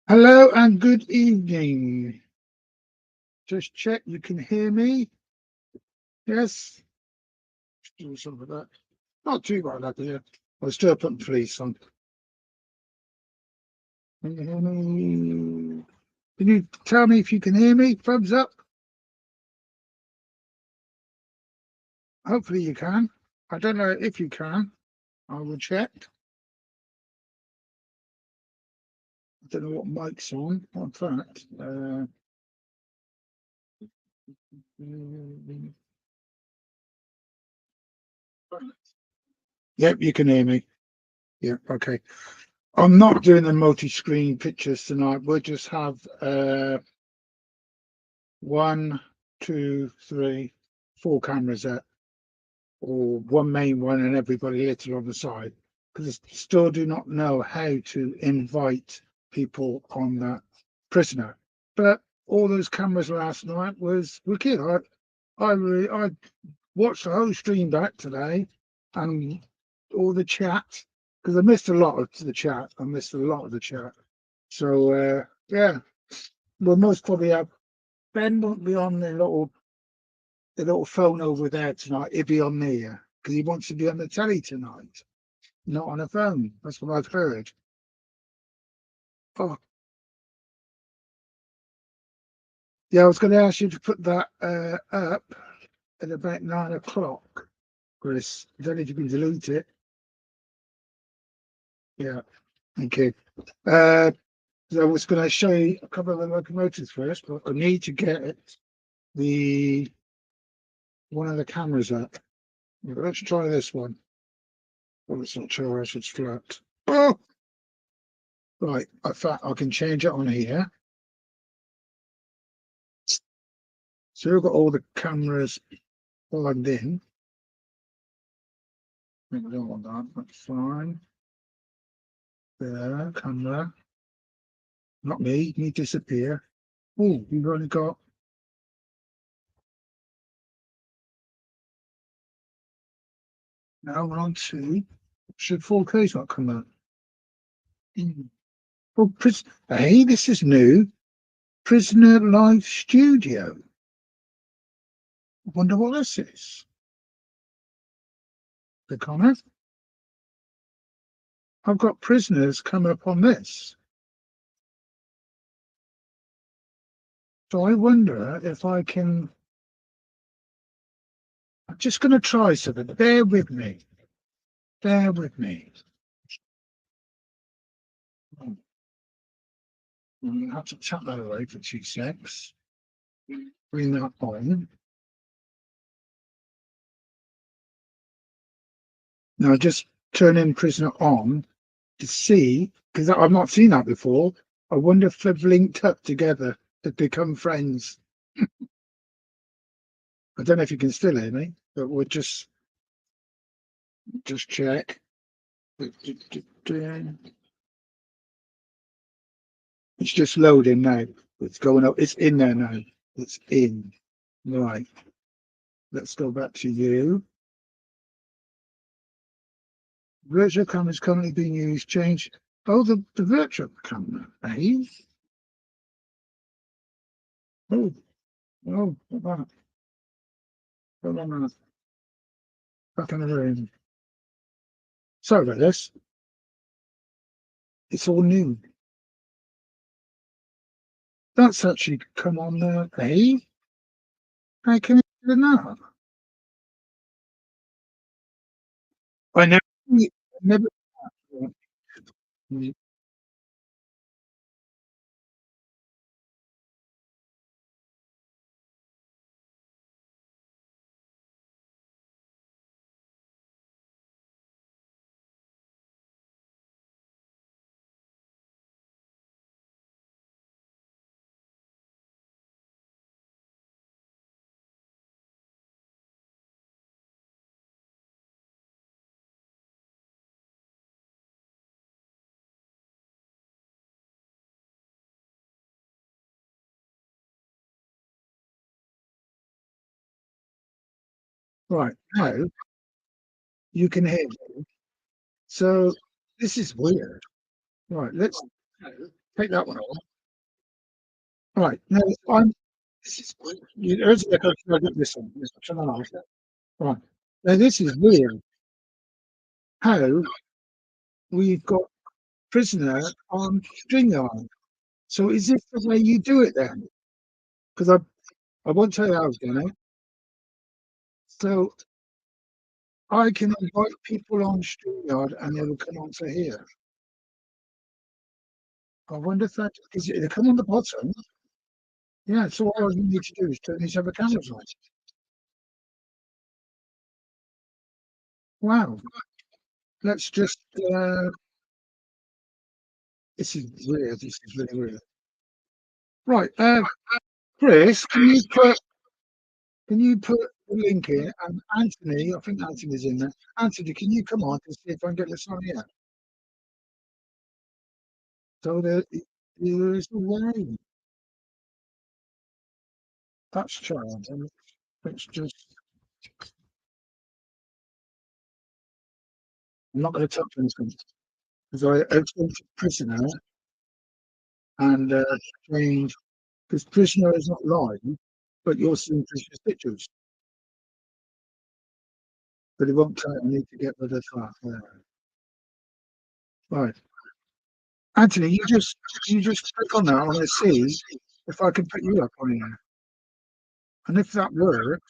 Hello and good evening. Just check you can hear me. Yes. Do something like that. Not too bad up here. I'll still put the police on. Can you hear me? Can you tell me if you can hear me? Thumbs up. Hopefully you can. I don't know if you can. I will check. I don't know what mic's on. In fact, yep, you can hear me. Yeah, okay. I'm not doing the multi-screen pictures tonight. We'll just have one, two, three, four cameras at, or one main one and everybody little on the side. Because I still do not know how to invite people on that prisoner. But all those cameras last night was wicked. I watched the whole stream back today and all the chat because I missed a lot of the chat. I missed a lot of the chat. So yeah, we'll most probably have Ben won't be on the little phone over there tonight. He'll be on there because he wants to be on the telly tonight, not on a phone. That's what I've heard. Oh, yeah, I was going to ask you to put that up at about 9 o'clock, Chris. Then if you can delete it. Yeah, thank you. So I was going to show you a couple of the locomotives first, but I need to get the one of the cameras up. Let's try this one. Oh, it's not charged, it's flat. Oh, right. In fact, I can change it on here. So we've got all the cameras plugged in. I don't want that. That's fine. There, camera. Not me. Me disappear. Oh, we've only got. Now we're on two. Should 4K's not come out? Oh, hey, this is new. Prisoner Live Studio. I wonder what this is. Click on it. I've got prisoners coming up on this. So I wonder if I can. I'm just going to try something. Bear with me. Bear with me. I'm going to have to tap that away for 2 secs. Bring that on. Now just turn in prisoner on to see, because I've not seen that before. I wonder if they've linked up together to become friends. I don't know if you can still hear me, but we'll just check. It's just loading now. It's going up. It's in there now. It's in. Right. Let's go back to you. Virtual camera is currently being used. Change. Oh, the virtual camera. Eh? Oh, oh, that. Hold on a minute. Back in the room. Sorry about this. It's all new. That's actually come on there. Eh? How can it do that? I never. I never. Right now you can hear me. So this is weird. Right, let's Take that one off. Right, now I'm there's a record. I'll get this one. Turn that off. Right. Now this is weird. How we've got prisoner on StreamYard. So is this the way you do it then? Because I won't tell you how I was doing it. So I can invite people on StreamYard and they will come onto here. I wonder if that is it. They come on the bottom. Yeah, so all you need to do is turn these other cameras on. Wow. Let's just this is weird. This is really weird. Right, Chris, can you put the link here? And Anthony, I think Anthony's in there. Anthony, can you come on to see if I can get this on here? So there is a way. That's child. Let's just. I'm not going to touch anything because I opened prisoner and change because prisoner is not live, but you're seeing prisoner's pictures. But it won't tell you. I need to get rid of that. Right. Anthony, you just click on that. I want to see if I can put you up on here. And if that works,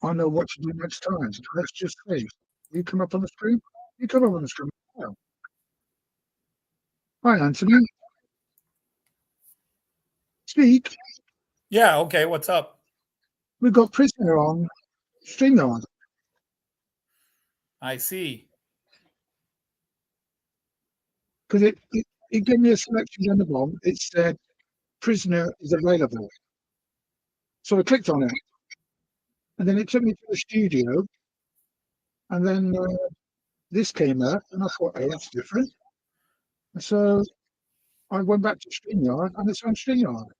I know what to do next time. Let's just see. You come up on the screen? You come up on the screen. Oh. Hi, Anthony. Speak. Yeah, okay, what's up? We've got prisoner on StreamYard. I see. Because it gave me a selection down the bottom. It said prisoner is available. So I clicked on it. And then it took me to the studio. And then this came up. And I thought, oh, that's different. So I went back to StreamYard and it's on StreamYard.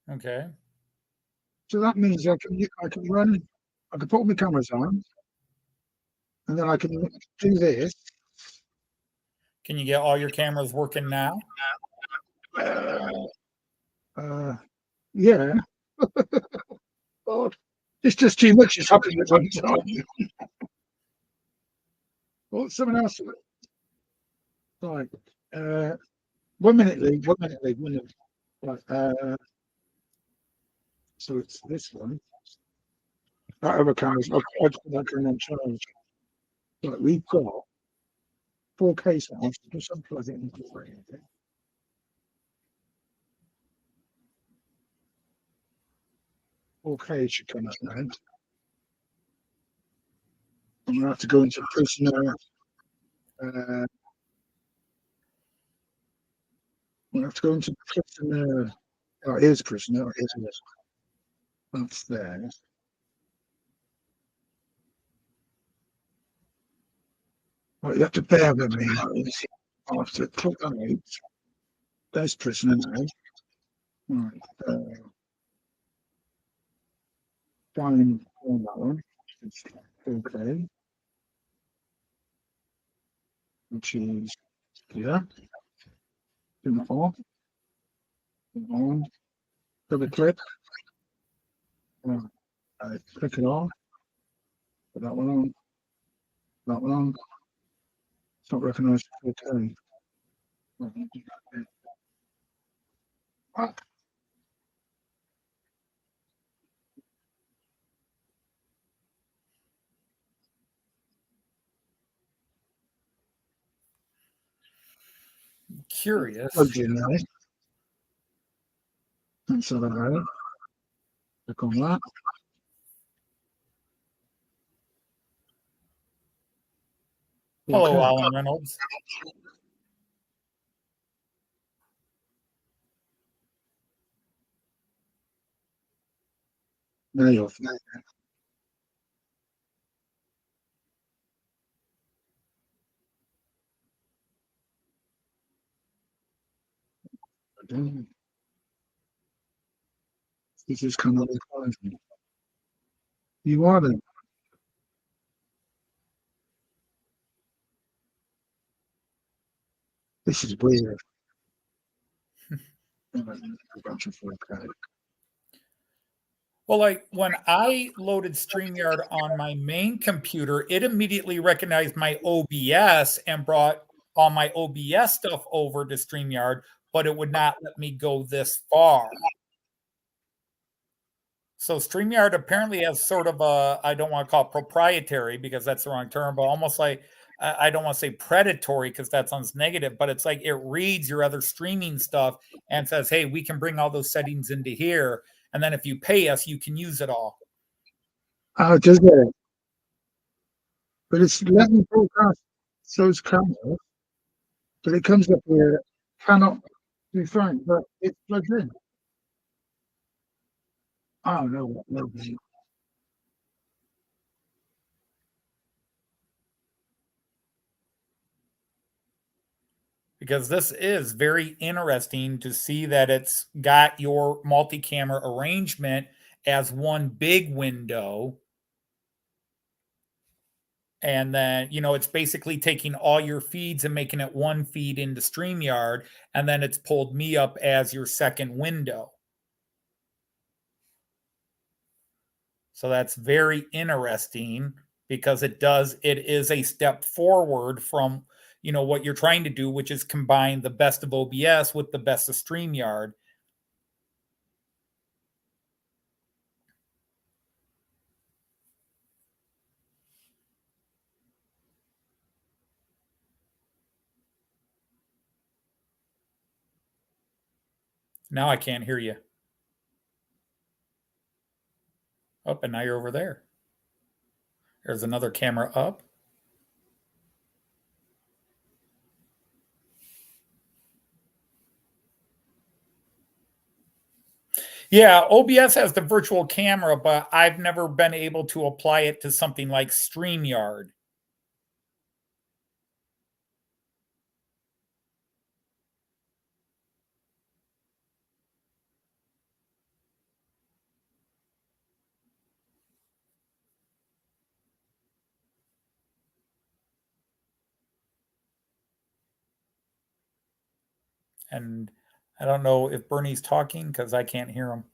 Okay. So that means I can run, I can put all my cameras on, and then I can do this. Can you get all your cameras working now? Yeah. God, it's just too much is happening at one time. Well, someone else. Right. 1 minute, Lee. 1 minute, Lee. 1 minute. Right. So it's this one. That other camera's I've put that camera on charge. Right, we've got 4K sounds. Just unplug it into the frame. 4K should come up now. I'm going to have to go into prisoner. I'm going to have to go into prisoner. Oh, here's prisoner. Here's this. That's there. Right, you have to bear with me. I'll have to click on it. There's prisoner now. Right. Find on that one. It's okay. Which is here. Turn it off. On. Double click. Right. Click it on. Put that one on. That one on. It's not recognised as 4K. Curious. Plugged in now. That's all right. Click on that. Hello, Okay. Alan Reynolds. There you are. This is kind of like you are the This is weird. A bunch of 4K. Well, like when I loaded StreamYard on my main computer, it immediately recognized my OBS and brought all my OBS stuff over to StreamYard, but it would not let me go this far. So StreamYard apparently has sort of a, I don't want to call it proprietary because that's the wrong term, but almost like, I don't want to say predatory because that sounds negative, but it's like it reads your other streaming stuff and says, hey, we can bring all those settings into here. And then if you pay us, you can use it all. Oh, does it? But it's letting broadcast, so it's camera, but it comes up here, cannot be frank, but it's plugged in. Oh, no, no. Because this is very interesting to see that it's got your multi-camera arrangement as one big window. And then, it's basically taking all your feeds and making it one feed into StreamYard, and then it's pulled me up as your second window. So that's very interesting because it is a step forward from, what you're trying to do, which is combine the best of OBS with the best of StreamYard. Now I can't hear you. Oh, and now you're over there. There's another camera up. Yeah, OBS has the virtual camera, but I've never been able to apply it to something like StreamYard. And I don't know if Bernie's talking because I can't hear him.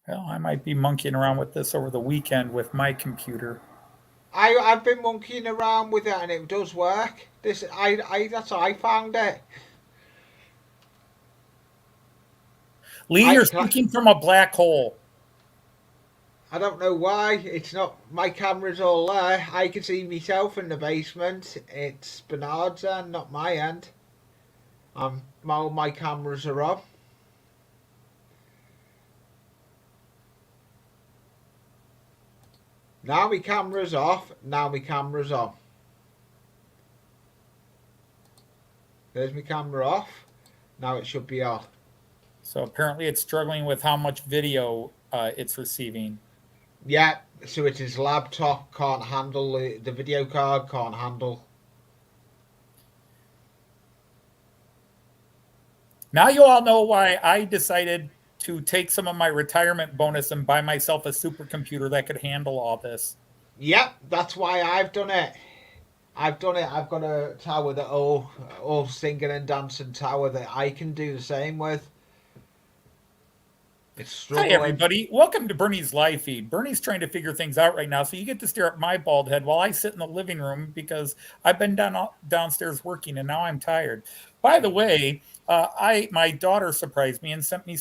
Well, I might be monkeying around with this over the weekend with my computer. I've been monkeying around with it and it does work. That's how I found it. Lee, you're speaking from a black hole. I don't know why. It's not. My camera's all there. I can see myself in the basement. It's Bernard's end, not my end. All my cameras are on. Now my camera's off. Now my camera's on. There's my camera off. Now it should be on. So apparently it's struggling with how much video it's receiving. Yeah, so it is laptop, can't handle the video card, can't handle. Now you all know why I decided to take some of my retirement bonus and buy myself a supercomputer that could handle all this. Yep, that's why I've done it. I've got a tower that all singing and dancing tower that I can do the same with. It's struggling. Hi, everybody. Welcome to Bernie's live feed. Bernie's trying to figure things out right now, so you get to stare at my bald head while I sit in the living room because I've been downstairs working and now I'm tired. By the way, My daughter surprised me and sent me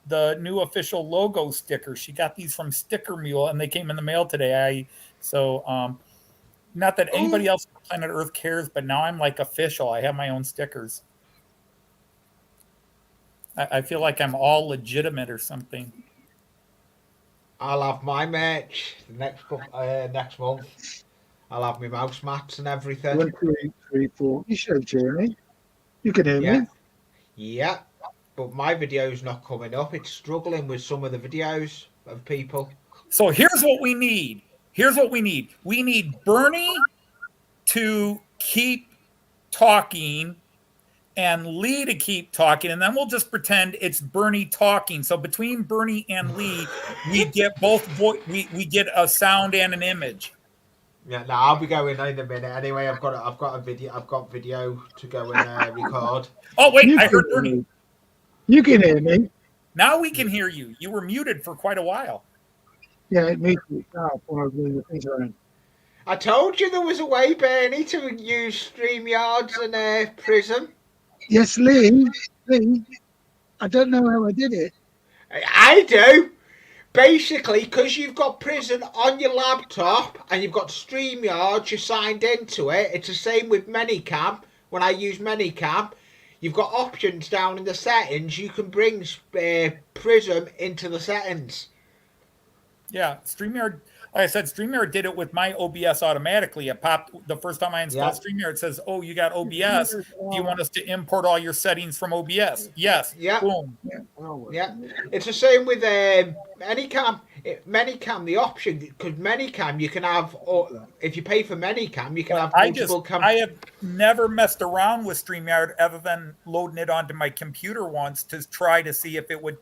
the new official logo stickers. She got these from Sticker Mule, and they came in the mail today. Not that anybody else on planet Earth cares, but now I'm like official. I have my own stickers. I feel like I'm all legitimate or something. I'll have my merch next month. I'll have my mouse mats and everything. 1, 2, 3, 4. You should hear me. You can hear me. Yeah. But my video's not coming up. It's struggling with some of the videos of people. So here's what we need. We need Bernie to keep talking and Lee to keep talking, and then we'll just pretend it's Bernie talking. So between Bernie and Lee, we get both we get a sound and an image. Yeah, no, I'll be going in a minute. Anyway, I've got video to go and record. Oh wait, I heard Bernie. You can hear me. Now we can hear you. You were muted for quite a while. Yeah, it makes me stop when I was doing the things around. I told you there was a way, Bernie, to use StreamYards and Prism. Yes, Lee. I don't know how I did it. I do. Basically, because you've got Prism on your laptop and you've got StreamYard, you're signed into it. It's the same with Minicam. When I use Minicam, you've got options down in the settings. You can bring Prism into the settings. Yeah, StreamYard. Like I said, StreamYard did it with my OBS automatically. It popped the first time I installed StreamYard. It says, "Oh, you got OBS. Do you want us to import all your settings from OBS?" Yes. Yeah. Boom. Yeah. It's the same with Minicam. Minicam, the option, because Minicam you can have, or if you pay for Minicam, you can have multiple I have never messed around with StreamYard other than loading it onto my computer once to try to see if it would.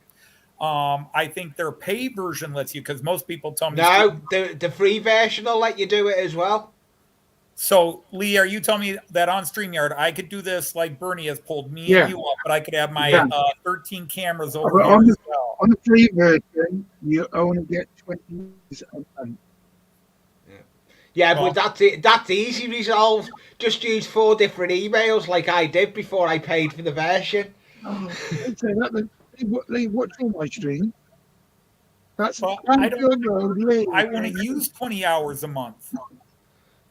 I think their pay version lets you, because most people tell me no, the free version will let you do it as well. So, Lee, are you telling me that on StreamYard I could do this like Bernie has pulled me and you up, but I could have my 13 cameras over here as well? On the free version, you only get 20 a month. Yeah, but that's easy resolved. Just use 4 different emails like I did before I paid for the version. Lee, what's on my stream? That's I want to use 20 hours a month.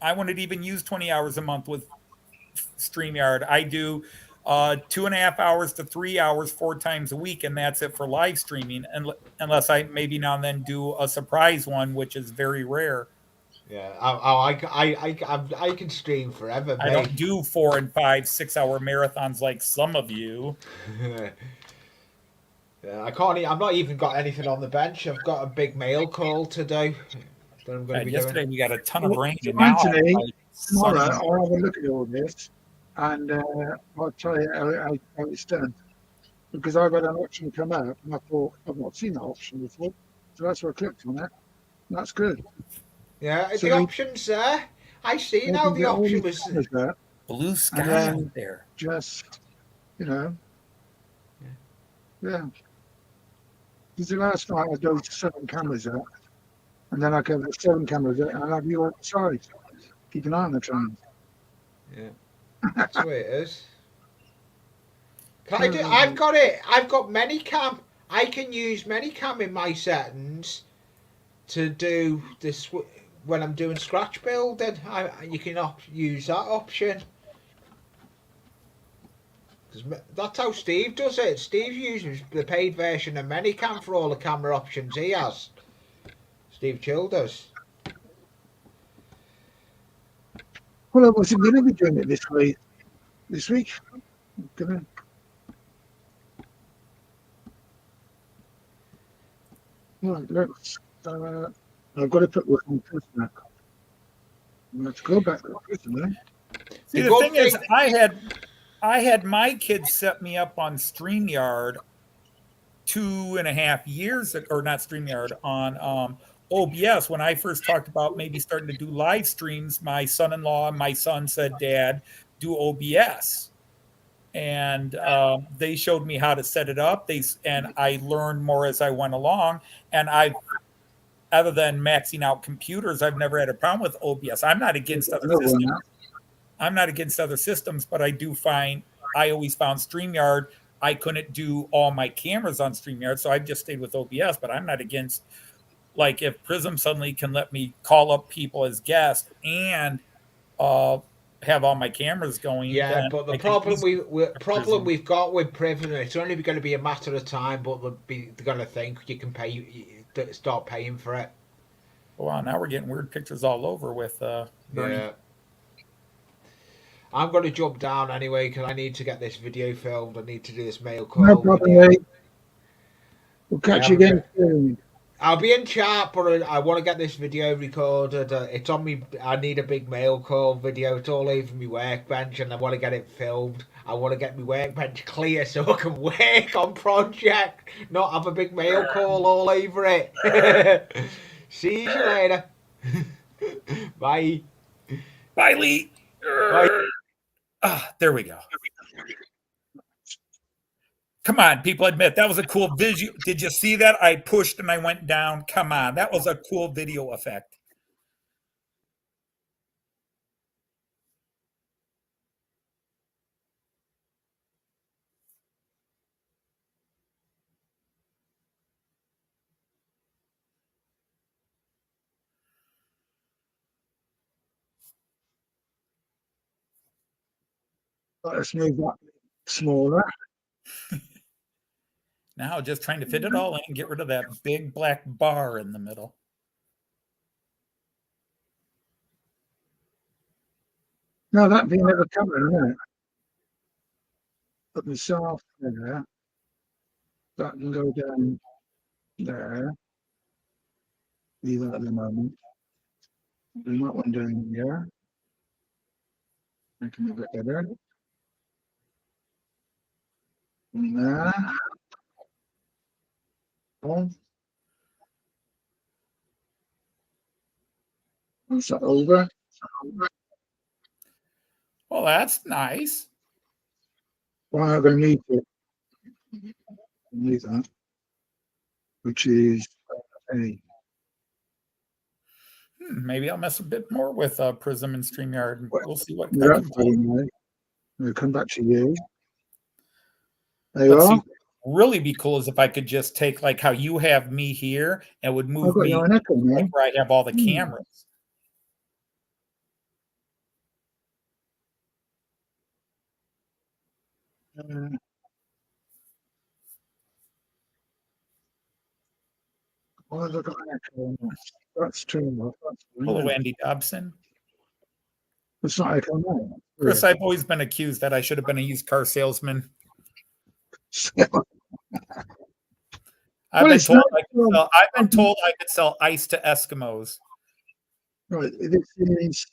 I wouldn't even use 20 hours a month with StreamYard. I do 2.5 hours to 3 hours 4 times a week, and that's it for live streaming. And unless I maybe now and then do a surprise one, which is very rare. Yeah, I can stream forever. I don't do 4 and 5, 6 hour marathons like some of you. Yeah, I can't. I've not even got anything on the bench. I've got a big mail call to do. Yesterday we got a ton of rain. Anthony, tomorrow I'll have a look at all this, and I'll tell you how it's done. Because I've had an option come up, and I thought I've not seen that option before, so that's why I clicked on it. That's good. Yeah, so the option's there. I see now the option was there. Blue sky out there. Just, yeah. Because the last night I did 7 cameras out, and then I go with 7 cameras out, and I'll have you on the side. Keep an eye on the train. Yeah, that's the way it is. I've got it. I've got Minicam. I can use Minicam in my settings to do this when I'm doing scratch building. You can use that option. That's how Steve does it. Steve uses the paid version of Minicam for all the camera options he has. Steve Childers. Well, I wasn't going to be doing it this week. I'm gonna... Right, let's. I've got to put work on Prism. Let's go back to Prism. See, the thing is, I had my kids set me up on StreamYard 2.5 years ago, or not StreamYard, on OBS when I first talked about maybe starting to do live streams. My son-in-law and my son said, "Dad, do OBS." And they showed me how to set it up. And I learned more as I went along. And other than maxing out computers, I've never had a problem with OBS. I'm not against other systems. I'm not against other systems, but I do find I always found StreamYard, I couldn't do all my cameras on StreamYard, so I just stayed with OBS. But I'm not against, like, if Prism suddenly can let me call up people as guests and have all my cameras going. Yeah, Then but the I can problem Prism. we've got with Prism, it's only going to be a matter of time. But they're going to think you can start paying for it. Wow, now we're getting weird pictures all over with Bernie. Yeah. I'm going to jump down anyway because I need to get this video filmed. I need to do this mail call. No problem, video. mate. We'll catch you again soon. I'll be in chat, but I want to get this video recorded. It's on me. I need a big mail call video. It's all over my workbench, and I want to get it filmed. I want to get my workbench clear so I can work on project, not have a big mail call all over it. See you later. Bye. Bye, Lee. Bye. There we go. Come on, people, admit that was a cool visual. Did you see that? I pushed and I went down. Come on, that was a cool video effect. Let's move that smaller. Now just trying to fit it all in and get rid of that big black bar in the middle. No, that'd be another camera, isn't it? Put myself there. That can go down there. Leave that at the moment. Bring that one down here. Make it a bit better. And there. On. Is that over? Well, that's nice. Well, I'm going to need it. Need that. Which is A. Maybe I'll mess a bit more with Prism and StreamYard. We'll see what You're I up can for do. it, mate. We'll come back to you. There you But are. see, really be cool is if I could just take like how you have me here and would move I've got me you on echo, like mate. where I have all the cameras. Well, I've got an echo on that. That's true. Hello, Andy Dobson. It's not echo now. Chris, I've always been accused that I should have been a used car salesman. I've been told I could sell ice to Eskimos. Right, this is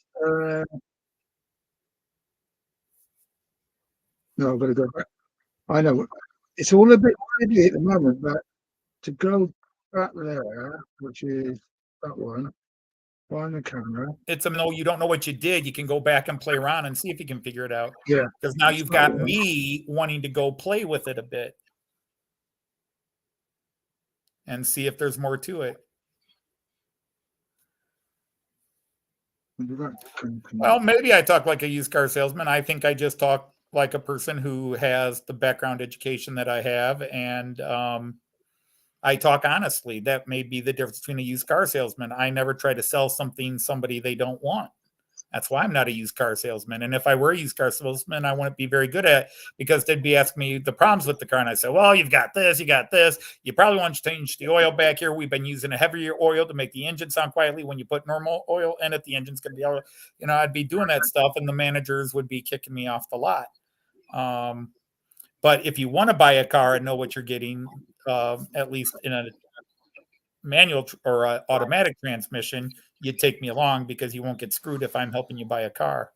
no, I've got to go back. I know it's all a bit fiddly at the moment, but to go back there, which is that one, find the camera. It's no, you don't know what you did. You can go back and play around and see if you can figure it out. Yeah, because now you've got me wanting to go play with it a bit and see if there's more to it. Well, maybe I talk like a used car salesman. I think I just talk like a person who has the background education that I have, and I talk honestly. That may be the difference between a used car salesman. I never try to sell somebody they don't want. That's why I'm not a used car salesman. And if I were a used car salesman, I wouldn't be very good at it because they'd be asking me the problems with the car. And I say, well, you've got this, you got this. You probably want to change the oil back here. We've been using a heavier oil to make the engine sound quietly. When you put normal oil in it, the engine's going to be, I'd be doing that stuff and the managers would be kicking me off the lot. But if you want to buy a car and know what you're getting, at least in a manual or automatic transmission, you'd take me along because you won't get screwed if I'm helping you buy a car.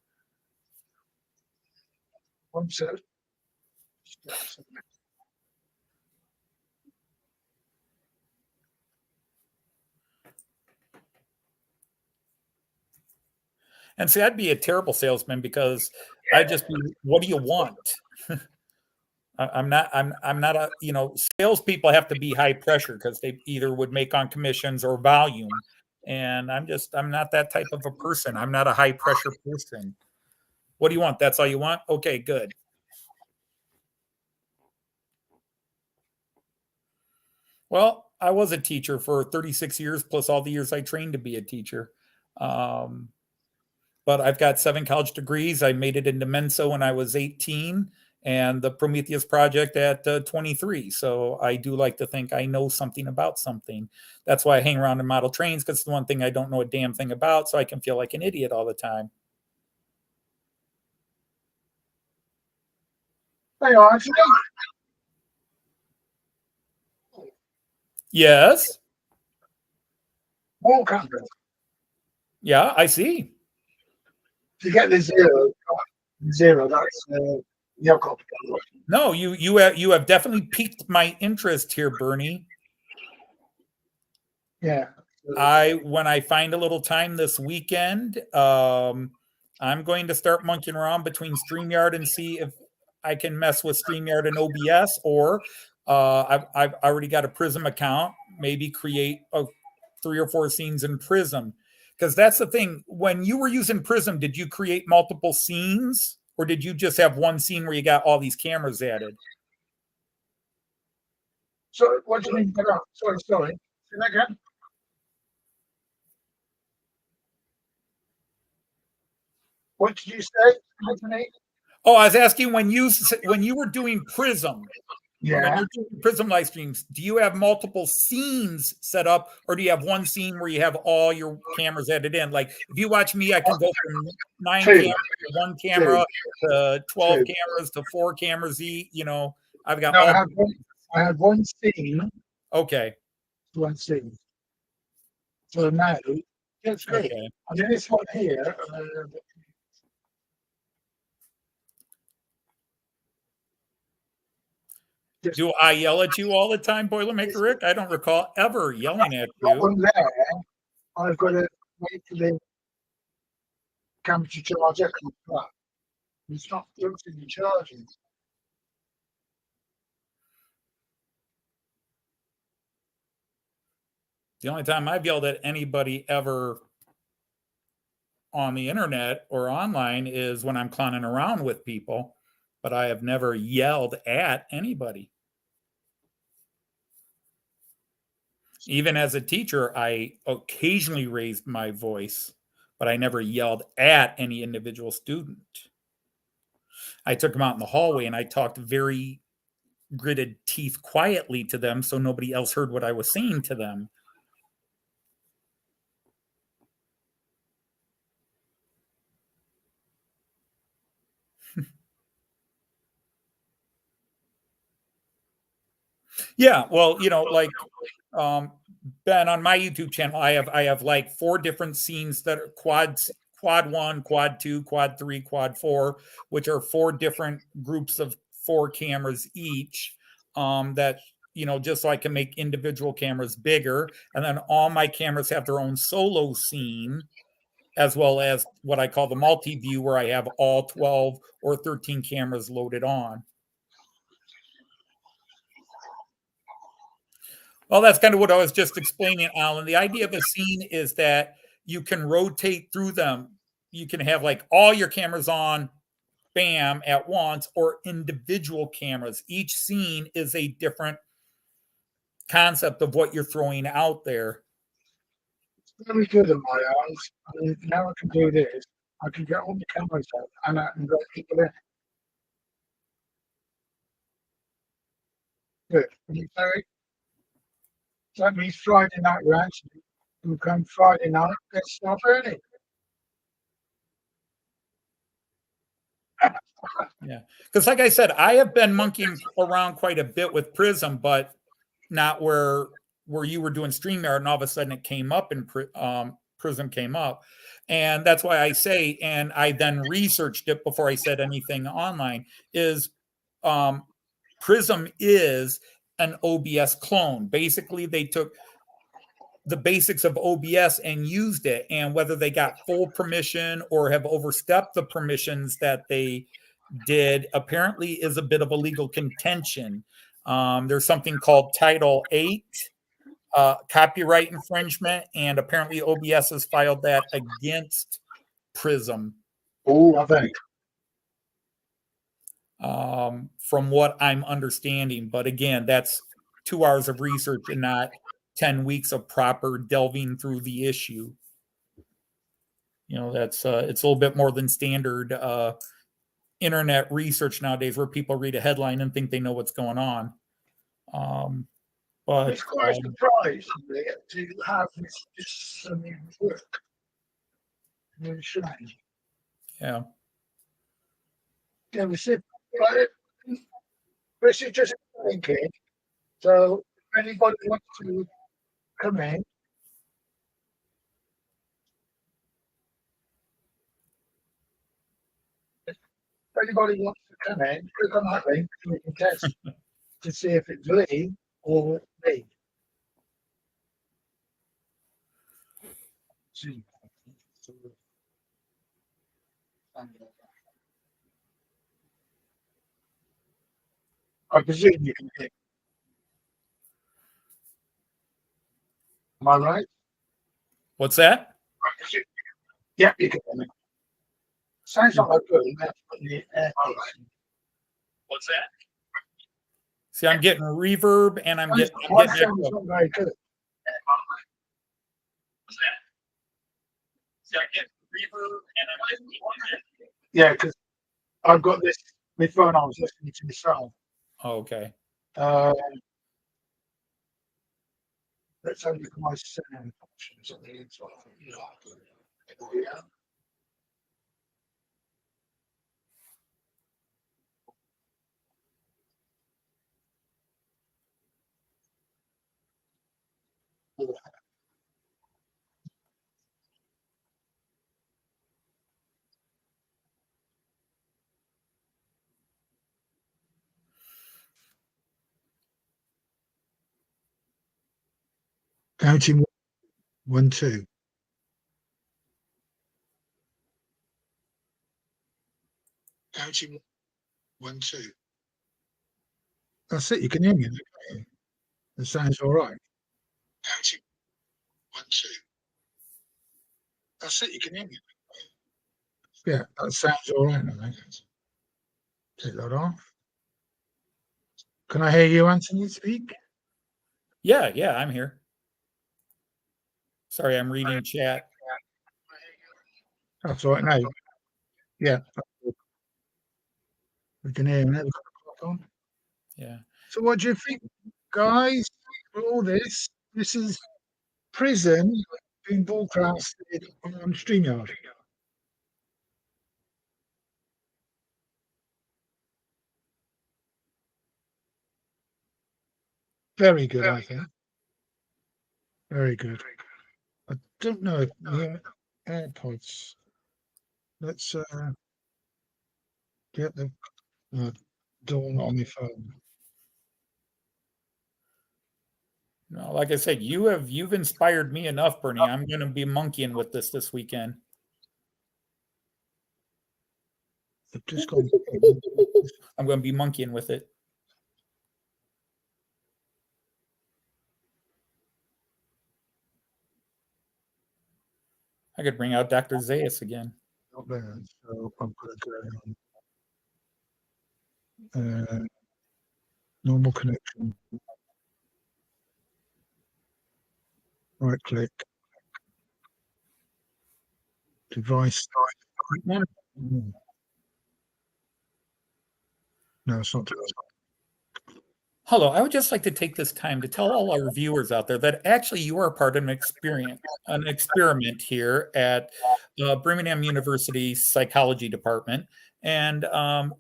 And see, I'd be a terrible salesman because I'd just be, what do you want? I'm not a, salespeople have to be high pressure because they either would make on commissions or volume. And I'm not that type of a person. I'm not a high pressure person. What do you want? That's all you want? Okay, good. Well, I was a teacher for 36 years, plus all the years I trained to be a teacher. But I've got 7 college degrees. I made it into Mensa when I was 18 and the Prometheus project at 23. So I do like to think I know something about something. That's why I hang around in model trains, because it's the one thing I don't know a damn thing about, so I can feel like an idiot all the time. They are actually. Yes. More cameras. Yeah, I see. To get the zero, that's Yoko. No, you have definitely piqued my interest here, Bernie. Yeah. When I find a little time this weekend, I'm going to start monkeying around between StreamYard and see if I can mess with StreamYard and OBS, or I've already got a Prism account. Maybe create 3 or 4 scenes in Prism, because that's the thing. When you were using Prism, did you create multiple scenes, or did you just have one scene where you got all these cameras added? So what do you mean? Sorry. Say that again. What did you say, Anthony? Oh, I was asking when you were doing Prism. Yeah. When you're doing Prism live streams, do you have multiple scenes set up, or do you have one scene where you have all your cameras added in? Like if you watch me, I can go from 9 cameras to 1 camera to 12 cameras to 4 cameras each. You know, I've got all. I had one scene. Okay. One scene. So now that's great. Okay. And then this one here. Do I yell at you all the time, Boilermaker Rick? I don't recall ever yelling at you. One there, I've got to wait for the camera to charge it. It's not filtering the charging. The only time I've yelled at anybody ever on the internet or online is when I'm clowning around with people, but I have never yelled at anybody. Even as a teacher, I occasionally raised my voice, but I never yelled at any individual student. I took them out in the hallway and I talked very gritted teeth quietly to them so nobody else heard what I was saying to them. Yeah, well, you know, like Ben, on my YouTube channel, I have like 4 different scenes that are quad 1, quad 2, quad 3, quad 4, which are 4 different groups of 4 cameras each. That, you know, just so I can make individual cameras bigger, and then all my cameras have their own solo scene, as well as what I call the multi-view, where I have all 12 or 13 cameras loaded on. Well, that's kind of what I was just explaining, Alan. The idea of a scene is that you can rotate through them. You can have like all your cameras on, bam, at once, or individual cameras. Each scene is a different concept of what you're throwing out there. It's very good in my eyes. I mean, now I can do this. I can get all the cameras out and I can go people in. Good. That means Friday night ranch. You come Friday night, let's stop early. Yeah, because like I said, I have been monkeying around quite a bit with Prism, but not where you were doing StreamYard, and all of a sudden it came up and Prism came up, and that's why I say, and I then researched it before I said anything online. Is Prism is an OBS clone. Basically, they took the basics of OBS and used it, and whether they got full permission or have overstepped the permissions that they did apparently is a bit of a legal contention. There's something called Title 8, copyright infringement, and apparently OBS has filed that against Prism. Oh, I think. From what I'm understanding, but again, that's 2 hours of research and not 10 weeks of proper delving through the issue. You know, that's it's a little bit more than standard internet research nowadays, where people read a headline and think they know what's going on. But it's quite surprised to have this work. Really strange. yeah. Yeah, we said, right, this is just thinking. So if anybody wants to come in, if anybody wants to come in, click on that link and we can test to see if it's Lee or me. See. I presume you can hear. Am I right? What's that? Yeah, you can hear me. Sounds like I'm good. What's that? See, I'm getting reverb and I'm getting Sounds echo. not very good. What's that? See, I'm getting reverb and I'm getting echo. Yeah, because I've got this, my phone, I was listening to the song. Oh, okay. Let's have a look at my sound options on the inside. Yeah. Counting 1, 2. Counting 1, 2. That's it. You can hear me. That sounds all right. Counting 1, 2. That's it. You can hear me. Yeah, that sounds all right. I think. Take that off. Can I hear you, Anthony, speak? Yeah, I'm here. Sorry, I'm reading chat. That's all right now. Yeah. We can hear him now. We've got the clock on. Yeah. So what do you think, guys? For all this, this is Prism being broadcasted on StreamYard. Very good, I think. Very good. I don't know if the AirPods. Let's get the dawn on my phone. No, like I said, you've inspired me enough, Bernie. I'm going to be monkeying with this weekend. I've just gone. I'm going to be monkeying with it. I could bring out Dr. Zayas again. Not there, so I'm going to go normal connection. Right click. Device. No, it's not. Hello, I would just like to take this time to tell all our viewers out there that actually you are part of an experiment here at Birmingham University Psychology Department. And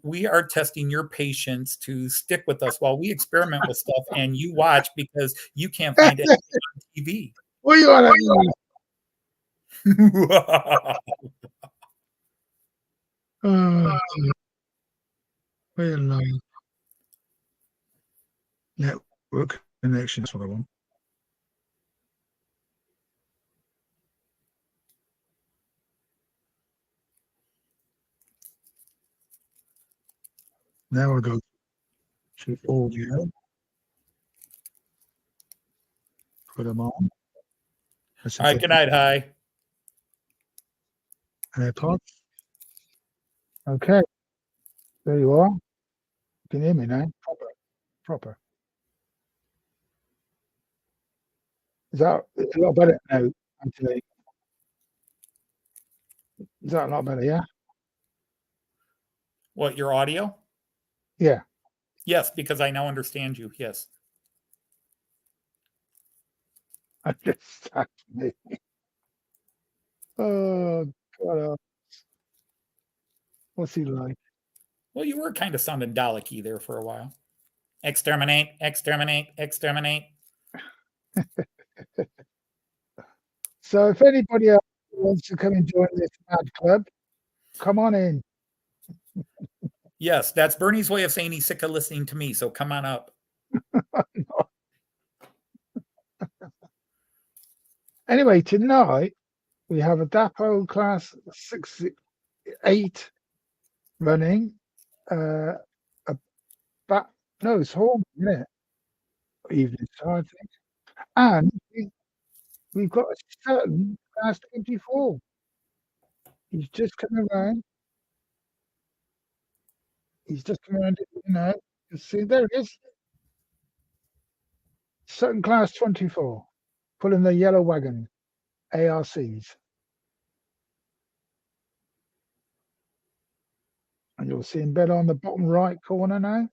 we are testing your patience to stick with us while we experiment with stuff and you watch because you can't find anything on TV. What are you on? Well, network connection. That's what I want. Now I go to audio. Put them on. All right, good night, hi. AirPods. Okay. There you are. You can hear me now. Proper. Is that a lot better now, Anthony? Is that a lot better? Yeah. What, your audio? Yeah. Yes, because I now understand you. Yes. Exactly. Oh God. What's he like? Well, you were kind of sounding Dalek-y there for a while. Exterminate, exterminate, exterminate. So if anybody else wants to come and join this mad club, come on in. Yes, that's Bernie's way of saying he's sick of listening to me. So come on up. Anyway, tonight we have a Dapo class 8 running. It's home, isn't it? Evening time, I think. And we've got a certain class 24. He's just coming around. You see, there it is. Certain class 24, pulling the yellow wagon, ARCs. And you'll see him better on the bottom right corner now.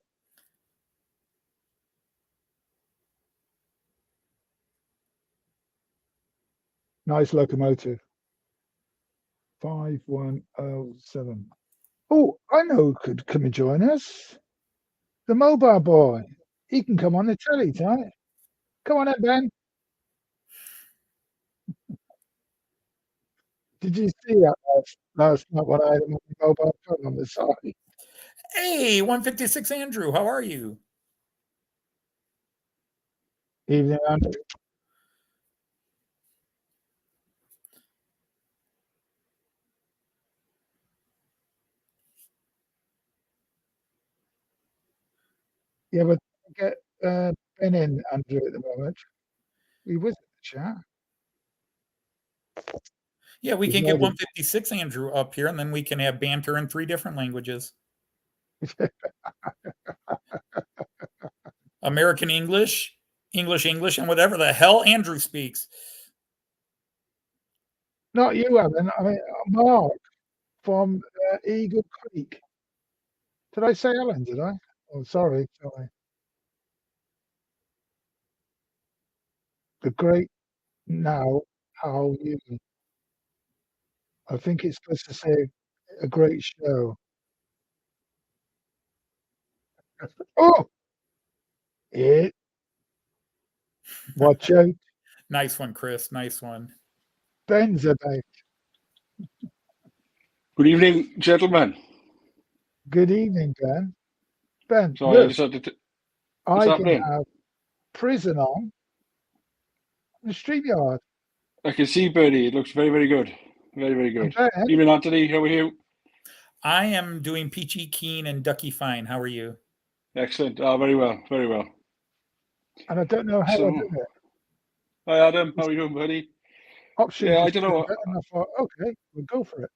Nice locomotive. 5107. Oh, I know who could come and join us. The mobile boy. He can come on the telly tonight. Come on in, Ben. Did you see that last night when I had him on the mobile phone on the side? Hey, 156 Andrew, how are you? Evening, Andrew. Yeah, but get Ben in, Andrew, at the moment. He was in the chat. Yeah, we He's can get loaded. 156 Andrew up here, and then we can have banter in 3 different languages. American English, English, and whatever the hell Andrew speaks. Not you, Alan. I mean, Mark from Eagle Creek. Did I say Alan, did I? Oh, sorry. The great now, how you. I think it's supposed to say a great show. Oh! It. Watch out. Nice one, Chris. Nice one. Ben's about. Good evening, gentlemen. Good evening, Ben. Ben, Sorry, I look, just had to. I can happening? have Prism on the StreamYard. I can see Bernie. It looks very, very good. Very, very good. Ben, Evening, Anthony. How are you? I am doing peachy keen and ducky fine. How are you? Excellent. Very well. Very well. and I don't know how I do it. Hi, Adam. How are you doing, buddy? Options. Yeah, I don't know. And I thought, okay, we'll go for it.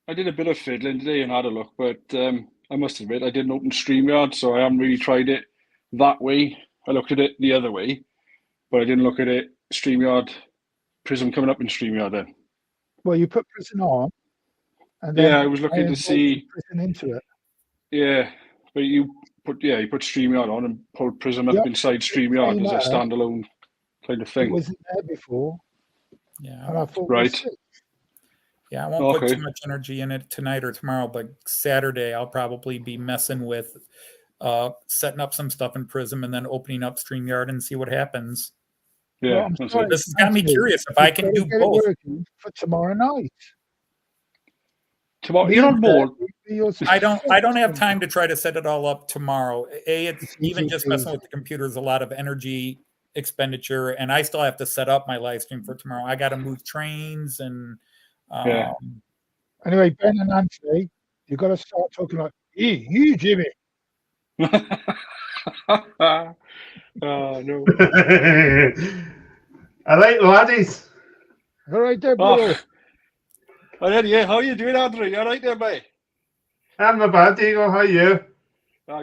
I did a bit of fiddling today and had a look, but I must admit I didn't open StreamYard, so I haven't really tried it that way. I looked at it the other way, but I didn't look at it StreamYard. Prism coming up in StreamYard then. Well, you put Prism on, and then I was looking to see Prism into it. Yeah, but you put StreamYard on and pulled Prism up inside StreamYard as a standalone kind of thing. It wasn't there before. Yeah. And I thought, right. Yeah, I won't put too much energy in it tonight or tomorrow, but Saturday I'll probably be messing with setting up some stuff in Prism and then opening up StreamYard and see what happens. Yeah, well, sorry, this has got me curious if I can do both. For tomorrow night. Tomorrow, you're on board. I don't have time to try to set it all up tomorrow. It's even just messing with the computer is a lot of energy expenditure, and I still have to set up my live stream for tomorrow. I got to move trains and. Anyway, Ben and Anthony, you've got to start talking like you, Jimmy. Oh no! I like laddies. All right, there, bro. Yeah, how are you doing, Andrew? You all right there, mate? I'm not bad, Diego. How are you?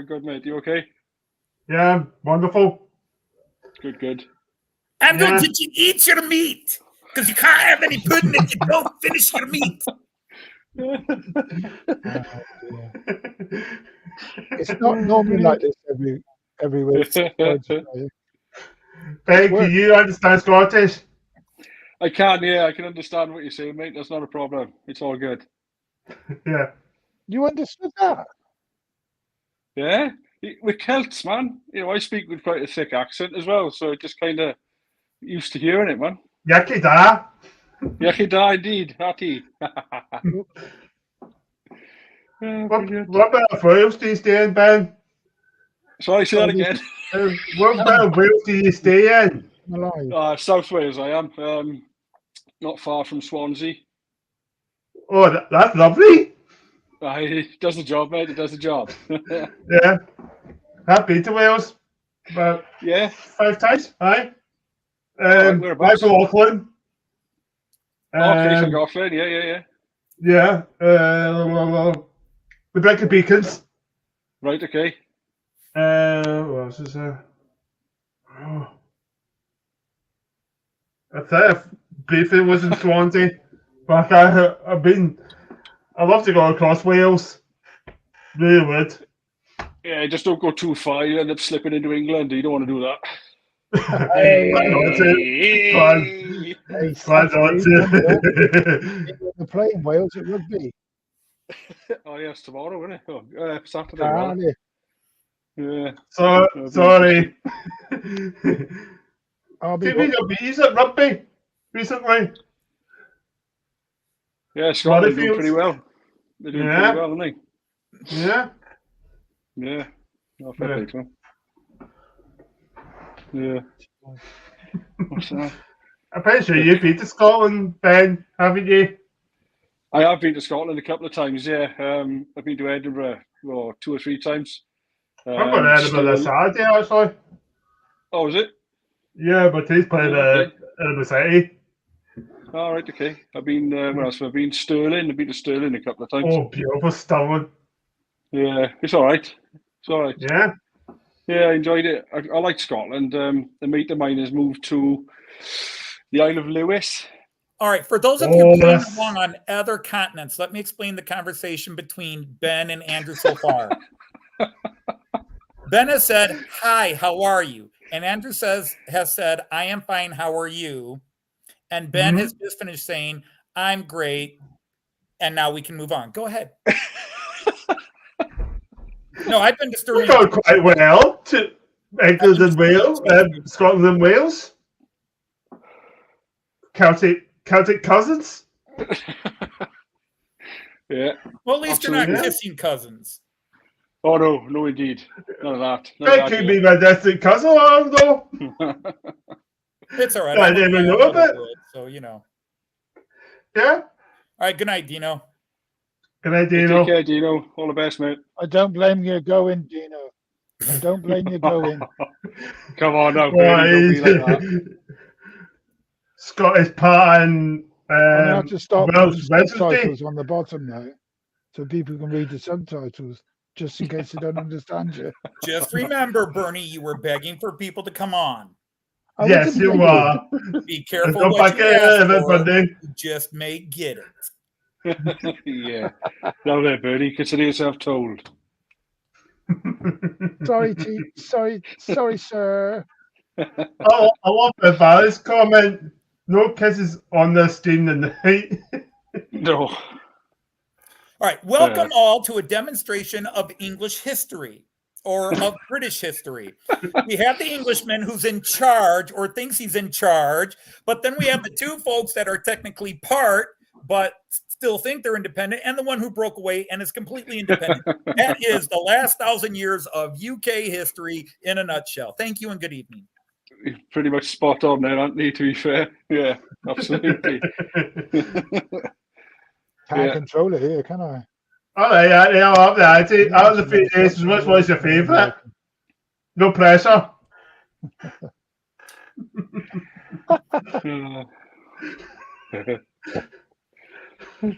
Good, mate. You okay? Yeah, wonderful. Good. I'm going Yeah. to get you to eat your meat because you can't have any pudding if you don't finish your meat. Oh, dear. It's not normally like this every week. Sorry to say. Ben, Work. can you understand Scottish? I can, yeah, I can understand what you're saying, mate. That's not a problem. It's all good. Yeah. You understood that? Yeah, we're Celts, man. I speak with quite a thick accent as well, so just kind of used to hearing it, man. Yaki da. Yachi da, indeed. Hattie. What bit of Wales do you stay in, Ben? Sorry, say that again. What bit of Wales do you stay in? Alive. South Wales, I am. Not far from Swansea. Oh, that's lovely. It does the job, mate. It does the job. Yeah. I've been to Wales about Yeah. 5 times. Aye. Right, whereabouts? Right from Auckland. Okay, so Auckland. Yeah. Yeah. The Brecon Beacons. Right, okay. What else is there? Oh. I thought if briefly was in Swansea, but I'd love to go across Wales. Really would. Yeah, just don't go too far. You end up slipping into England. You don't want to do that. Hey, Try not to. They're playing Wales at rugby. Oh, yes, tomorrow, isn't it? Oh, Saturday. Well. Cardiff. Yeah. Sorry. I'll be Did we get bees at rugby recently? Yeah, Scotland are doing Motherfields. pretty well. They're doing Yeah. pretty well, aren't they? Yeah. Yeah. Oh, fair play to them. Yeah. What's that? I'm pretty sure you've been to Scotland, Ben, haven't you? I have been to Scotland a couple of times, yeah. I've been to Edinburgh 2 or 3 times. I'm going to Edinburgh this Saturday, actually. Oh, is it? Yeah, but he's playing Edinburgh City. All right, okay. I've been, where else? I've been Stirling. I've been to Stirling a couple of times. Oh, beautiful, stunning. Yeah, it's all right. It's all right. Yeah. Yeah, I enjoyed it. I like Scotland. A mate of mine has moved to the Isle of Lewis. All right, for those of you playing along on other continents, let me explain the conversation between Ben and Andrew so far. Ben has said, "Hi, how are you?" And Andrew has said, "I am fine, how are you?" And Ben has just finished saying, "I'm great." And now we can move on. Go ahead. No, I've been to We're Stirling. going quite well to England and Wales, Scotland and Wales. Celtic cousins. Yeah. Well, at least you're not Absolutely. kissing cousins. Oh, no, indeed. None of that. That could be my distant cousin, though. It's all right. I I'm didn't okay know on that. wood, so, you know. Yeah. All right, good night, Dino. Good night, Take Dino. care, Dino. All the best, mate. I don't blame you going, Dino. I don't blame you going. Come on now, Bernie. Don't be like that. Scottish part and I have to start Welsh putting Wednesday. subtitles on the bottom now, so people can read the subtitles, just in case they don't understand you. Just remember, Bernie, you were begging for people to come on. I Yes, wasn't you begging. are. Be careful Don't what back you it ask in, for. everybody. You just may get it. Yeah. Now there, Bernie. Consider yourself told. Sorry, sir. Oh, I love the Barry's comment. No kisses on the stream tonight. No. All right, welcome all to a demonstration of English history or of British history. We have the Englishman who's in charge or thinks he's in charge, but then we have the two folks that are technically part, but still think they're independent, and the one who broke away and is completely independent. That is the last 1,000 years of UK history in a nutshell. Thank you and good evening. You're pretty much spot on there, Anthony, to be fair. Yeah, absolutely. Can't control it here, can I? All right, I'll have that. Out of the 3 days, which was your favourite? No pressure.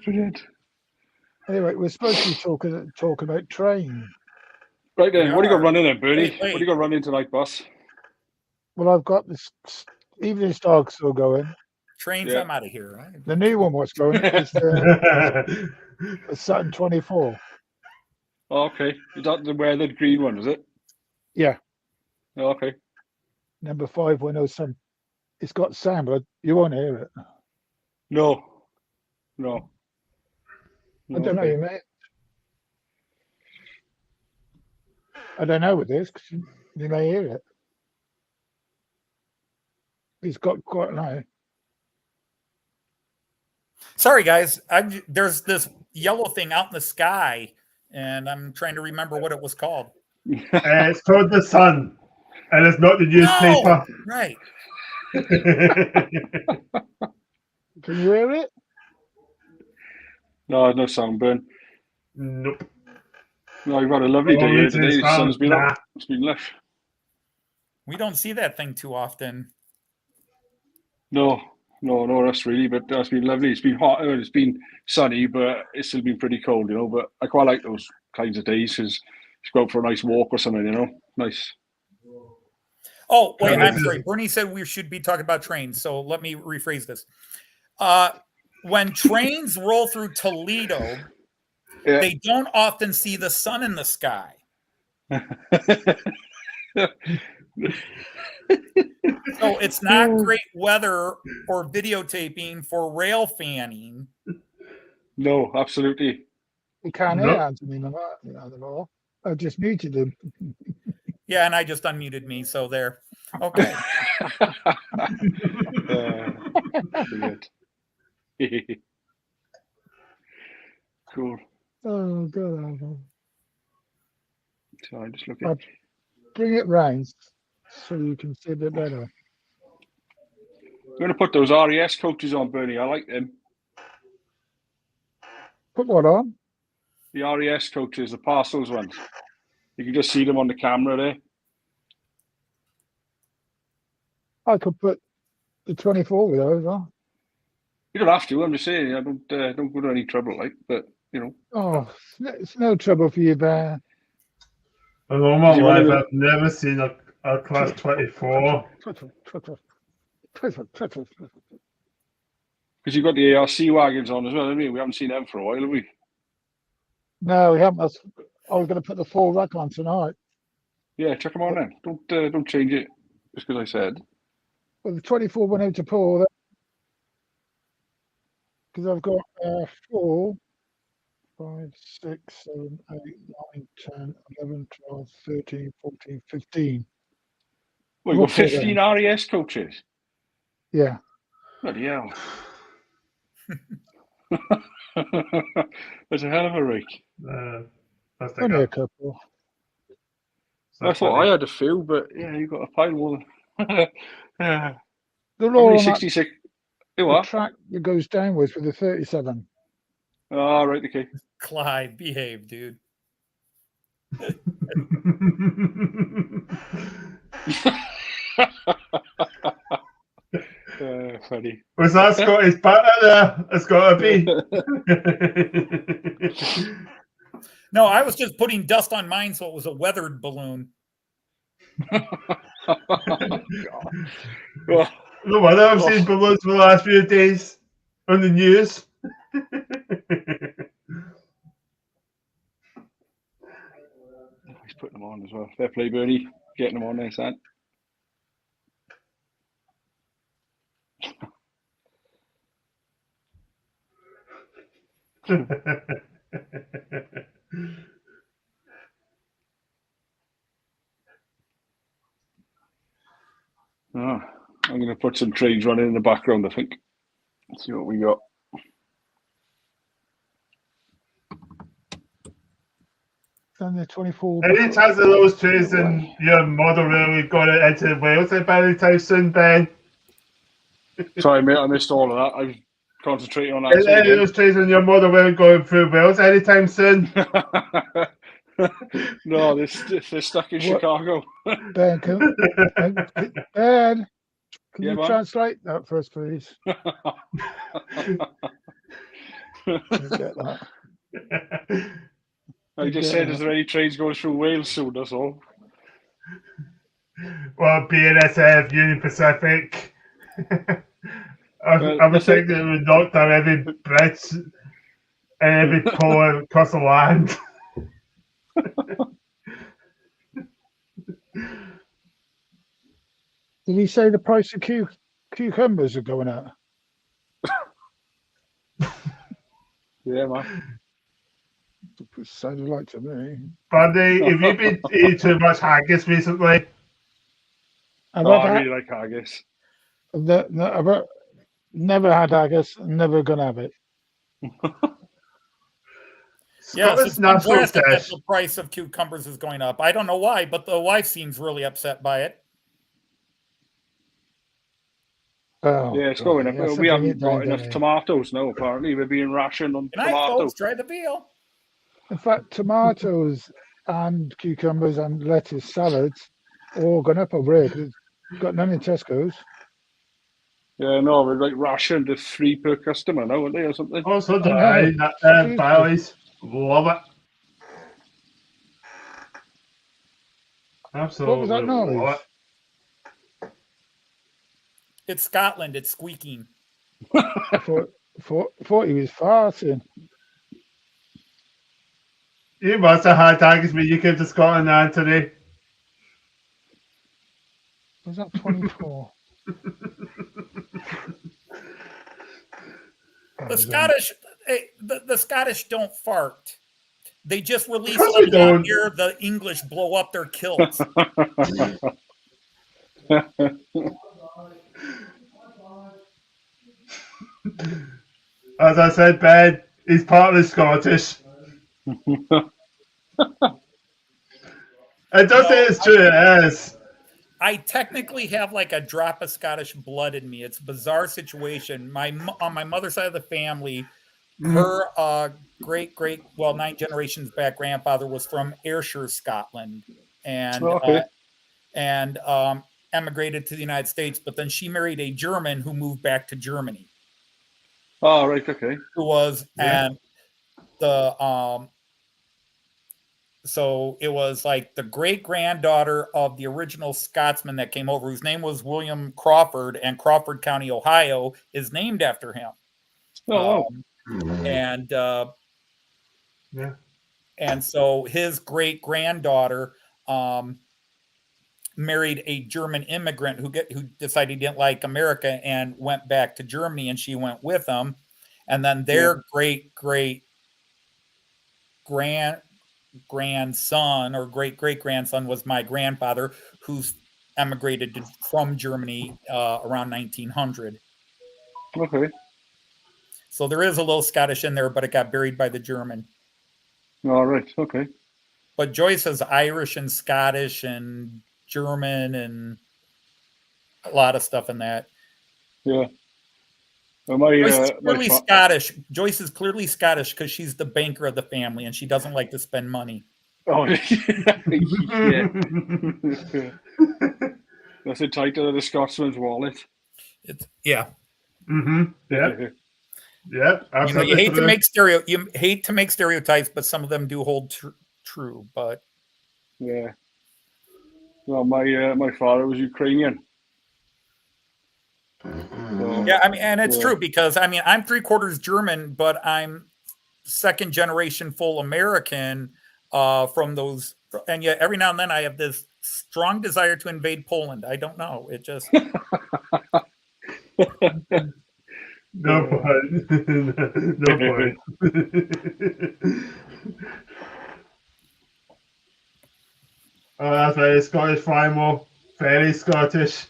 Brilliant. Anyway, we're supposed to be talking about trains. Right then, what do you got running then, Bernie? Wait. What do you got running tonight, boss? Well, I've got this Evening Star's still going. Trains, Yeah. I'm out of here. The new one what's going is the Saturn 24. Oh, okay. Is that the weathered green one, is it? Yeah, Oh, okay. number 5 when there's some. It's got sound, but you won't hear it. No. No. I don't know, Okay. you mate. I don't know what it is, 'cause you may hear it. It's got quite low. Sorry, guys. There's this yellow thing out in the sky, and I'm trying to remember what it was called. It's called the sun, and it's not the newspaper. No! Right. Can you hear it? No, no sunburn. Nope. No, you've had a lovely day here today. The sun's been Nah. up. It's been lush. We don't see that thing too often. No, that's really, but that's been lovely. It's been hot, it's been sunny, but it's still been pretty cold, you know. But I quite like those kinds of days because just go out for a nice walk or something, you know. Nice. Oh, wait, Yeah, I'm this sorry. is- Bernie said we should be talking about trains, so let me rephrase this. When trains roll through Toledo, Yeah. they don't often see the sun in the sky. So it's not great weather or videotaping for rail fanning. No, absolutely. You can't Nope. hear Anthony anymore. I just muted him. Yeah, and I just unmuted me, so there. Okay. Brilliant. Cool. Oh, God. So I just look at. Right. Bring it round so you can see a bit better. I'm going to put those RES coaches on, Bernie. I like them. Put what on? The RES coaches, the parcels ones. You can just see them on the camera there. I could put the 24 with those on. You don't have to. I'm just saying. I don't go to any trouble, like. But you know. Oh, it's no trouble for you, Bear. In all my You wanna life, know- I've never seen a class 24. Because you've got the ARC wagons on as well, haven't we? We haven't seen them for a while, have we? No, we haven't. I was going to put the 4 rack on tonight. Yeah, check them on then. Don't change it just because I said. Well, the 24 went out to Paul. Because I've got 4, 5, 6, 7, 8, 9, 10, 11, 12, 13, 14, 15. Well, you've got Okay, 15 RES coaches. Yeah. Bloody hell. That's a hell of a rake. That's the Only a gap. couple. I thought I had a few, but yeah, you've got a pile more. They're How all many on that 66? You the are? track that goes downwards with the 37. Oh, right, okay. Clyde, behave, dude. Funny. Was that Scottish batter there? It's got to be. No, I was just putting dust on mine, so it was a weathered balloon. Oh, No wonder I've seen balloons for the last few days on the news. he's putting them on as well. Fair play, Bernie. Getting them on there, son. Oh, I'm going to put some trains running in the background, I think. Let's see what we got. Then the 24. Any chance of those trains in your model really got it into Wales by any time soon, Ben? Sorry, mate, I missed all of that. I was concentrating on Any of that. those trains in your model really going through Wales anytime soon? No, they're stuck in What? Chicago. Ben, can Yeah, you man. translate that for us, please? Get that. I just said, is there any trains going through Wales soon? That's all. Well, BNSF, Union Pacific, I was thinking it would knock down every bridge and every pole across the land. Did he say the price of cucumbers are going up? Yeah, man. It sounded like to me. Buddy, have you been eating too much haggis recently? I've, Oh, had I ha- really like haggis. I've never had haggis, never gonna have it. Yes, Scotland's it's been national blasted that dish. the price of cucumbers is going up. I don't know why, but the wife seems really upset by it. Oh, Yeah, it's God, going up. he has to We bring haven't it down, got enough doesn't he? tomatoes now, apparently. We're being rationed on Good night, tomatoes. folks. Try the veal. In fact, tomatoes and cucumbers and lettuce salads all gone up over here 'cause it's got none in Tesco's. Yeah, no, we're like rationed to 3 per customer now, aren't they, or something? Also, do I know. Seriously. Bailey's. Love it. Absolutely What was that love noise? it. It's Scotland. It's squeaking. I thought he was farting. You must have had haggis when you came to Scotland, Anthony. Was that 24? The Scottish, the Scottish don't fart. They just release Of course we like down don't. here. The English blow up their kilts. As I said, Ben, he's partly Scottish. It does say it's true, it is. I technically have like a drop of Scottish blood in me. It's a bizarre situation. On my mother's side of the family, her great 9 generations back grandfather was from Ayrshire, Scotland, and Okay. emigrated to the United States. But then she married a German who moved back to Germany. Oh, right, okay. Who was Yeah. and the so it was like the great granddaughter of the original Scotsman that came over, whose name was William Crawford, and Crawford County, Ohio, is named after him. Oh, wow. Yeah. And so his great granddaughter married a German immigrant who decided he didn't like America and went back to Germany, and she went with him. And then their great grandson or great grandson was my grandfather, who's emigrated from Germany around 1900. Okay. So there is a little Scottish in there, but it got buried by the German. All right, okay. But Joyce is Irish and Scottish and German and a lot of stuff in that. Yeah. Well, Joyce is clearly Scottish. Joyce is clearly Scottish because she's the banker of the family and she doesn't like to spend money. Oh, yeah. That's the title of the Scotsman's wallet. Yeah. Mm-hmm. Yeah. Yeah. Absolutely. You hate to make stereotypes, but some of them do hold true. But yeah. Well, my father was Ukrainian. So, yeah, I mean, and it's true because I mean I'm 3/4 German, but I'm second generation full American from those. And yet every now and then I have this strong desire to invade Poland. I don't know. It just no point. No point. Oh, that's very Scottish, Frimo. Very Scottish.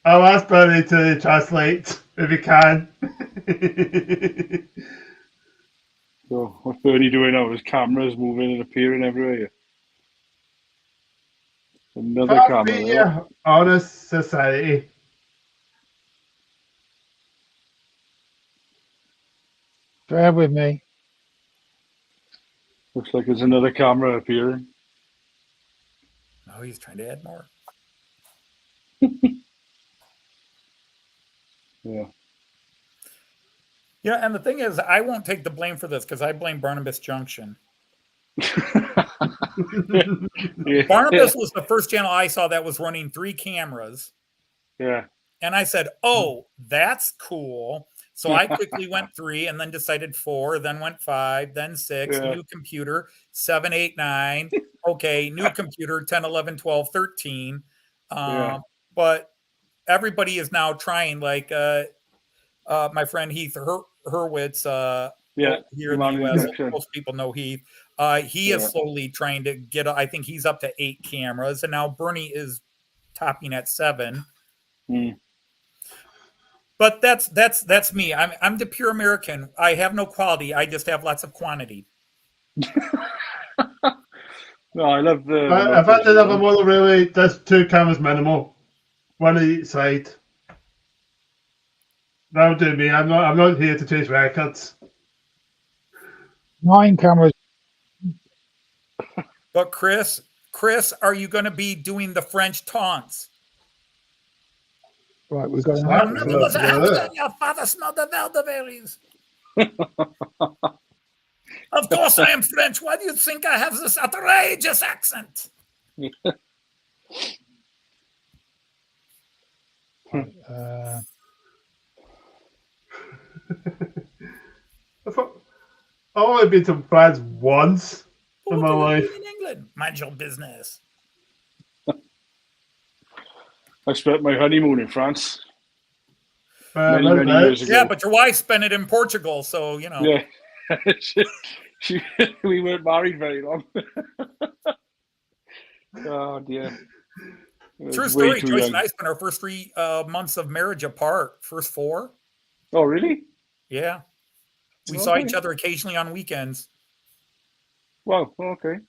I'll ask Bernie to translate if he can. So what's Bernie doing now? His camera's moving and appearing everywhere. Another camera there. Honest society. Bear with me. Looks like there's another camera appearing. oh, he's trying to add more. Yeah. Yeah, and the thing is, I won't take the blame for this because I blame Barnabas Junction. Yeah. Barnabas was the first channel I saw that was running 3 cameras. Yeah. And I said, oh, that's cool. So I quickly went 3 and then decided 4, then went 5, then 6, Yeah. new computer, 7, 8, 9. Okay, new computer, 10, 11, 12, 13. Yeah. But everybody is now trying, like my friend Heath Hurwitz, Yeah. here in the Humanity US, Connection. most people know Heath. He Yeah. is slowly trying to get, I think he's up to 8 cameras, and now Bernie is topping at 7. Mm. But that's me. I'm the pure American. I have no quality. I just have lots of quantity. No, I love the. If I did have a model, really, there's 2 cameras minimal, one on each side. That'll do me. I'm not here to chase records. 9 cameras. But Chris, are you going to be doing the French taunts? Right, we've got Snap. an Your father smelled the elderberries. Of course I am French. Why do you think I have this outrageous accent? I've only been to France once in my What do you life. do in England? Mind your business. I spent my honeymoon in France Many many years ago. Yeah, but your wife spent it in Portugal, so you know. Yeah. We weren't married very long. Oh dear. It was True way story. too Joyce young. and I spent our first 3 months of marriage apart. First 4. Oh really? Yeah. We Okay. saw each other occasionally on weekends. Wow. Okay.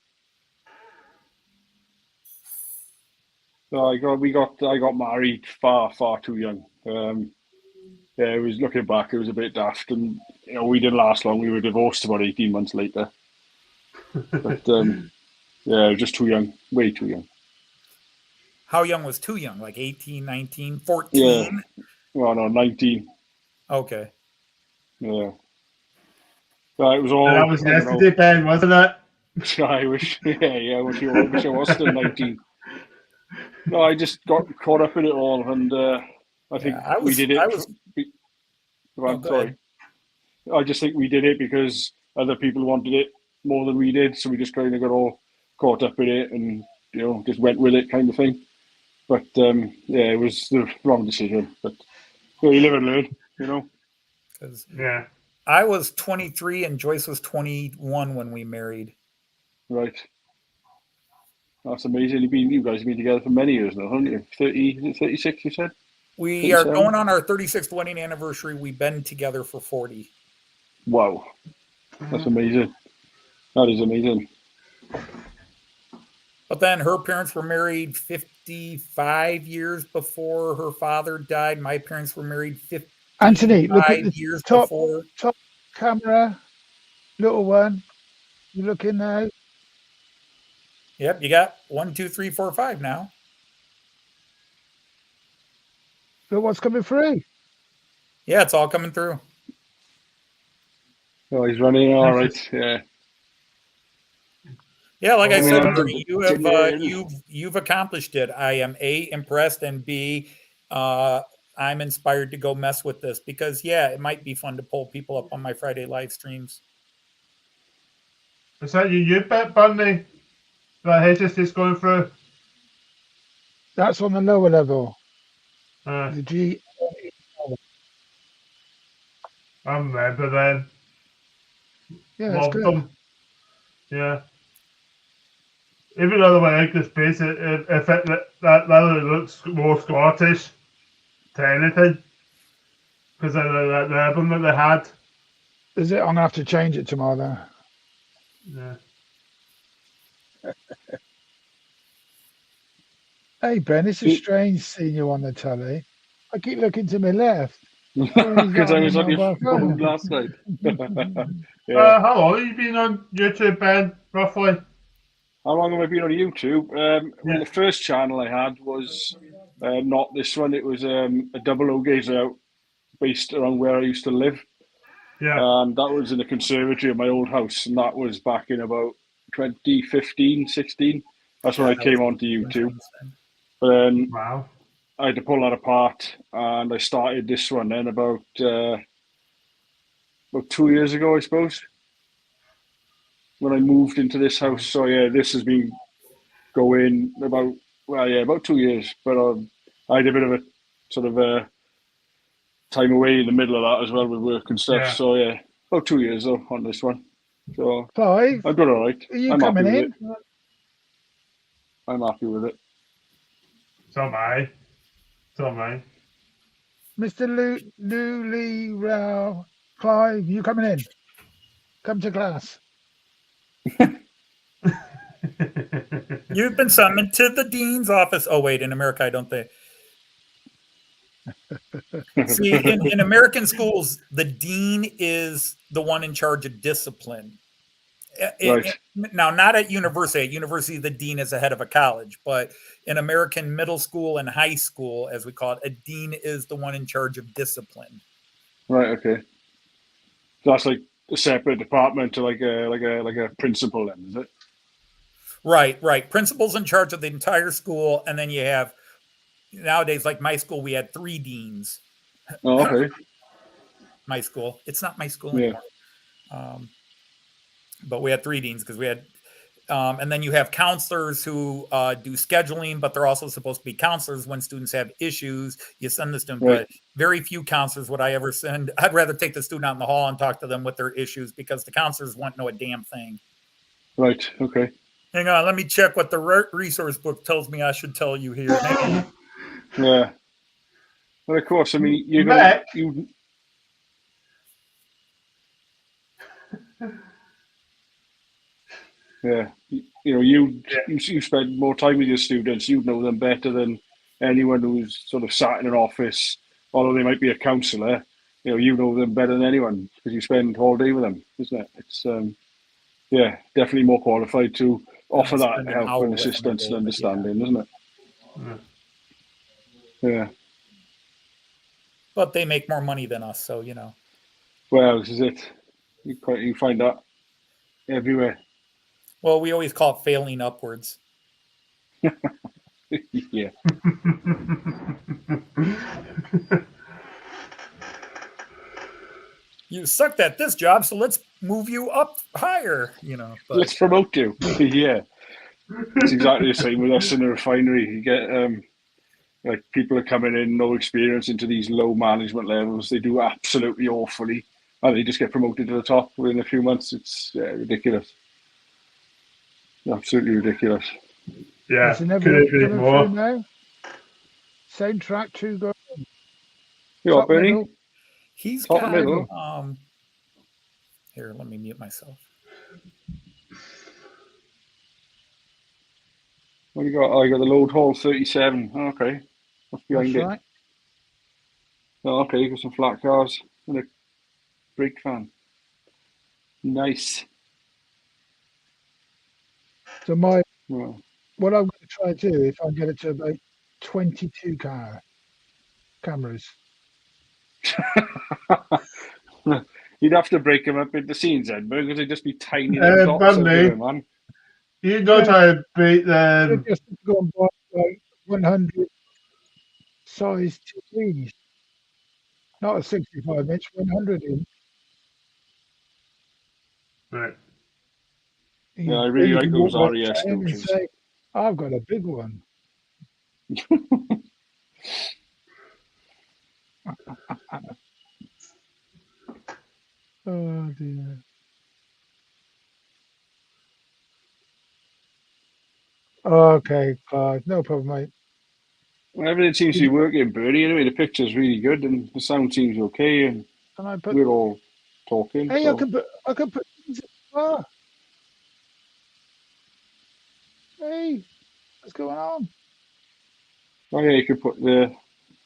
No, I got married far too young. Yeah, it was looking back, it was a bit daft, and we didn't last long. We were divorced about 18 months later. But yeah, it was just too young, way too young. How young was too young? Like 18, 19, 14? Yeah. Well, no, 19. Okay. Yeah. It was all. That was I don't know. yesterday, Ben, wasn't it? I wish, yeah, I wish I was still 19. No, I just got caught up in it all, and I think we did it. Sorry. I just think we did it because other people wanted it more than we did, so we just kind of got all caught up in it, and just went with it, kind of thing. But yeah, it was the wrong decision. But you live and learn, Because Yeah. I was 23 and Joyce was 21 when we married. Right. That's amazing. You guys have been together for many years now, haven't you? 30, is it 36, you said? We are 37? going on our 36th wedding anniversary. We've been together for 40. Wow. That's amazing. That is amazing. But then her parents were married 55 years before her father died. My parents were married 55 Anthony, look at the years top before. camera, little one. You looking now? Yep, you got 1, 2, 3, 4, 5 now. Look what's coming through. Yeah, it's all coming through. Oh, he's running all right. Yeah. Yeah, like I said, I'm Bernie, you've accomplished it. I am A, impressed, and B, I'm inspired to go mess with this because it might be fun to pull people up on my Friday live streams. Is that your bit, Bernie? That HSD's going through? That's on the lower level. Uh, The G. I remember then. Yeah, that's Loved good. them. Yeah. Even though I like the space, that leather looks more Scottish to anything. Because of the album that they had. Is it? I'm gonna have to change it tomorrow. Then. Yeah. Hey Ben, it's a strange seeing you on the telly. I keep looking to my left. Because I was on your mobile phone phone. last night. Yeah. How long have you been on YouTube, Ben, roughly? How long have I been on YouTube? Well, the first channel I had was not this one. It was a double O gazer based around where I used to live. Yeah. And that was in the conservatory of my old house. And that was back in about 2015, 16. That's when I that came was onto YouTube. insane. But then Wow. I had to pull that apart, and I started this one then about 2 years ago, I suppose, when I moved into this house. So yeah, this has been going about 2 years. But I had a bit of a sort of a time away in the middle of that as well with work and stuff. Yeah. So yeah, about 2 years though on this one. So Clive, I've done all right. are you I'm happy coming with in? it. I'm happy with it. So am I. So am I. Mr. Lee Rao, Clive, you coming in? Come to class. You've been summoned to the dean's office. Oh, wait, in America, I don't think. See, in American schools, the dean is the one in charge of discipline. Right. Now, not at university. At university, the dean is the head of a college. But in American middle school and high school, as we call it, a dean is the one in charge of discipline. Right. Okay. So that's like a separate department to like a principal, then, is it? Right. Principal's in charge of the entire school, and then you have nowadays, like my school, we had 3 deans. Oh, okay. My school. It's not my school Yeah. anymore. But we had 3 deans because we had, and then you have counselors who do scheduling, but they're also supposed to be counselors when students have issues. You send the student, Right. but very few counselors would I ever send. I'd rather take the student out in the hall and talk to them with their issues because the counselors won't know a damn thing. Right. Okay. Hang on, let me check what the resource book tells me I should tell you here. Hang on. Yeah. Well, of course. I mean, you're Matt. you. Yeah. You spend more time with your students. You know them better than anyone who's sort of sat in an office. Although they might be a counsellor, you know them better than anyone because you spend all day with them, isn't it? It's definitely more qualified to offer that spend an help hour and with them a assistance day, and but yeah. understanding, isn't it? Yeah. But they make more money than us, so Well, this is it. You find that everywhere. Well, we always call it failing upwards. Yeah. You sucked at this job, so let's move you up higher, But Let's promote you. Yeah. It's exactly the same with us in the refinery. You get like people are coming in, no experience into these low management levels. They do absolutely awfully, and they just get promoted to the top within a few months. It's ridiculous. Absolutely ridiculous. Yeah. Listen, Could everyone it be coming more? through now. Same track, 2 go. You are, Top Bernie? middle. he's Top got middle. Here, let me mute myself. What do you got? Oh, you got the load hall 37. Oh, okay. What's behind That's it? right. Oh, okay, you got some flat cars and a brake fan. Nice. So Well, what I'm going to try to do, if I can get it to about 22 cameras. you'd have to break them up into scenes then, because they'd just be tiny little dots Bundy. everywhere, man. You don't Yeah. try to beat They're them. just going by like 100 size TVs. Not a 65-inch, 100 inch. Right. Yeah, I really like those RES and coaches. say, I've got a big one. Oh dear. Okay, Clive, no problem, mate. Well, everything seems to be working, Bernie. Anyway, the picture's really good and the sound seems okay, and Can I put? we're all talking. Hey, So. I can put things in the car. Hey, what's going on? Oh yeah, you could put the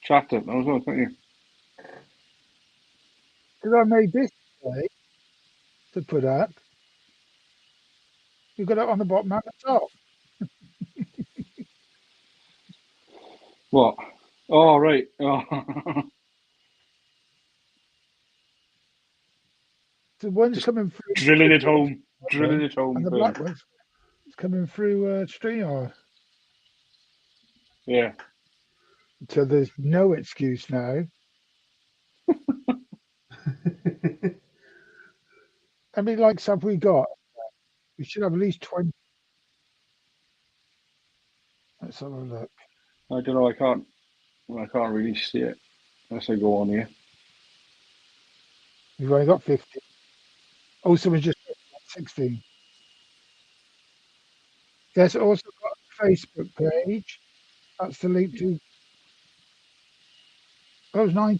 chat up now as well, can't you? Because I made this way to put up. You got it on the bottom and the top. What? Oh right. Oh. The one's Just coming through. drilling it home. Drilling Okay, it home. and the Bernie. black ones. It's coming through streamyard. Yeah. So there's no excuse now. How many likes have we got? We should have at least 20. Let's have a look. I don't know. I can't really see it unless I go on here. We've only got 50. Oh, someone's just 16. There's also got a Facebook page. That's the link to. Oh, it's 19.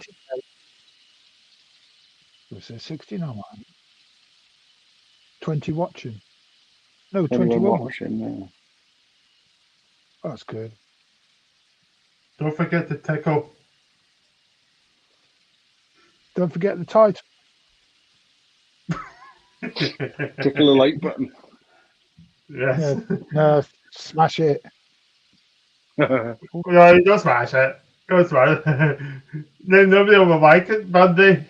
Was there 16 on mine? 20 watching. No, 21 watching. Yeah. Oh, that's good. Don't forget to tickle. Don't forget the title. Tickle the like button. Yes. No, smash it. No, you don't smash it. Go smash it. Then nobody will like it, Bundy.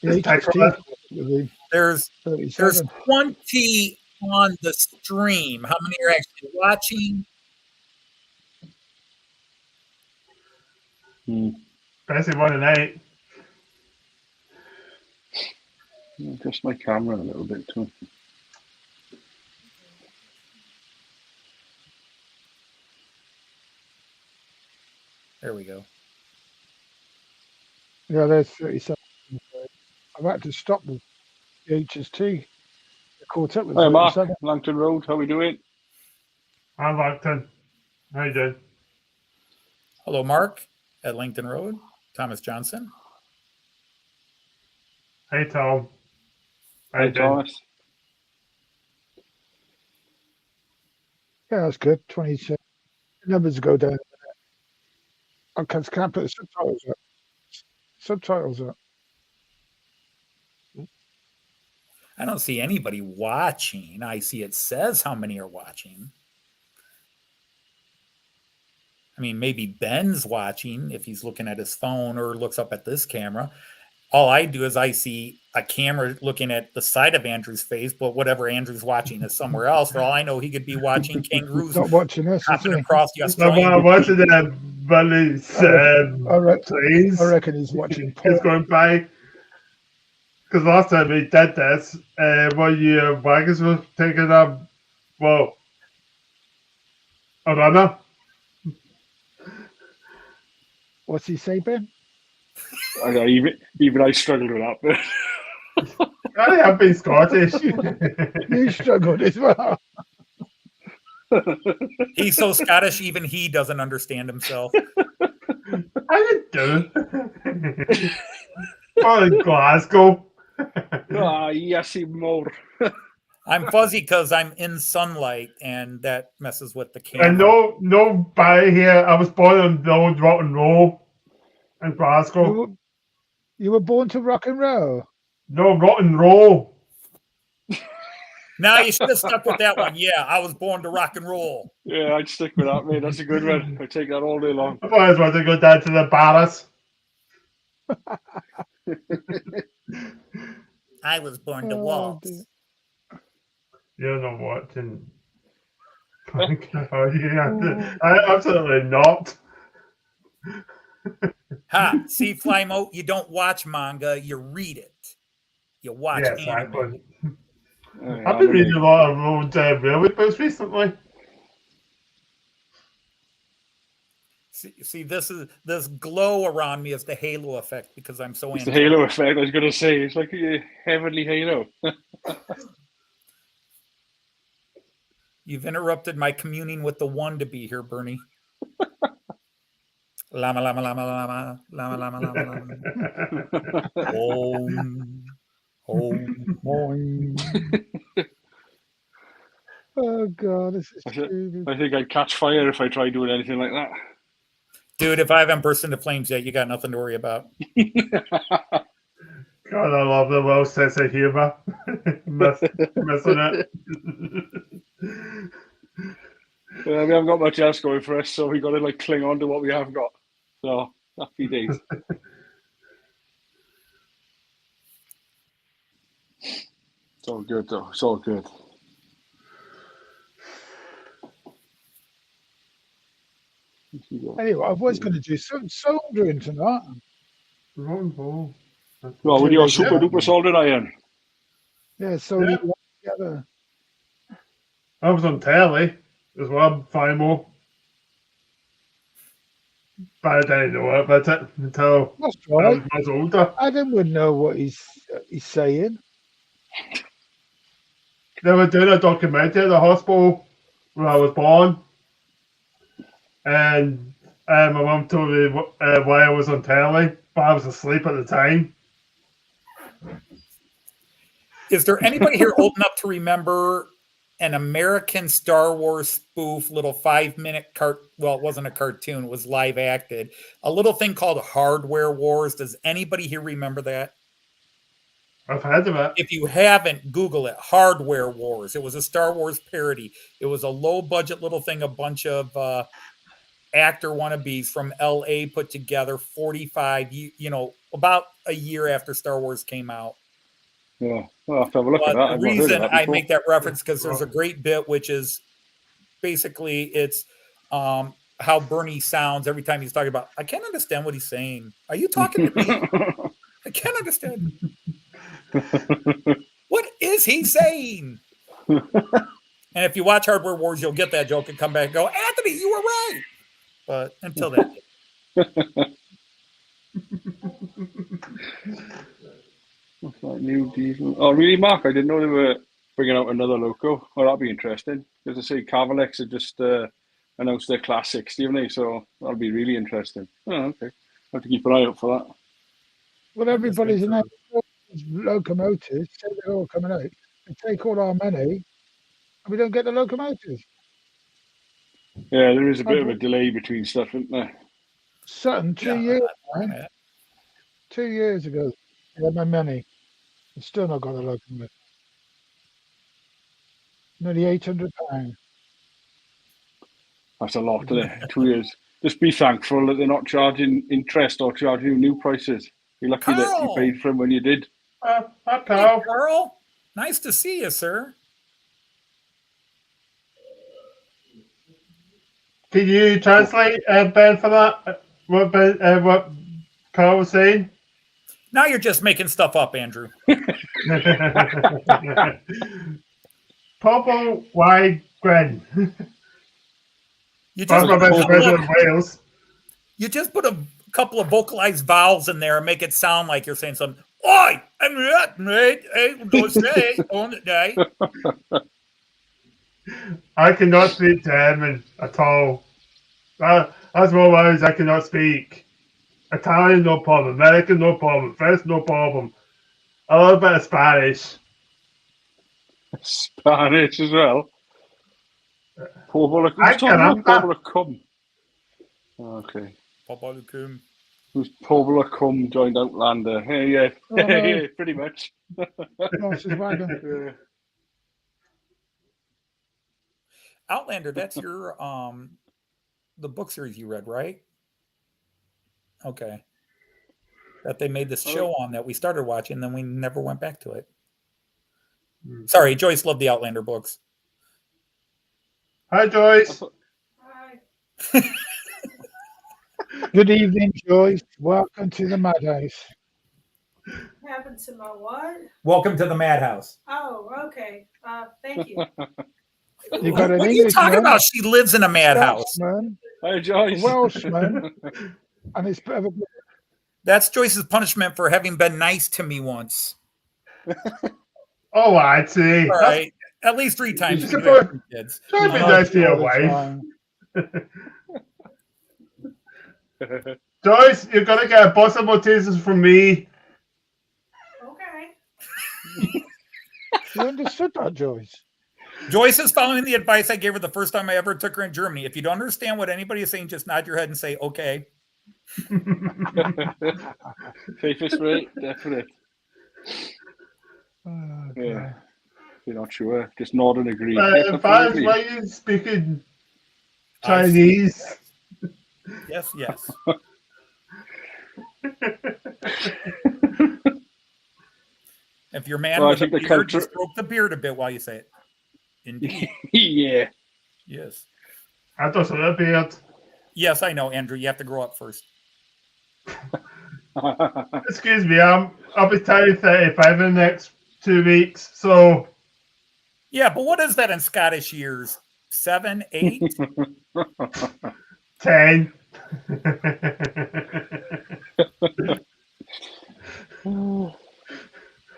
Yeah, Just tickle it. There's 37. 20 on the stream. How many are actually watching? Basically 1 in 8. Just my camera a little bit too. There we go. Yeah, there's 37. I've had to stop the HS2. Caught up with Hi, Mark. 37. Langton Road. How we doing? I'm Langton. How you doing? Hello, Mark at Langton Road. Thomas Johnson. Hey, Tom. How Hi, you doing? Thomas. Yeah, that's good. 26. Numbers go down. I can I put the subtitles up? Subtitles up. I don't see anybody watching. I see it says how many are watching. I mean, maybe Ben's watching if he's looking at his phone or looks up at this camera. All I do is I see a camera looking at the side of Andrew's face, but whatever Andrew's watching is somewhere else. For all I know, he could be watching kangaroos Not watching us. Is hopping he? across the I'm Australian. watching the Bundy's planes. I reckon he's watching It's porn. going by. Because last time we did this, one year wagons was taking a runner. What's he say, Ben? I know, even I struggled with that. But I have been Scottish. You struggled as well. He's so Scottish, even he doesn't understand himself. I didn't do it. Oh, in Glasgow. yes, more. I'm fuzzy because I'm in sunlight, and that messes with the camera. And no by here. I was born on the old rock and roll in Glasgow. You were born to rock and roll. No, rock and roll. Now you should have stuck with that one. Yeah, I was born to rock and roll. Yeah, I'd stick with that, mate. That's a good one. I take that all day long. I always wanted to go down to the Barras. I was born to waltz. Dear. You're not watching. Oh, yeah. I absolutely not. Ha! See, Flymo, you don't watch manga, you read it. You watch Yeah, anime. exactly. I've been reading a lot of old railway books recently. See, this glow around me is the halo effect because I'm so It's the halo effect. I was going to say it's like a heavenly halo. You've interrupted my communing with the one to be here, Bernie. Lama, lama, lama, lama, lama, lama, lama, lama. Oh God, this is stupid. I think I'd catch fire if I tried doing anything like that. Dude, if I haven't burst into flames yet, you got nothing to worry about. God, I love the low sense of humor. Missing it. We haven't got much else going for us, so we got to like cling on to what we have got. So happy days. It's all good though. It's all good. Anyway, I was going to do some soldering tonight. Oh. Well, with your Yeah. super duper soldering iron. Yeah, soldering together. I was on telly as well, FIMO. But I didn't know about it until That's I was right. much older. Adam would know what he's saying. They were doing a documentary at the hospital where I was born. And my mum told me why I was on telly, but I was asleep at the time. Is there anybody here old enough to remember an American Star Wars spoof, little 5-minute well, it wasn't a cartoon, it was live acted. A little thing called Hardware Wars. Does anybody here remember that? I've heard of it. If you haven't, Google it. Hardware Wars. It was a Star Wars parody. It was a low budget little thing, a bunch of actor wannabes from LA put together 45, about a year after Star Wars came out. Yeah, I'll have to have a look at that. The reason I make that reference because there's a great bit, which is basically it's how Bernie sounds every time he's talking about, I can't understand what he's saying. Are you talking to me? I can't understand. What is he saying? And if you watch Hardware Wars, you'll get that joke and come back and go, Anthony, you were right. But until then. What's that new diesel? Oh, really, Mark? I didn't know they were bringing out another loco. Well, that'd be interesting. As I say, Cavalex have just announced their Class 60, haven't they? So that'll be really interesting. Oh, okay. I'll have to keep an eye out for that. Well, everybody's in locomotives, say they're all coming out. They take all our money, and we don't get the locomotives. Yeah, there is a bit of a delay between stuff, isn't there? Sutton, 2 years, man. 2 years ago, I had my money. I've still not got a locomotive. Nearly £800. That's a lot, isn't it? 2 years. Just be thankful that they're not charging interest or charging you new prices. You're lucky that you paid for them when you did. Hi, Hey, Carl. Carl. Nice to see you, sir. Can you translate, Ben, for that? What Carl was saying? Now you're just making stuff up, Andrew. Purple wide grin. You That's just, my put best a friend couple in of, Wales. you just put a couple of vocalized vowels in there and make it sound like you're saying something. Oi, I'm not mate. I will say on the day. I cannot speak German at all. That's one words I cannot speak. Italian, no problem. American, no problem. French, no problem. A little bit of Spanish. Spanish as well. I can. Pobla Okay. Who's Pobla Cum joined Outlander? Hey, yeah. Yeah, pretty much. Outlander, that's your the book series you read, right? Okay. That they made this show on that we started watching, then we never went back to it. Sorry, Joyce loved the Outlander books. Hi, Joyce. Hi. Good evening, Joyce. Welcome to the Madhouse. What happened to my what? Welcome to the Madhouse. Oh, okay. Thank you. You got an What are you talking Englishman, about? She lives in a madhouse. Scotsman, Hi, Joyce. Welshman, and it's That's Joyce's punishment for having been nice to me once. Oh, I'd say. All right. At least 3 times. You're when you supposed- have 3 kids. Try to be nice to your wife. Joyce, you're going to get a box of Maltesers from me. Okay. You understood that, Joyce? Joyce is following the advice I gave her the first time I ever took her in Germany. If you don't understand what anybody is saying, just nod your head and say, okay. Safest way, definite. Oh, Yeah. If you're not sure, just nod and agree. Vaz, why are you speaking Chinese? Yes, yes. If your man Well, I with a think the beard, culture- just stroke the beard a bit while you say it. Indeed. Yeah. Yes. I don't see a beard. Yes, I know, Andrew. You have to grow up first. Excuse me, I'll be turning 35 in the next 2 weeks, so Yeah, but what is that in Scottish years? 7, 8? 10. We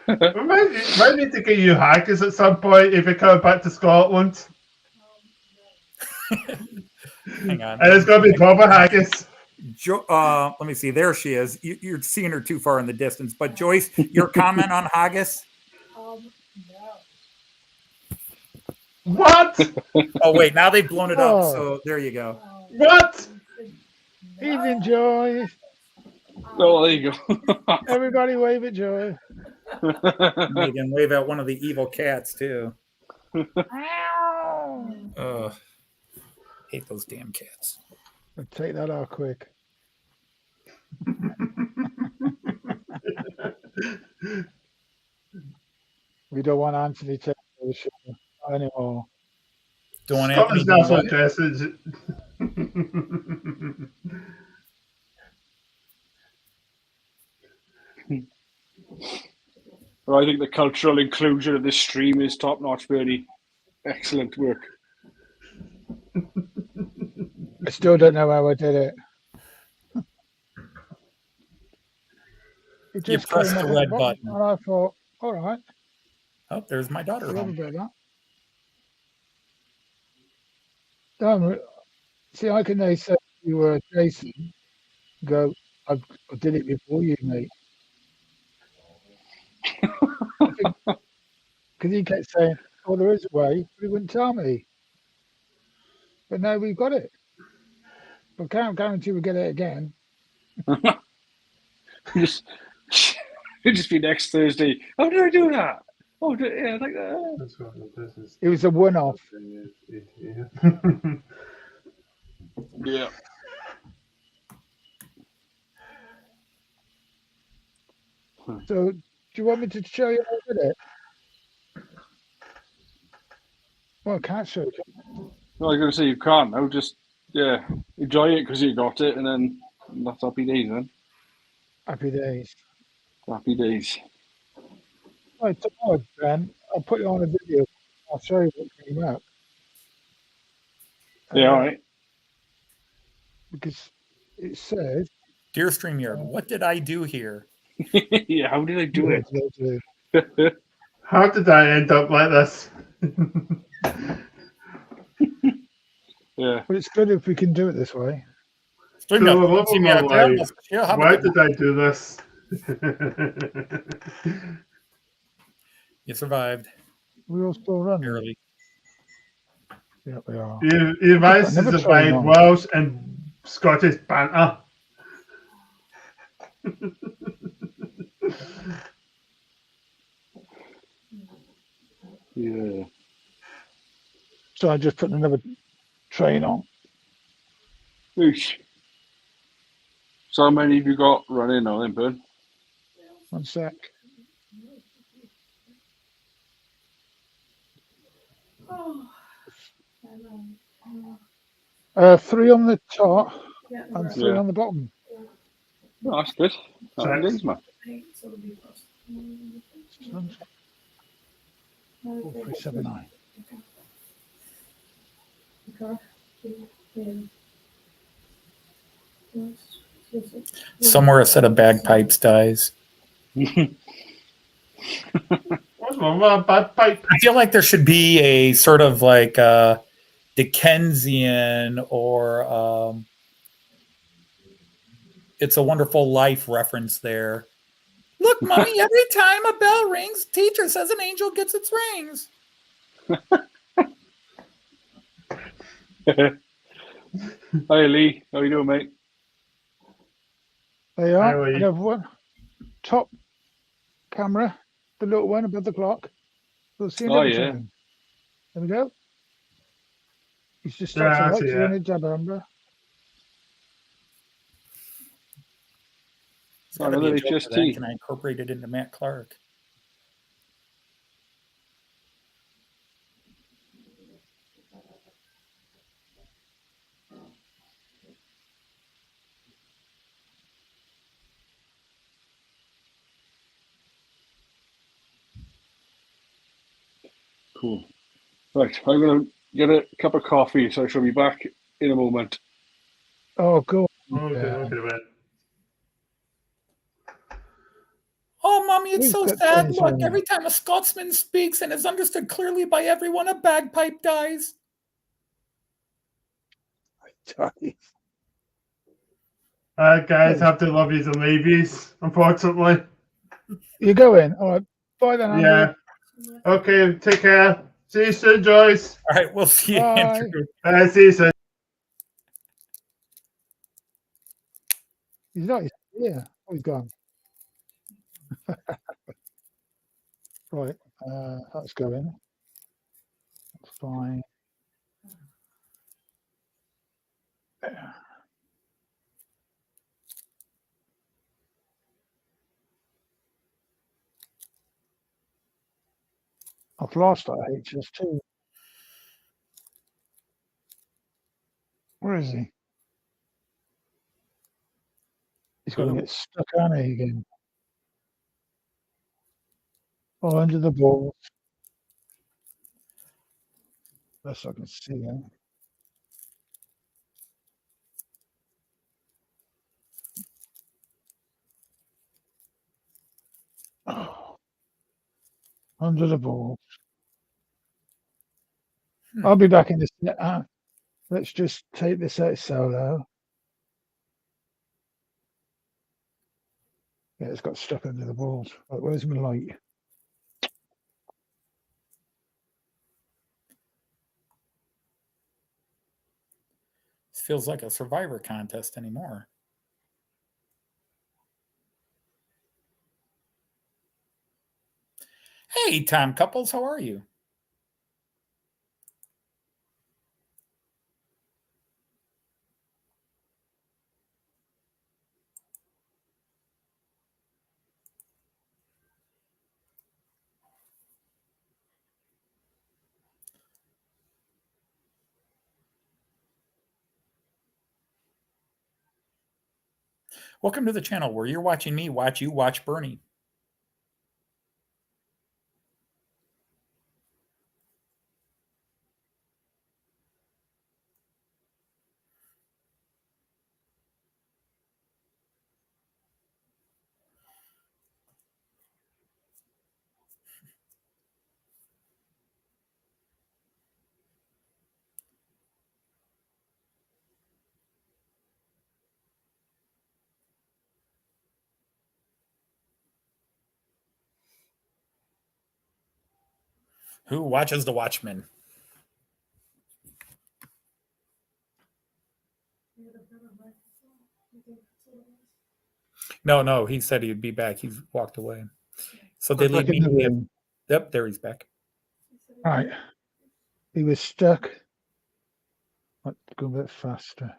might need to get you hackers at some point if you come back to Scotland. Hang on. And it's going to be proper hackers. Let me see. There she is. You're seeing her too far in the distance. But Joyce, your comment on haggis? No. What? Oh wait, now they've blown it up. Oh. So there you go. What? Evening, Joy. Oh, there you go. Everybody wave at Joy. Megan, wave at one of the evil cats too. Hate those damn cats. I'll take that out quick. We don't want Anthony to the show anymore. Don't want Scotland's Anthony national dressage. Well, I think the cultural inclusion of this stream is top notch, Bernie. Excellent work. I still don't know how I did it. It You just pressed came the up at red bottom, button. and I thought, all right, Oh, there's my daughter we'll have a home. bit of that. Don't see, I can now say you were Jason. Go, I did it before you, mate. Because he kept saying, "Oh, there is a way," but he wouldn't tell me. But now we've got it. But can't guarantee we'll get it again. Just be next Thursday. How did I do that? Oh, yeah, like that. It was a one-off. Yeah. So, do you want me to show you how I did it? Well, I can't show you. No, I was going to say you can't now. Just enjoy it because you got it, and then that's happy days. Then Happy days. happy days. Right, tomorrow, Ben, I'll put you on a video. I'll show you what came out. Yeah, all right. Because it says. Dear StreamYard, what did I do here? Yeah, how did I do it? How did I end up like this? Yeah. But it's good if we can do it this way. For the love of my life, why did I do this? You survived. We all still running. Barely. Yeah, we are. You managed to survive Welsh and Scottish banter. Yeah. So I just put another train on. Oosh. So how many have you got running now then, Bud? 1 sec. Oh, 3 on the top yeah, and 3 on the bottom. Oh, that's good. Happy days, man. so it'll be close. 4379. Somewhere a set of bagpipes dies. What's wrong with a bad pipe? I feel like there should be a sort of like Dickensian or It's a Wonderful Life reference there. Look, Mommy, every time a bell rings, teacher says an angel gets its rings. Hi, Lee. How you doing, mate? There you are. Hi, Lee. And everyone. Top camera, the little one above the clock. We'll see Oh, another yeah. train. There we go. He's just stopped Yeah, I the see lights it. in a jab umbrella. It's gotta be a Another joke for that. HST. Can I incorporate it into Matt Clark? Cool. Right, I'm going to get a cup of coffee, so I shall be back in a moment. Oh, cool. Okay, Yeah. okay, then. Oh, Mommy, it's We've so got sad. things Look, on. every time a Scotsman speaks and is understood clearly by everyone, a bagpipe dies. Guys, have to love yous and leave yous, unfortunately. You going? All right. Bye then, Andy. Yeah. Okay, take care. See you soon, Joyce. All right, we'll see you, Bye. Andrew. See you soon. He's not here. Oh, he's gone. Right. That's going. That's fine. I've lost that HS2. Where is he? He's going to get stuck on it again. Oh, under the ball. Best I can see him. Oh, under the ball. I'll be back in this. Let's just take this out solo. Yeah, it's got stuck under the balls. Right, where's my light? This feels like a Survivor contest anymore. Hey, Tom Couples, how are you? Welcome to the channel where you're watching me watch you watch Bernie. Who watches The Watchmen? No, he said he'd be back. He's walked away. So they leave Back in the me. room. Yep, there he's back. All right. He was stuck. Let's go a bit faster.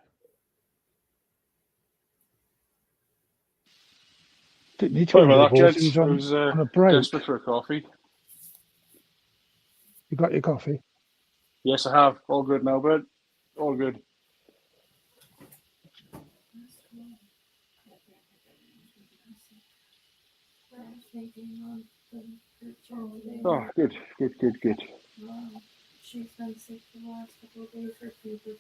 Didn't need to Sorry go under about the that, balls. He gents. was I on was a break. desperate for a coffee. You got your coffee? Yes, I have. All good now, bud. All good. Oh, good. She's been sick for the last couple of days. Her fever.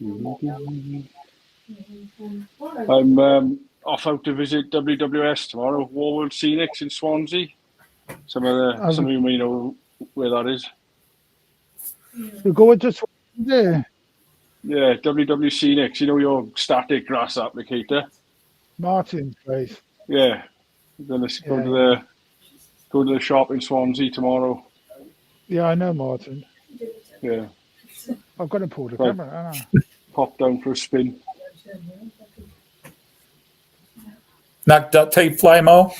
I'm off out to visit WWS tomorrow. Warworld Scenics in Swansea. Some of you may know where that is. You go into there. Yeah, WW Scenics. You know your static grass applicator. Martin's place. Yeah, I'm gonna go to the shop in Swansea tomorrow. Yeah, I know Martin. Yeah, I've got to pull the Right. camera, haven't I? pop down for a spin. Knocked out tape fly, Mo.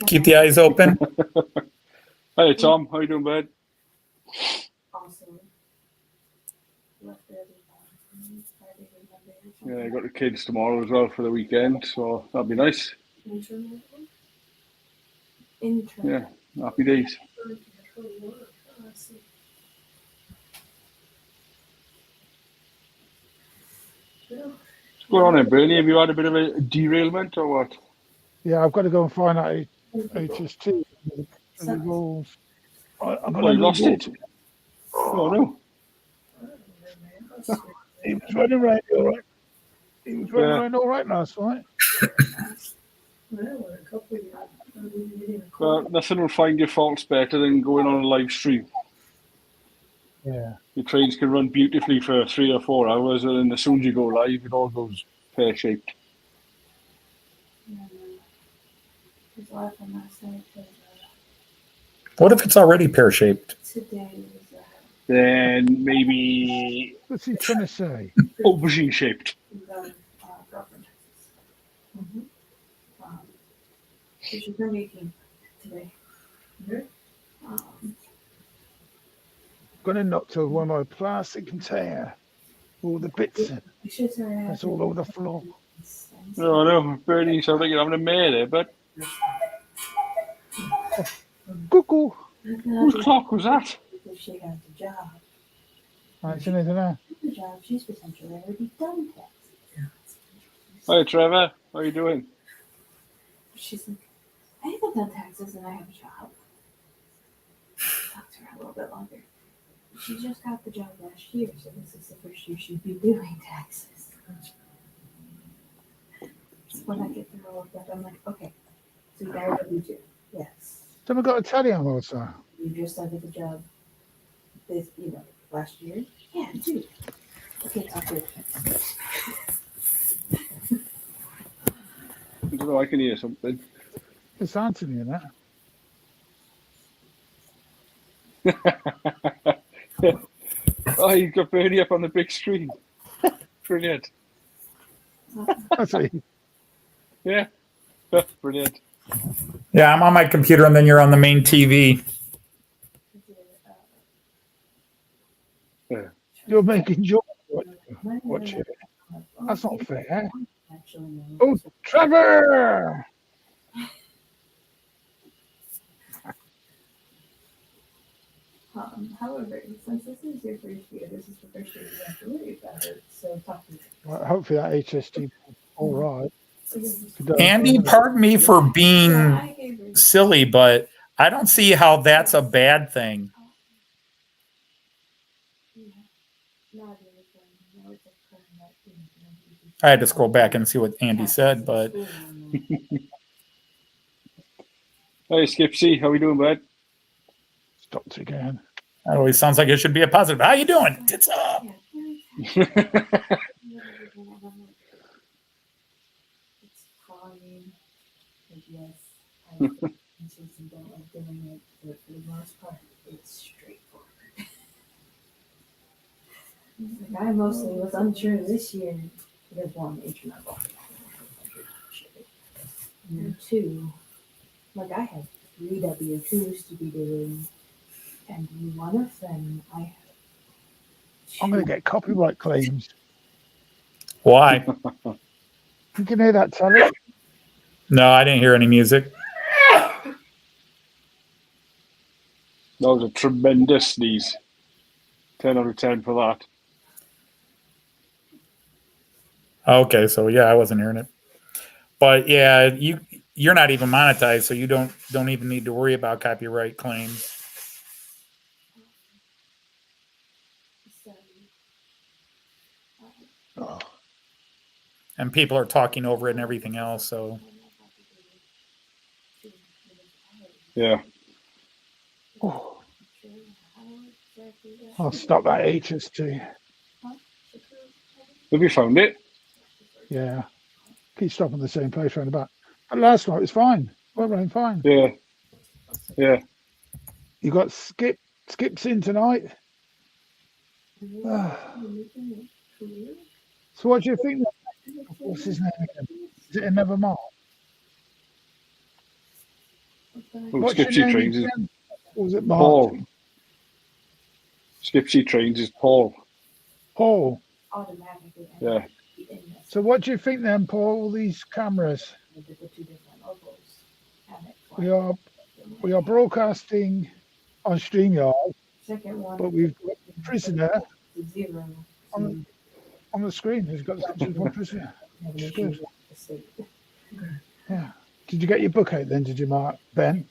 Keep the eyes open. Hey Tom, how you doing, bud? Yeah, I got the kids tomorrow as well for the weekend, so that'll be nice. Yeah, happy days. What's going on then, Bernie? Have you had a bit of a derailment or what? Yeah, I've got to go and find out HST. The rules. I'm Oh, you lost it? Oh no. He was running around all right. He was running Yeah. around all right last night. Well, nothing will find your faults better than going on a live stream. Yeah. Your trains can run beautifully for 3 or 4 hours, and then as soon as you go live, it all goes pear-shaped. What if it's already pear-shaped? Then maybe What's he trying to say? aubergine-shaped. She's been making today. Gonna knock to one of my plastic container. All the bits in. That's all over the floor. No, no, Bernie, you sound like you're having a mare there, but Cuckoo. whose clock was that? She got the job. Right, so anything there? The job, she's potentially already done that. Hi, Trevor. How are you doing? She's like, I haven't done taxes and I have a job. Talk to her a little bit longer. She just got the job last year, so this is the first year she'd be doing taxes. So when I get through all of that, I'm like, okay, so you got a W-2. Yes. Someone got a tally on also. You just started the job this, last year? Yeah, dude. Okay, talk to her. I don't know, I can hear something. It's Anthony in that. Oh, you've got Bernie up on the big screen. Brilliant. That's it. Yeah. Brilliant. Yeah, I'm on my computer and then you're on the main TV. You're making jokes. Watch it. That's not fair. Oh, Trevor! However, since this is your first year, this is the first year you have to worry about it. So talk to me. Well, hopefully that HST all right. Andy, pardon me for being silly, but I don't see how that's a bad thing. I had to scroll back and see what Andy said, but Hey, Skipsy. How we doing, bud? Stopped again. that always sounds like it should be a positive. How you doing? Tits up. It's fine. Yes, I don't like doing it, but for the most part, it's straightforward. Like, I mostly was unsure this year because one, HMO bought it. And two, like I had 3 W-2s to be doing, and one of them I had. I'm going to get copyright claims. Why? You can hear that, Tally? No, I didn't hear any music. That was a tremendous sneeze. 10 out of 10 for that. Okay, so yeah, I wasn't hearing it. But yeah, you're not even monetized, so you don't even need to worry about copyright claims. Oh. And people are talking over it and everything else, so Yeah. Oh. I'll stop that HST. Have you found it? Yeah. Keep stopping the same place round about. But last night was fine. Went round fine. Yeah. Yeah. You got Skips in tonight. So what do you think? What's his name again? Is it another Mark? Well, What's your Skipsy name Trains is again? Or was it Mark? Paul. Skipsy Trains is Paul. Paul. Automatically. Yeah. So what do you think then, Paul? All these cameras. We are broadcasting on StreamYard, but we've got a prisoner on the screen who's got one prisoner. Which is good. Yeah. Did you get your book out then? Did you, Mark? Ben?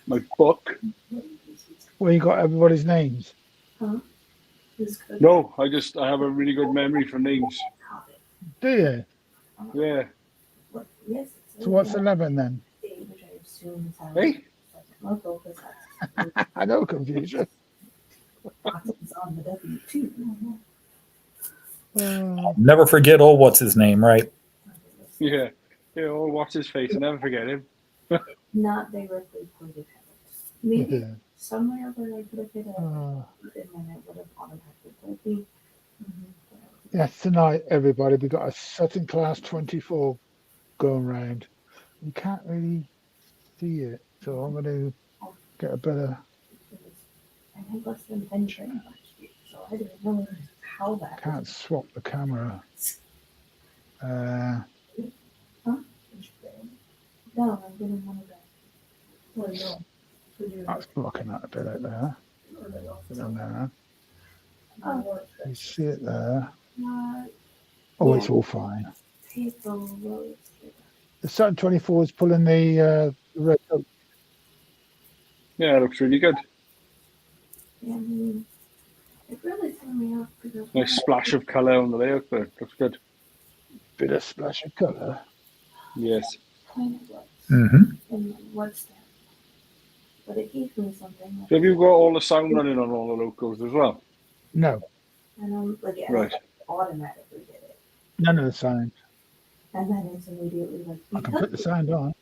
My book. Where you got everybody's names? Huh? Who's cooking? No, I have a really good memory for names. Coffee. Do you? Yeah. What? Yes. It's So what's 11 then? which I assume is how Hey? local, because that's I know confusion. it's on the W2. Never forget old what's his name, right? Yeah. Yeah, oh, what's his face? I never forget him. Not directly pointed at it. Maybe Yeah. somewhere where I could have hit a Uh, and then it would have automatically told me. yes, tonight, everybody, we got a Sutton Class 24 going round. You can't really see it, so I'm going to get a better. I had less than 10 trains last year, so I didn't know how that Can't swap the camera. No, I'm getting one of them. Well, no. That's blocking that a bit out there. Down there. You see it there. Oh, it's all fine. The Sutton 24 is pulling the red coat. Yeah, it looks really good. Yeah, I mean, it really threw me off because Nice splash of colour on the layout there. Looks good. Bit of splash of colour. Yes. kind of was. Mm-hmm. And what's that? But it gave me something. So have you got all the sound running on all the locals as well? No, And I'm like, yeah, Right. I automatically did it. none of the sound. And then it's immediately like, I can put the sound on.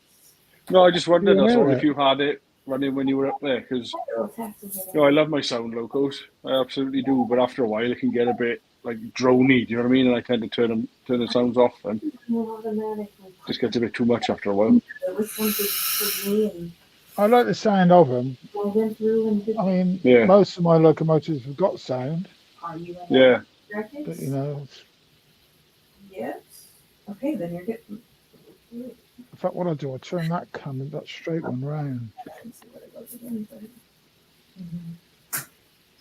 No, I just wondered, You that's all, know if it. you had it running when you were up there, because federal taxes are you know, I love my sound locals. I absolutely do, but after a while it can get a bit like drony, do you know what I mean? And I tend to turn the sounds off, and automatically. just gets a bit too much after a while. There was something for me, and I like the sound of them. I went through and did. I mean, Yeah. most of my locomotives have got sound, Are you in Yeah. brackets? but you know, Yes. Okay, then you're getting. in fact, what I do, I turn that camera, that straight one round. I can see what it was again, but.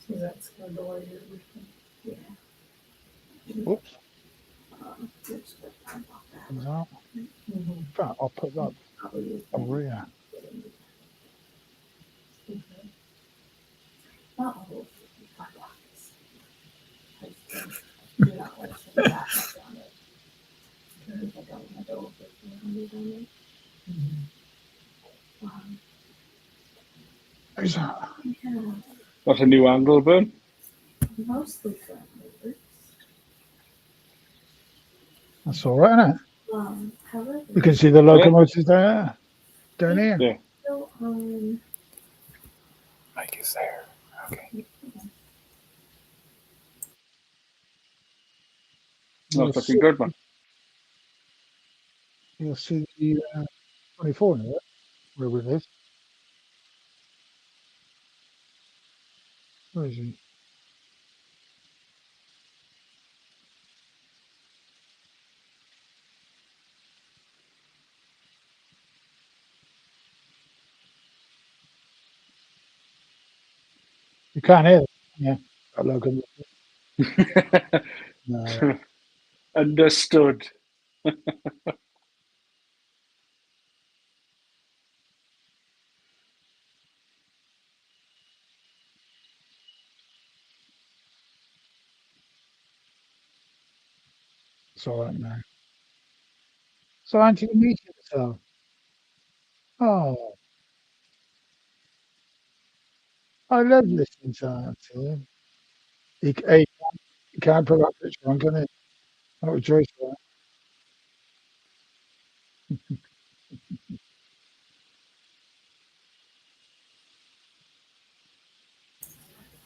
So that's kind of the way you're looking. Yeah. Oops, There's the time off that. comes out. Mhm. In fact, I'll put that Probably over here. Not a whole 55 blocks. I just do not want to send that much on it. Because I don't want to go over 300 on it. Who's that? Yeah, That's a new angle, Burn. mostly front movers. That's all right, isn't it? However, You can see the locomotives there, down here. Yeah. still on. Mike is there. Okay. That's looking good, man. You'll see the 24 in it, where it is. Where is he? You can't hear it. Yeah, that locomotive. No, Understood. it's all right now. So, aren't you meeting yourself? Oh, I love listening to that. Hey, you can't put that picture on, can it? That was Joyce there.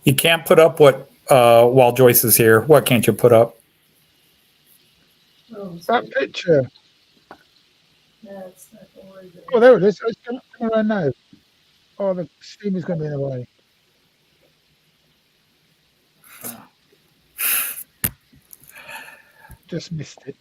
You can't put up what while Joyce is here. What can't you put up? That picture. That's not the word. Oh, there it is. It's coming around now. Oh, the steam is going to be in the way. Ah. Just missed it.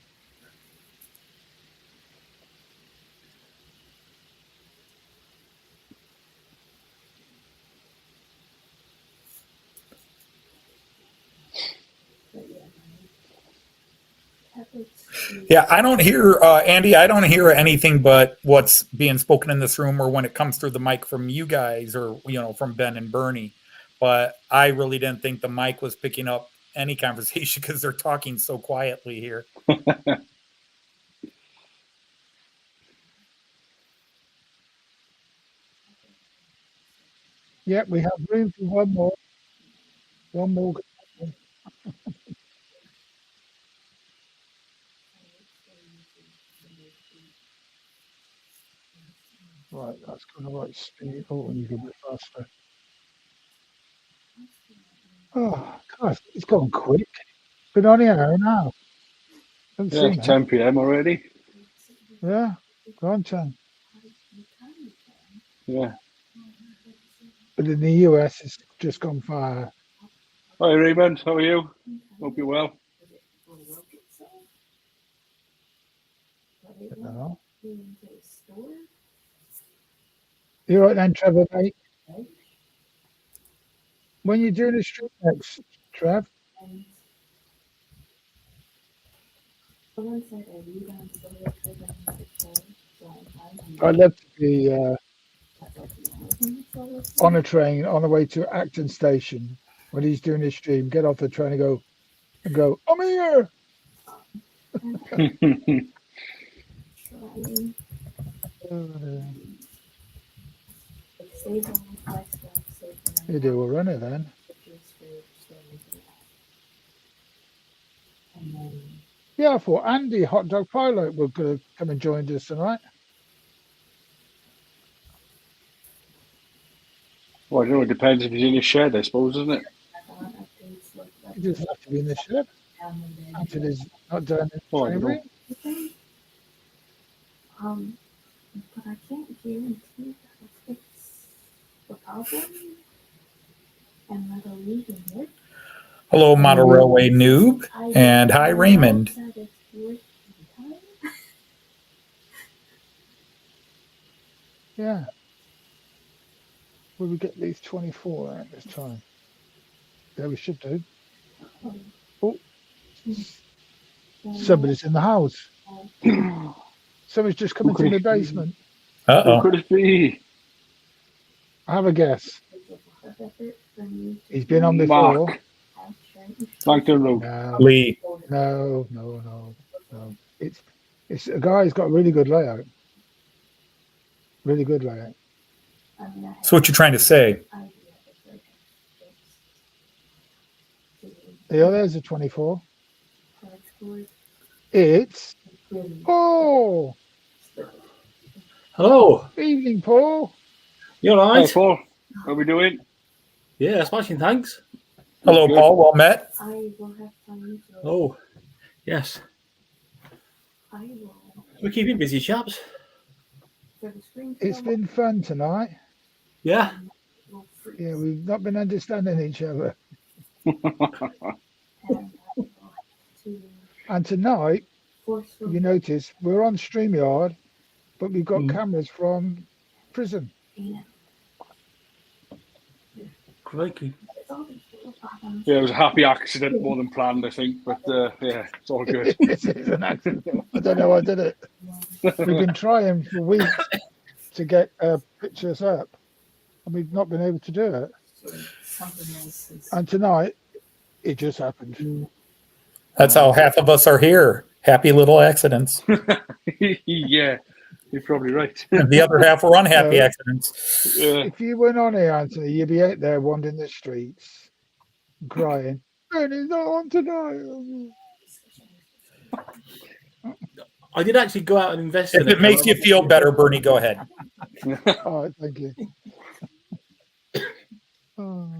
Yeah, I don't hear Andy. I don't hear anything but what's being spoken in this room, or when it comes through the mic from you guys, or from Ben and Bernie. but I really didn't think the mic was picking up any conversation because they're talking so quietly here. Yeah, we have room for one more. One more. Right, that's going the right speed. Oh, and you go a bit faster. Oh, God, it's gone quick. Been on here an hour. Haven't Yeah, seen it's it. 10 p.m. already. Yeah, go on, Chan. Yeah. But in the US, it's just gone fire. Hi, Raymond. How are you? Hope you're well. No. You're right then, Trevor, mate. When you're doing a stream next, Trev, I'd love to be on a train on the way to Acton Station when he's doing his stream. Get off the train and go. I'm here. You do a runner then. Yeah, I thought Andy, Hot Dog Pilot, would come and join us tonight. Well, I don't know. It depends if he's in his shed, I suppose, doesn't it? He doesn't have to be in the shed. Until he's not down in the Oh, I train don't know. room. But I can't guarantee that'll fix the problem. And that'll leave him with. Hello, Model Railway Noob, and hi, Raymond. Yeah. Will we get these 24 at this time? Yeah, we should do. Oh, somebody's in the house. Somebody's just come into my basement. Who Uh-oh. could it be? I have a guess. He's been on before. Mark. Langton Road. No, Lee. no. It's a guy who's got a really good layout. Really good layout. So what you're trying to say? Yeah, there's a 24. It's Paul. Hello. Evening, Paul. You all Hi, right? Paul. How are we doing? Yeah, smashing, thanks. Hello, Good. Paul. Well met. Oh, yes. We're keeping busy, chaps. It's been fun tonight. Yeah. Yeah, we've not been understanding each other. And tonight, you notice, we're on StreamYard, but we've got cameras from Prism. Crikey. Yeah, it was a happy accident more than planned, I think. But yeah, it's all good. This is an accident. I don't know how I did it. We've been trying for weeks to get pictures up, and we've not been able to do it. And tonight, it just happened. That's how half of us are here. Happy little accidents. Yeah, you're probably right. And the other half are unhappy No. accidents. Yeah. If you weren't on here, Anthony, you'd be out there wandering the streets, crying. And he's not on tonight. I did actually go out and invest in If it makes you feel better, Bernie, go ahead. All right, thank you. Oh.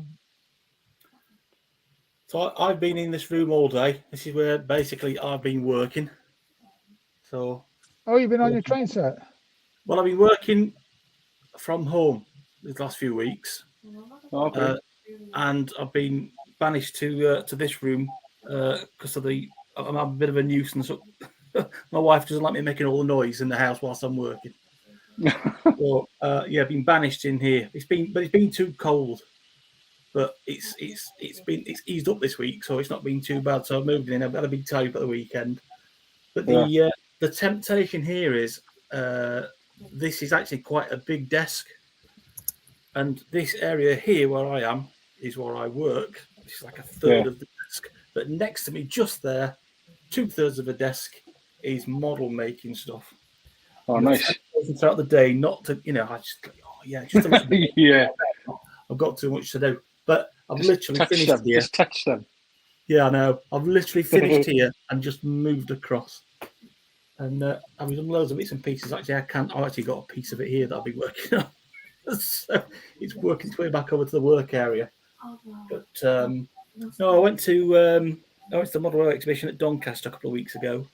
So I've been in this room all day. This is where basically I've been working. So, Oh, you've been on your train set? well, I've been working from home these last few weeks. Okay. And I've been banished to this room because of I'm a bit of a nuisance. My wife doesn't like me making all the noise in the house whilst I'm working. So yeah, I've been banished in here. It's been too cold, but it's eased up this week, so it's not been too bad. So I've moved in. I've had a big tidy up at the weekend. But the temptation here is this is actually quite a big desk, and this area here where I am is where I work, which is like a third of the desk. But next to me, just there, 2/3 of the desk is model making stuff. Oh, nice. Throughout the day, not to, I just, just a little bit. Yeah. I've got too much to do, but I've Just literally touch finished them. here. Just touch them. Yeah, I know. I've literally finished here and just moved across. And I've done loads of bits and pieces. Actually, I've actually got a piece of it here that I've been working on. So it's working its way back over to the work area. But no, I went to the Model Rail exhibition at Doncaster a couple of weeks ago.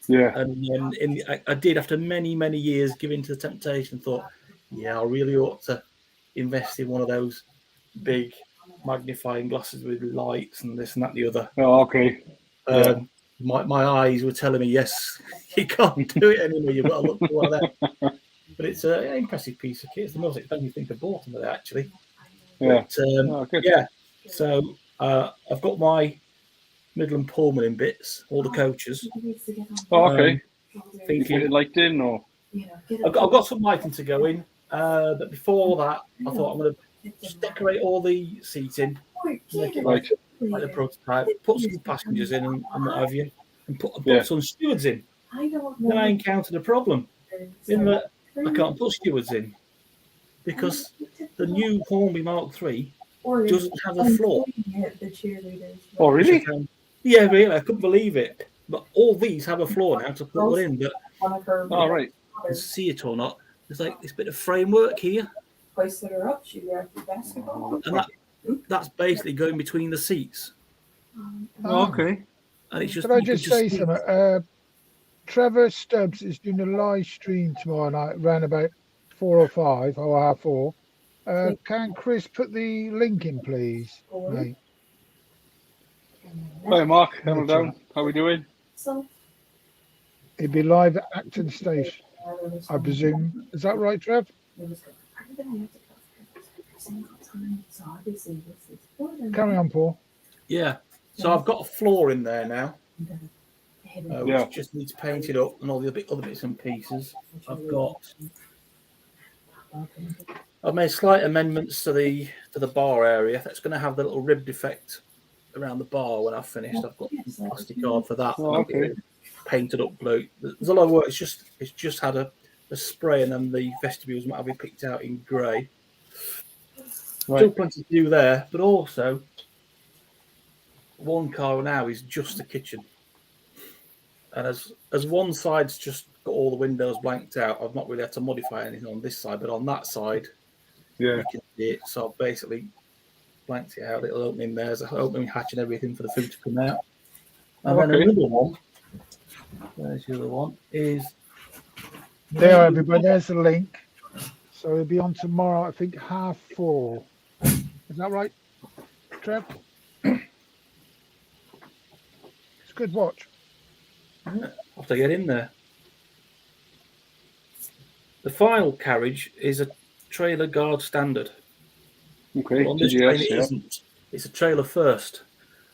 Yeah. And I did, after many, many years, give in to the temptation, thought, I really ought to invest in one of those big magnifying glasses with lights and this and that and the other. Oh, okay. My eyes were telling me, yes, you can't do it anymore. You've got to look for one of them. But it's an impressive piece of kit. It's the most expensive thing I bought with it, actually. Yeah. But, So I've got my Midland Pullman in bits, all the coaches. Oh, okay. Thinking, lighting or? I've got some lighting to go in. But before that, I thought I'm going to just decorate all the seating, make it like the prototype, put some passengers in and what have you, and put some stewards in. Then I encountered a problem in that I can't put stewards in because the new Hornby Mark III doesn't have a floor. Oh, really? Yeah, really. I couldn't believe it. But all these have a floor now to put one in. But all right, you can see it or not. There's like this bit of framework here, and that's basically going between the seats. Oh, okay. And it's just. Can I just say something? Trevor Stubbs is doing a live stream tomorrow night around about 4 or 5 or 4:30. Can Chris put the link in, please, mate? Hi, Mark. Hello down. How we doing? It'd be live at Acton Station, I presume. Is that right, Trev? Carry on, Paul. Yeah. So I've got a floor in there now. Which just needs painted up and all the other bits and pieces. I've made slight amendments to the bar area. That's going to have the little ribbed effect around the bar when I've finished. I've got some plastic card for that. Oh, okay. Painted up blue. There's a lot of work. It's just had a spray and then the vestibules might have been picked out in grey. Right. Still plenty to do there, but also one car now is just the kitchen. And as one side's just got all the windows blanked out, I've not really had to modify anything on this side, but on that side, you can see it. So I've basically blanked it out, little opening there, there's an opening hatch and everything for the food to come out. And then another one, there's the other one, is... There, everybody, there's the link. So it'll be on tomorrow, I think, 4:30. Is that right, Trev? It's a good watch. I'll have to get in there. The final carriage is a trailer guard standard. Okay. On this train, it isn't. It's a trailer first.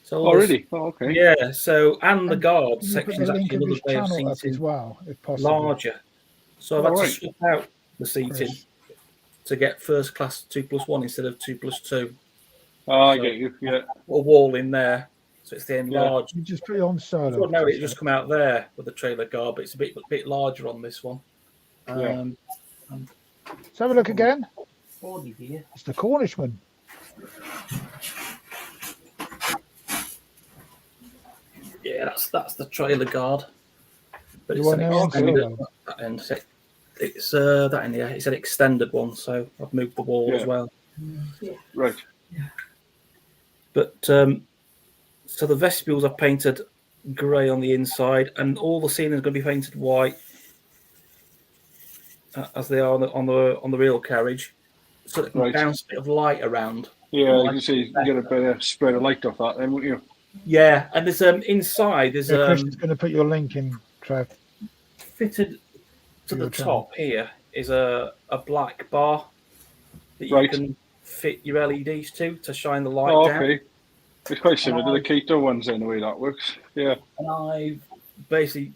So really? Oh, okay. Yeah. So the guard section is actually another way of seating as well, if possible. Larger. So I've had to swap out the seating to get first class 2+1 instead of 2+2. Oh, I get you. Yeah. A wall in there. So it's the enlarged. You just put it on solo. So now it just come out there with the trailer guard, but it's a bit larger on this one. Let's have a look again. Here. It's the Cornishman. Yeah, that's the trailer guard. But You it's want an now extended on that end. It's that in here. It's an extended one, so I've moved the wall as well. Right. But so the vestibules are painted grey on the inside, and all the ceiling is going to be painted white, as they are on the real carriage, so it can bounce a bit of light around. Yeah, you can see you get a bit of spread of light off that, then, won't you? Yeah, and there's inside there's Christian's going to put your link in, Trev. Fitted to the top here is a black bar that you can fit your LEDs to shine the light down. Okay. It's quite similar to the Kato ones in the way that works. Yeah. And I basically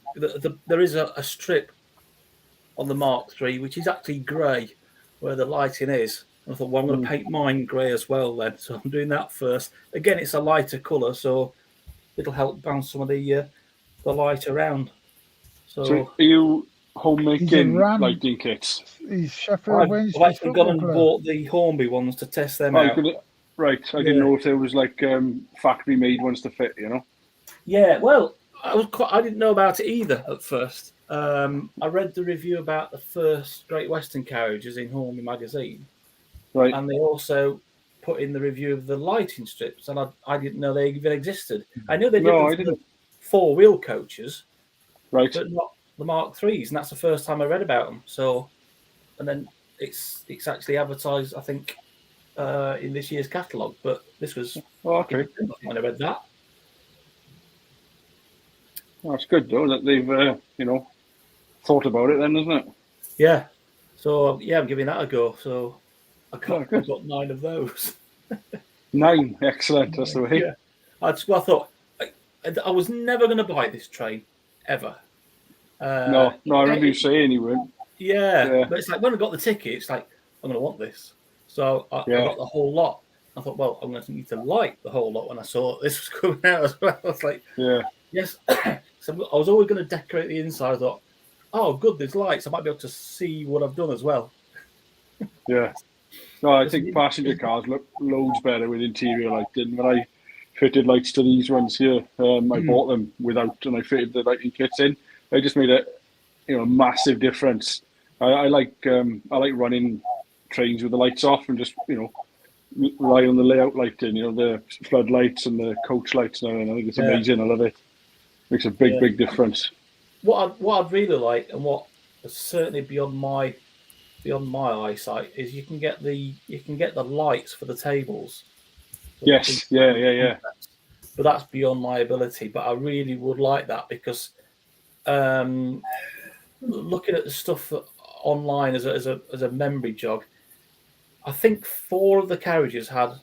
there is a strip on the Mark III which is actually grey where the lighting is, And I thought, well, I'm going to paint mine grey as well then. So I'm doing that first. Again, it's a lighter colour, so it'll help bounce some of the light around. So are you homemaking Ram. lighting kits? He's Sheffield I've Wednesday actually gone football and player. bought the Hornby ones to test them Oh, out. right. I didn't know if there was like factory made ones to fit, you know? Yeah, well, I didn't know about it either at first. I read the review about the first Great Western carriages in Hornby magazine, Right. and they also put in the review of the lighting strips, and I didn't know they even existed. I knew they did No, them I for the didn't. four-wheel coaches, Right. but not the Mark IIIs, and that's the first time I read about them. So, and then it's actually advertised, I think, in this year's catalogue. But this was okay. when I read that. Well, it's good though that they've thought about it then, isn't it? Yeah. So yeah, I'm giving that a go. So I got 9 of those. 9, excellent. That's the way. Yeah. I thought I was never going to buy this train ever. No, I remember you saying you weren't. Yeah, but it's like when I got the ticket, it's like I'm going to want this. So I got the whole lot. I thought, well, I'm going to need to like the whole lot when I saw this was coming out as well. I was like, yes. So I was always going to decorate the inside. I thought, oh, good, there's lights. I might be able to see what I've done as well. Yeah. No, I think passenger cars look loads better with interior lighting. When I fitted lights to these ones here, I bought them without, and I fitted the lighting kits in. They just made a massive difference. I like running trains with the lights off and just rely on the layout lighting, the floodlights and the coach lights now. And I think it's amazing. I love it. Makes a big difference. What I'd really like, and what is certainly beyond my eyesight, is you can get the lights for the tables. Yes, yeah. But that's beyond my ability. But I really would like that because looking at the stuff online as a memory jog, I think 4 of the carriages had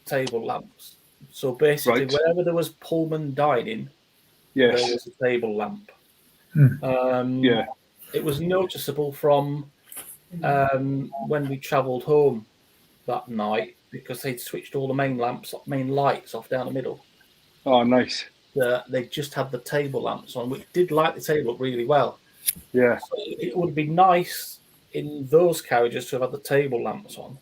table lamps. So basically, wherever there was Pullman dining, there was a table lamp. It was noticeable from when we travelled home that night because they'd switched all the main lights off down the middle. Oh, nice. They just had the table lamps on, which did light the table up really well. Yeah. So it would be nice in those carriages to have had the table lamps on.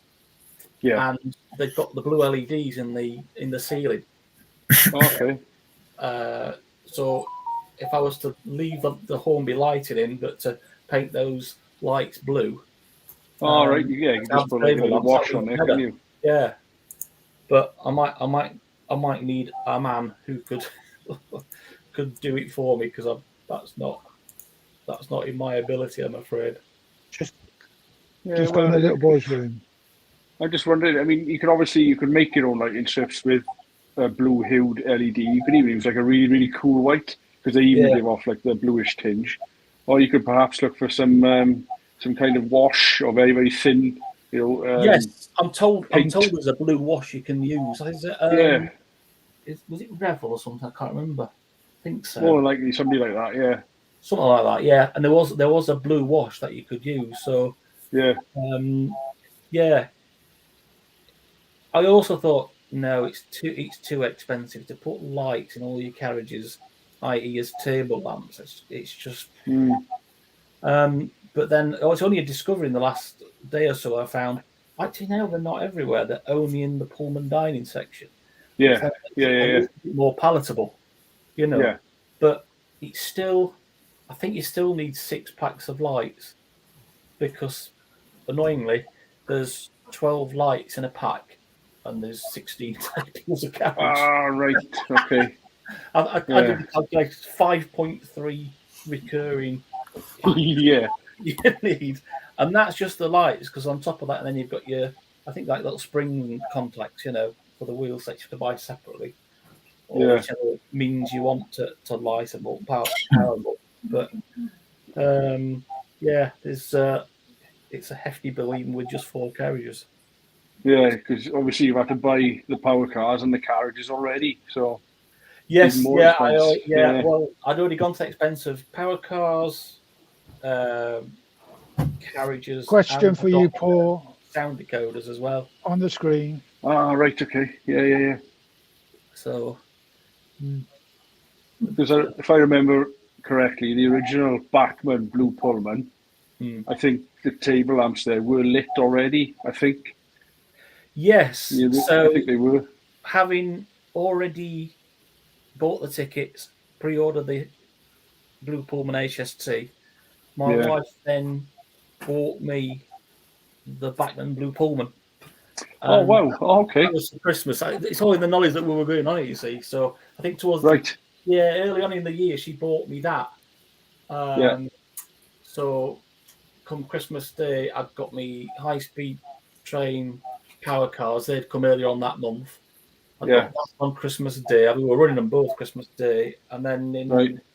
Yeah. And they've got the blue LEDs in the ceiling. Okay. So if I was to leave the Hornby lighting in, but to paint those lights blue. All right. Yeah. You can just put like a little wash on there, can you? Yeah. But I might need a man who could do it for me because that's not in my ability, I'm afraid. Just go in the little boy's room. I just wondered. I mean, you could make your own lighting strips with a blue hued LED. You could even use like a really, really cool white because they even give off like the bluish tinge. Or you could perhaps look for some kind of wash or very, very thin. Yes, I'm told paint. there's a blue wash you can use. Is it, was it Revel or something? I can't remember. I think so. More likely somebody like that, yeah. Something like that, yeah. And there was a blue wash that you could use. So yeah. I also thought, no, it's too expensive to put lights in all your carriages, i.e., as table lamps. It's just. But then it's only a discovery in the last day or so. I found actually now they're not everywhere. They're only in the Pullman dining section. Yeah. More palatable, Yeah. But it's still, I think you still need 6 packs of lights because, annoyingly, there's 12 lights in a pack and there's 16 tables of carriage. Ah, right. Okay. I did like 5.3 recurring. Yeah. You need, and that's just the lights because on top of that, and then you've got your, I think like little spring contacts, for the wheel section to buy separately, or whichever means you want to light them up, power them up. But there's it's a hefty bill even with just 4 carriages. Yeah, because obviously you've had to buy the power cars and the carriages already, so yes, well, I'd already gone to the expense of power cars. Carriages. Question for you, Paul. sound decoders as well. On the screen. Ah, right, okay. Yeah. So Because if I remember correctly, the original Bachmann Blue Pullman, I think the table lamps there were lit already. I think. yes, Yeah, so I think they were. having already bought the tickets, pre-ordered the Blue Pullman HST, my Yeah. wife then bought me the Bachmann Blue Pullman. Oh wow! Oh, okay. That was for Christmas. It's all in the knowledge that we were going on it, you see. So I think towards Right. early on in the year, she bought me that. So come Christmas Day, I'd got me high-speed train power cars. They'd come earlier on that month. I got that on Christmas Day. We were running them both Christmas Day, and then in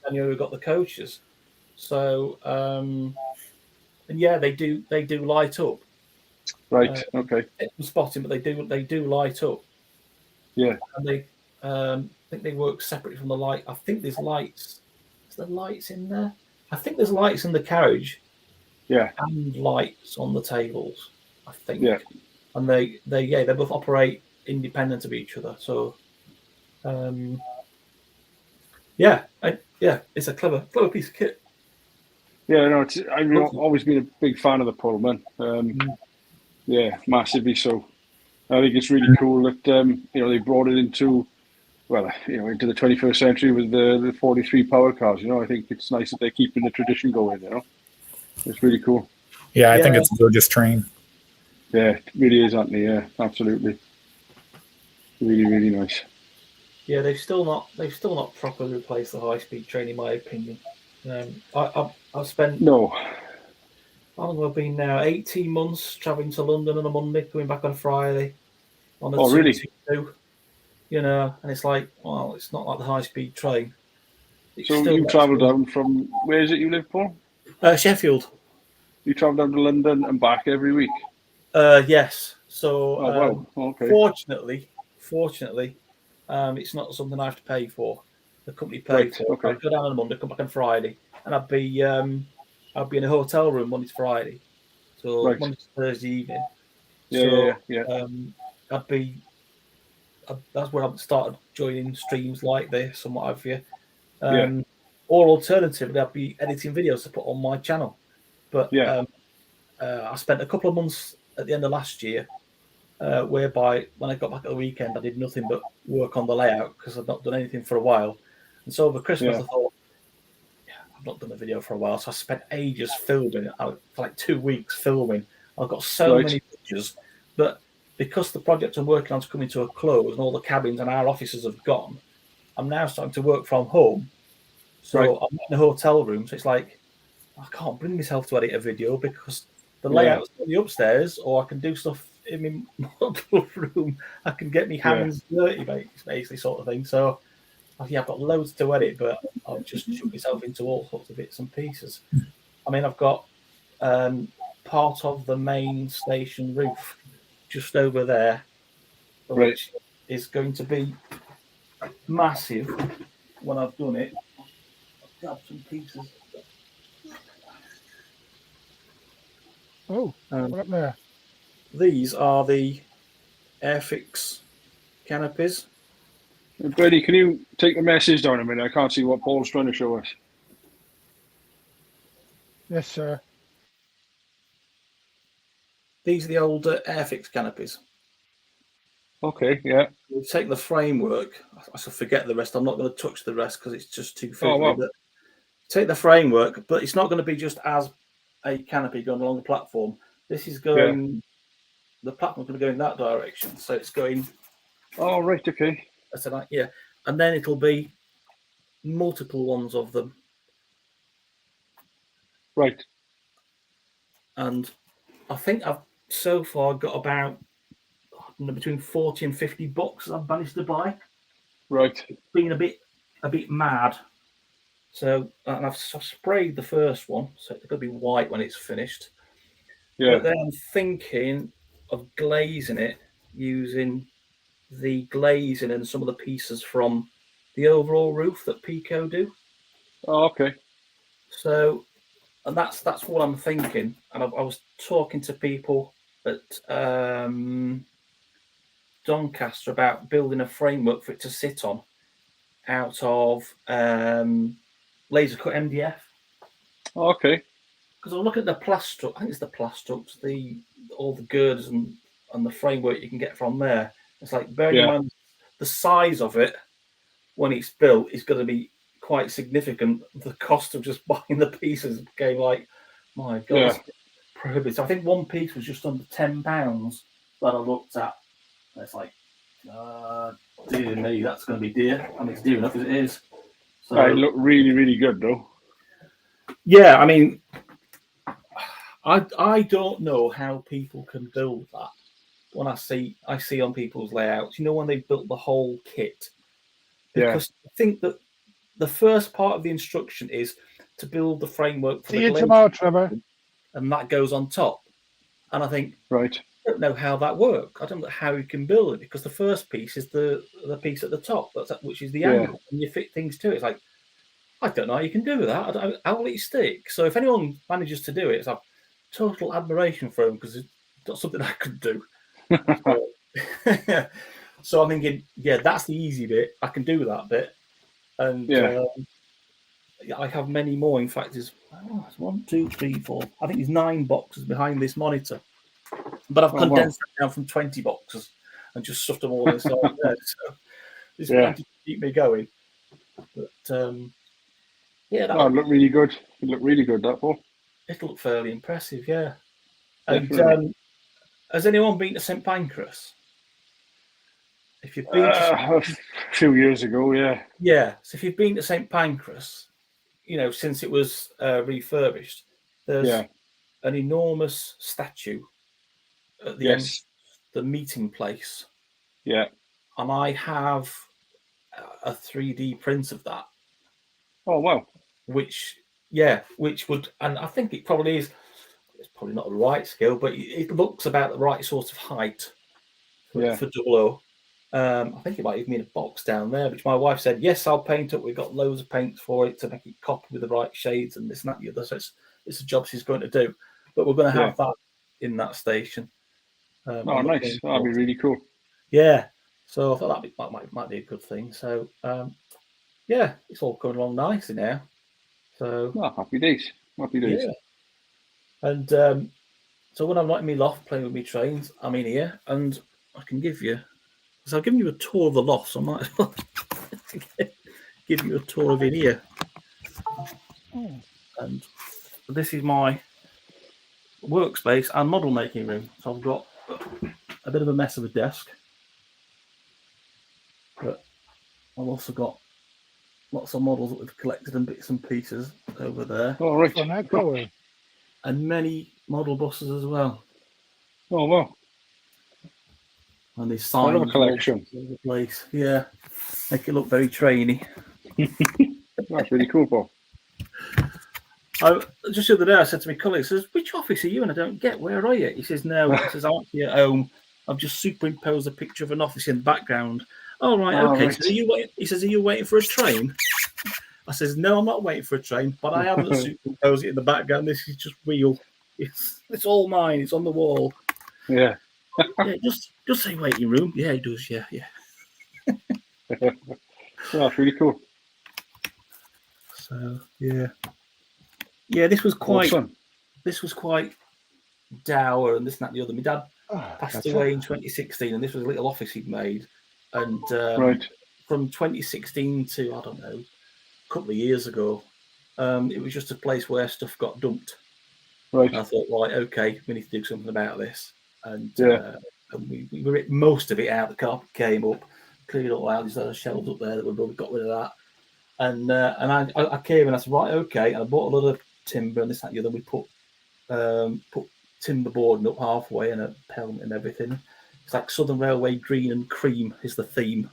January we got the coaches. So and yeah, they do light up. Right. Okay. I'm spotting, but they do light up. Yeah. And they I think they work separately from the light. I think there's lights. Is there lights in there? I think there's lights in the carriage. Yeah. And lights on the tables. I think. Yeah. And they both operate independent of each other. So it's a clever piece of kit. Yeah, no, I've always been a big fan of the Pullman. Yeah, massively so. I think it's really cool that they brought it into into the 21st century with the 43 power cars. I think it's nice that they're keeping the tradition going. It's really cool. Yeah, I think it's a gorgeous train. Yeah, it really is, Anthony. Yeah, absolutely. Really, really nice. Yeah, they've still not properly replaced the high-speed train, in my opinion. I've spent how long have I been now? 18 months traveling to London on a Monday, coming back on a Friday. On a 222, and it's like, well, it's not like the high-speed train. So you travel down from, where is it you live, Paul? Sheffield. You travel down to London and back every week? Yes. So wow. Okay. Fortunately, it's not something I have to pay for. The company pays for. Okay. I'd go down on Monday, come back on Friday, and I'd be in a hotel room Monday to Friday. So Monday to Thursday evening. Yeah. That's where I've started joining streams like this and what have you. Or alternatively, I'd be editing videos to put on my channel. But I spent a couple of months at the end of last year, whereby when I got back at the weekend, I did nothing but work on the layout because I'd not done anything for a while. And so over Christmas, I thought, I've not done a video for a while. So I spent ages filming, for like 2 weeks filming. I've got so many pictures, but because the project I'm working on is coming to a close and all the cabins and our offices have gone, I'm now starting to work from home. So I'm in a hotel room. So it's like, I can't bring myself to edit a video because the layout's on the upstairs, or I can do stuff in my model room. I can get my hands dirty, basically, sort of thing. So I've got loads to edit, but I'll just shoot myself into all sorts of bits and pieces. I mean, I've got part of the main station roof just over there, which is going to be massive when I've done it. I'll grab some pieces. Oh, what up there? These are the Airfix canopies. Brady, can you take the message down a minute? I can't see what Paul's trying to show us. Yes, sir. These are the old Airfix canopies. Okay, yeah. We'll take the framework. I shall forget the rest. I'm not going to touch the rest because it's just too fiddly. Oh, wow. But take the framework, but it's not going to be just as a canopy going along the platform. This is going, the platform's going to go in that direction. So it's going. Oh, right, okay. That's like, and then it'll be multiple ones of them. Right. And I think I've so far got about between 40 and 50 boxes I've managed to buy. Right. It's been a bit mad. So, and I've sprayed the first one, so it's going to be white when it's finished. Yeah. But then I'm thinking of glazing it using the glazing and some of the pieces from the overall roof that Pico do. Oh, okay. So, and that's what I'm thinking. And I was talking to people at Doncaster about building a framework for it to sit on out of laser cut MDF. Okay. Because I look at the plastruct, I think it's the plastructs, all the girders and the framework you can get from there. It's like, bearing in mind the size of it when it's built is going to be quite significant. The cost of just buying the pieces became like, my God, it's prohibitive. I think one piece was just under £10 that I looked at. And it's like, dear me, that's going to be dear. I mean, it's dear enough as it is. So, it looked really, really good, though. Yeah, I mean, I don't know how people can build that. When I see on people's layouts, when they've built the whole kit, because I think that the first part of the instruction is to build the framework for See the you glaze, tomorrow, Trevor. and that goes on top. And I think, right, I don't know how that works. I don't know how you can build it, because the first piece is the piece at the top, which is the angle, and you fit things to it. It's like, I don't know how you can do that. How will it stick? So if anyone manages to do it, it's like total admiration for them, because it's not something I could do. So I'm thinking, that's the easy bit. I can do that bit, and I have many more. In fact, it's 1, 2, 3, 4. I think there's 9 boxes behind this monitor, but I've condensed it down from 20 boxes and just stuffed them all inside there. So there's plenty to keep me going. But that looked really good. It looked really good, that ball. It'll look fairly impressive, yeah. And has anyone been to St Pancras? If you've been a few years ago, So if you've been to St Pancras, since it was refurbished, there's an enormous statue at the end, the meeting place. Yeah. And I have a 3D print of that. Oh wow. Which would, and I think it probably is. It's probably not the right scale, but it looks about the right sort of height for 00. I think it might even be in a box down there, which my wife said, yes, I'll paint it. We've got loads of paints for it to make it copy with the right shades and this and that and the other. So it's a job she's going to do. But we're going to have that in that station. Nice. That'd be really cool. Yeah. So I thought that might be a good thing. So, it's all coming along nicely now. So happy days. Happy days. Yeah. And so when I'm not in my loft playing with my trains, I'm in here, and I can give you, because I've given you a tour of the loft, so I might as well give you a tour of in here. And this is my workspace and model making room. So I've got a bit of a mess of a desk, but I've also got lots of models that we've collected and bits and pieces over there. Oh, right. And many model buses as well. Oh, wow. And they sign a collection. All over the place. Yeah. Make it look very trainy. That's really cool, Bob. Just the other day, I said to my colleague, says, which office are you in? I don't get. Where are you? He says, no. He says, I'm actually at home. I've just superimposed a picture of an office in the background. Oh, right. Okay. Right. So he says, are you waiting for a train? I says, no, I'm not waiting for a train, but I haven't superimposed it in the background. This is just real. It's all mine. It's on the wall. Yeah. Yeah, just say waiting room. Yeah, it does. Yeah. That's really cool. So yeah, this was quite awesome. This was quite dour and this and that and the other. My dad passed away in 2016, and this was a little office he'd made. And from 2016 to, I don't know, a couple of years ago, it was just a place where stuff got dumped. Right. And I thought, right, okay, we need to do something about this. And we ripped most of it out. The carpet came up, cleared it all out. There's other shelves up there that we got rid of that. And I came and I said, right, okay. And I bought a lot of timber and this, that, and the other. We put timber boarding up halfway and a pelmet and everything. It's like Southern Railway green and cream is the theme.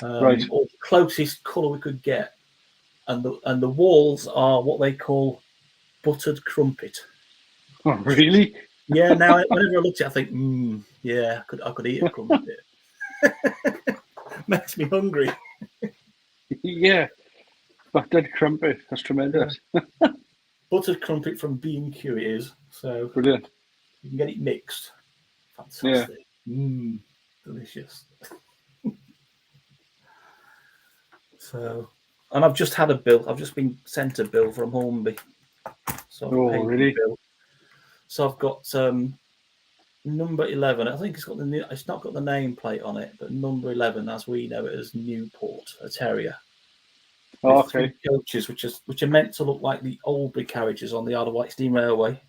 Right. Or the closest colour we could get. And the walls are what they call buttered crumpet. Oh, really? Yeah. Now, whenever I look at it, I think, yeah, I could eat a crumpet. Makes me hungry. Yeah. Buttered crumpet. That's tremendous. Buttered crumpet from B&Q it is. So brilliant. you can get it mixed. Fantastic. Delicious. So, and I've just had a bill. I've just been sent a bill from Hornby. So I've paid really? the bill. So I've got number 11. I think it's not got the nameplate on it, but number 11, as we know it as Newport, a terrier. Oh, With 3 coaches, which are meant to look like the Albury carriages on the Isle of Wight Steam Railway.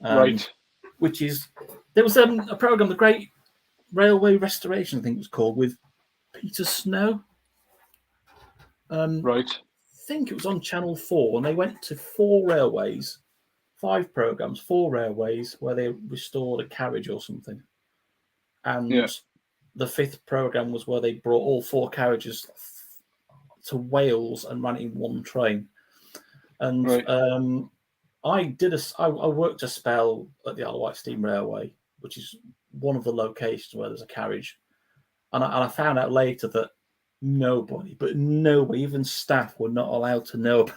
Right. Which is, there was a program, the Great Railway Restoration, I think it was called, with Peter Snow. Right. I think it was on Channel 4, and they went to 4 railways, 5 programs, 4 railways where they restored a carriage or something. And the 5th program was where they brought all 4 carriages to Wales and ran it in one train. And I worked a spell at the Isle of Wight Steam Railway, which is one of the locations where there's a carriage. And I found out later that nobody, even staff, were not allowed to know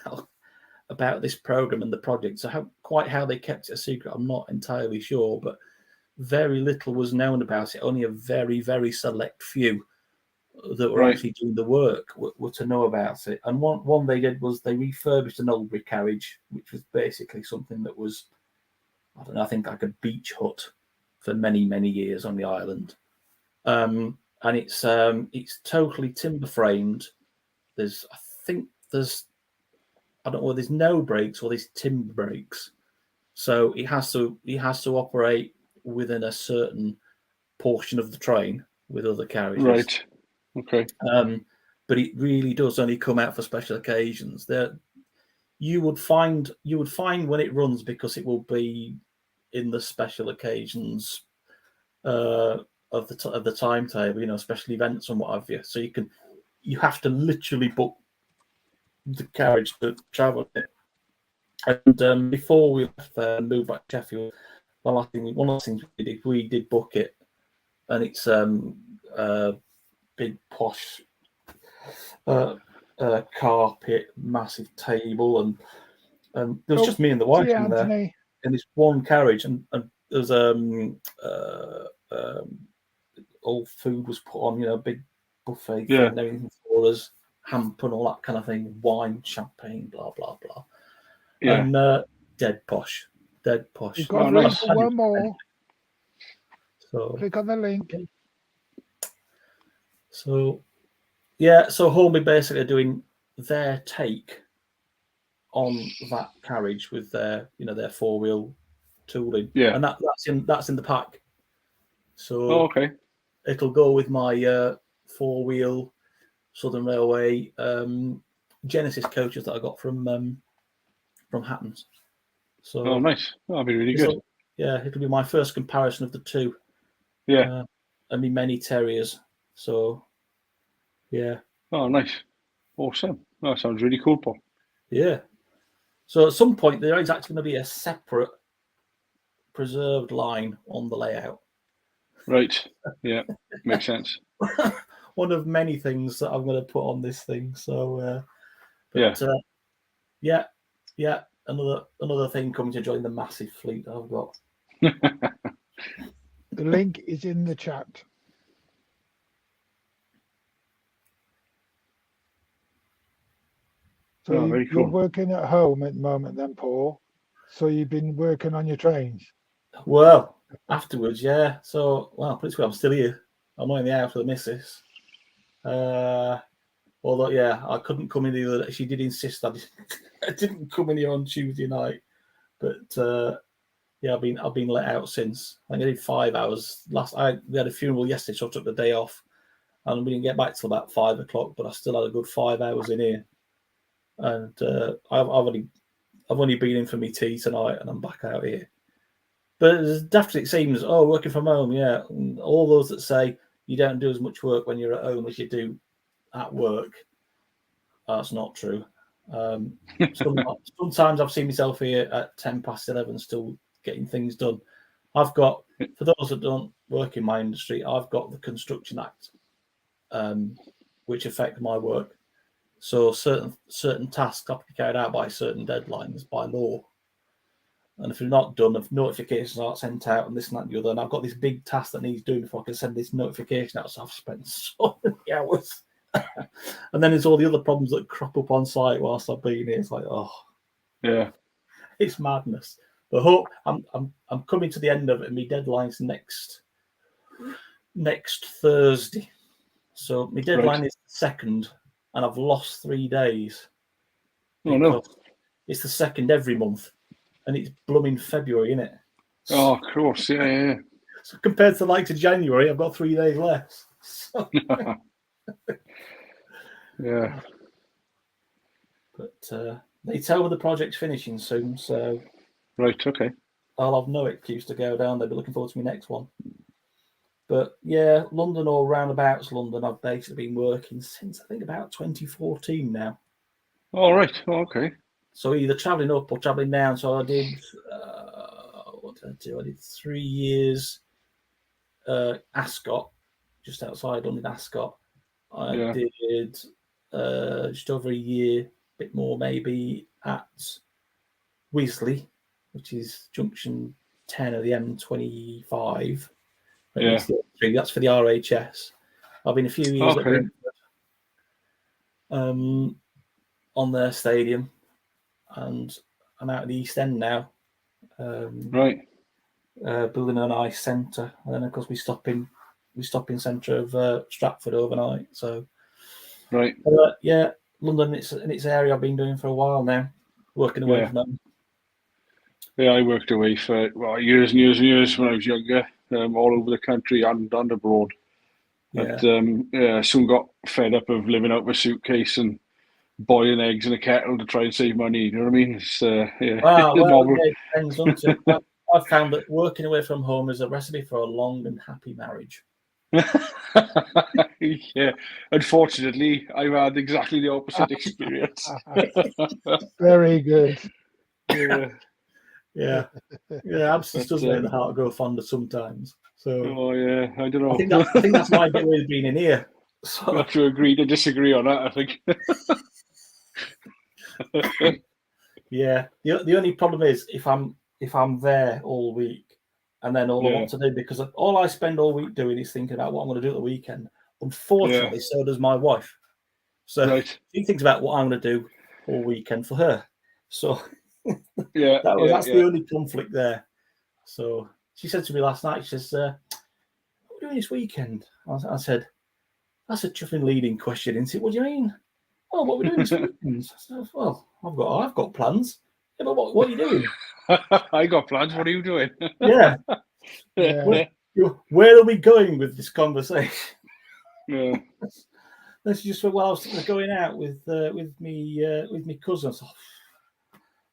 about this program and the project. So how they kept it a secret, I'm not entirely sure, but very little was known about it. Only a very, very select few that were actually doing the work were to know about it. And one they did was they refurbished an Albury carriage, which was basically something that was, I don't know, I think like a beach hut for many, many years on the island. And it's totally timber framed. There's I don't know, there's no brakes or there's timber brakes. So he has to operate within a certain portion of the train with other carriages. Right. Okay. But it really does only come out for special occasions. You would find when it runs, because it will be in the special occasions of the timetable, special events and what have you. So you have to literally book the carriage to travel it. And before we left there and moved back to Sheffield, one of the things we did book it, and it's big posh carpet, massive table, and there was just me and the wife in there in this one carriage, and there's all food was put on, big buffet thing and everything for us, hamper and all that kind of thing, wine, champagne, blah blah blah, and dead posh. You've got room for one more. So click on the link. So Hornby basically doing their take on that carriage with their 4-wheel tooling. Yeah. And that's in the pack. So it'll go with my 4-wheel Southern Railway Genesis coaches that I got from Hattons. So nice. That'll be really good. It'll be my first comparison of the two. Yeah. And me many terriers. So Oh, nice. Awesome. That sounds really cool, Paul. Yeah. So at some point there is actually going to be a separate preserved line on the layout. Right. Yeah. Makes sense. One of many things that I'm going to put on this thing. So another thing coming to join the massive fleet that I've got. The link is in the chat. So you're working at home at the moment then, Paul? So you've been working on your trains? Well, afterwards, yeah. So, pretty well, I'm still here. I'm not in the house with the missus. Although, I couldn't come in the other day. She did insist I didn't come in here on Tuesday night. But, I've been let out since. I think I did 5 hours. We had a funeral yesterday, so I took the day off. And we didn't get back till about 5 o'clock, but I still had a good 5 hours in here. And I've only been in for my tea tonight, and I'm back out here. But as daft as it seems, working from home, and all those that say you don't do as much work when you're at home as you do at work, that's not true. Sometimes I've seen myself here at 11:10 still getting things done. I've got, for those that don't work in my industry, I've got the Construction Act, which affect my work. So certain tasks have to be carried out by certain deadlines by law. And if they're not done, if notifications aren't sent out and this and that and the other, and I've got this big task that needs doing before I can send this notification out, so I've spent so many hours. And then there's all the other problems that crop up on site whilst I've been here. It's like, oh, Yeah. it's madness. But hope I'm coming to the end of it, and my deadline's next Thursday. So my deadline is the 2nd, and I've lost 3 days. Oh no. It's the 2nd every month, and it's blooming February, isn't it? Oh, of course. Yeah. So compared to to January, I've got 3 days less. So, Yeah. but they tell me the project's finishing soon, so Right. Okay. I'll have no excuse to go down there. Be looking forward to my next one. But yeah, London or roundabouts London, I've basically been working since I think about 2014 now. All right. Oh, okay. So either travelling up or travelling down. So I did, what did I do? I did 3 years Ascot, just outside London, Ascot. I did just over a year, bit more maybe, at Wisley, which is junction 10 of the M25. Yeah. That's for the RHS. I've been a few years at Brentford, on their stadium, and I'm out at the East End now. Right. Building a nice centre, and then of course we stop in centre of Stratford overnight. So Right. Yeah, London, it's area I've been doing for a while now, working away from them. Yeah, I worked away for years and years and years when I was younger, all over the country and abroad. Yeah. But soon got fed up of living out of a suitcase and boiling eggs in a kettle to try and save money. You know what I mean? It's Well, it depends, doesn't it? I've found that working away from home is a recipe for a long and happy marriage. Yeah, unfortunately, I've had exactly the opposite experience. Very good. Yeah, absence does make the heart grow fonder sometimes. So, oh yeah, I don't know. I think that's my getaway being in here. So we have to agree to disagree on that, I think. Yeah, the only problem is if I'm there all week, and then all I want to do, because all I spend all week doing is thinking about what I'm going to do at the weekend. Unfortunately, so does my wife. So she thinks about what I'm going to do all weekend for her. So that's the only conflict there. So she said to me last night, she says, "What are we doing this weekend?" I said, "That's a chuffing leading question, isn't it? What do you mean?" "Oh, what are we doing this weekend?" I said, "Well, I've got plans." "Yeah, but what are you doing?" I got plans. What are you doing? Yeah. Where are we going with this conversation? Yeah. Then she just said, "Well, I was thinking of going out with me cousin." So,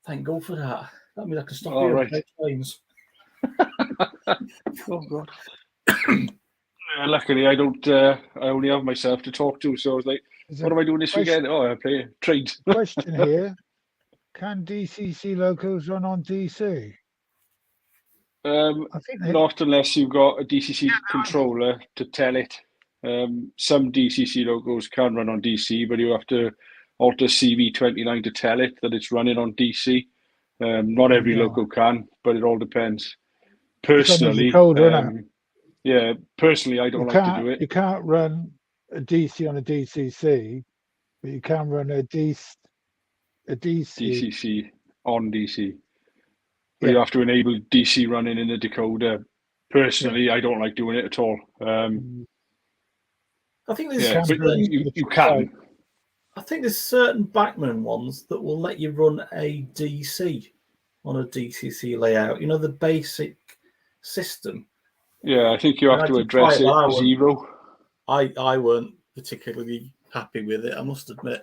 thank God for that. That means I can stop here and play trains. Oh God. Luckily, I don't. I only have myself to talk to, so I was like, "What am I doing this weekend?" "Oh, I play trains." Question here: can DCC locos run on DC? I think not unless you've got a DCC controller to tell it. Some DCC logos can run on DC, but you have to alter CV29 to tell it that it's running on DC. Not every logo can, but it all depends. Personally, personally, I don't like to do it. You can't run a DC on a DCC, but you can run a DCC on DC. But you have to enable DC running in the decoder. Personally, I don't like doing it at all. I think there's you can. I think there's certain Backman ones that will let you run a DC on a DCC layout. You know, the basic system. Yeah, I think you have to address it zero. I weren't particularly happy with it, I must admit.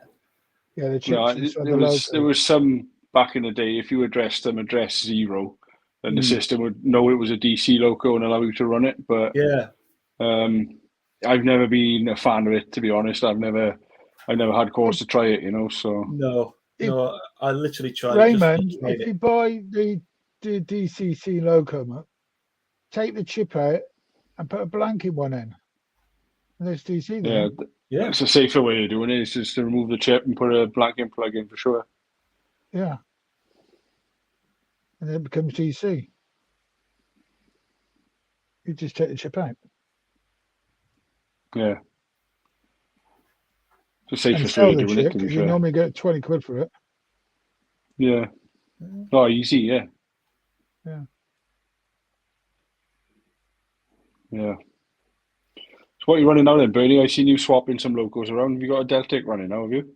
Yeah, the chips there was some back in the day. If you addressed them address zero, then the system would know it was a DC loco and allow you to run it. But I've never been a fan of it, to be honest. I've never had cause to try it, you know. So no, I literally tried. Raymond, if you buy the DCC loco, take the chip out and put a blanket one in. And there's DC then. Yeah, it's a safer way of doing it. It's just to remove the chip and put a blanket plug in for sure. Yeah. and then it becomes DC. You just take the chip out. Yeah. It's the And safest sell way of the doing it, chip, to be because you fair. normally get 20 quid for it. Yeah. Oh, easy, yeah. Yeah. Yeah. So what are you running now then, Bernie? I seen you swapping some locos around. Have you got a Deltic running now, have you?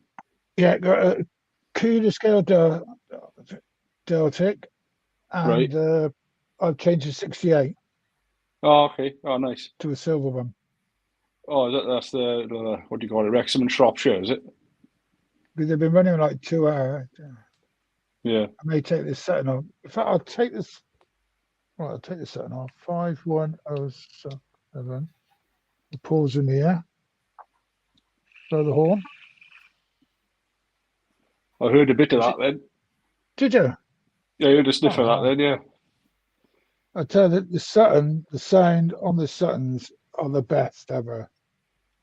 Yeah, got a CUDA scale Deltic, Right. and I've changed to 68 Oh, okay. Oh, nice. to a silver one. Oh, that's the what do you call it? Wrexham and Shropshire, is it? Because they've been running like 2 hours. Yeah. I may take this setting off. In fact, I'll take this. Right, I'll take this setting off. 5107. Pause in the air. Blow the horn. I heard a bit of that then. Did you? Yeah, I heard a sniff of that Oh. then, yeah. I tell you, the sound on the Suttons are the best ever.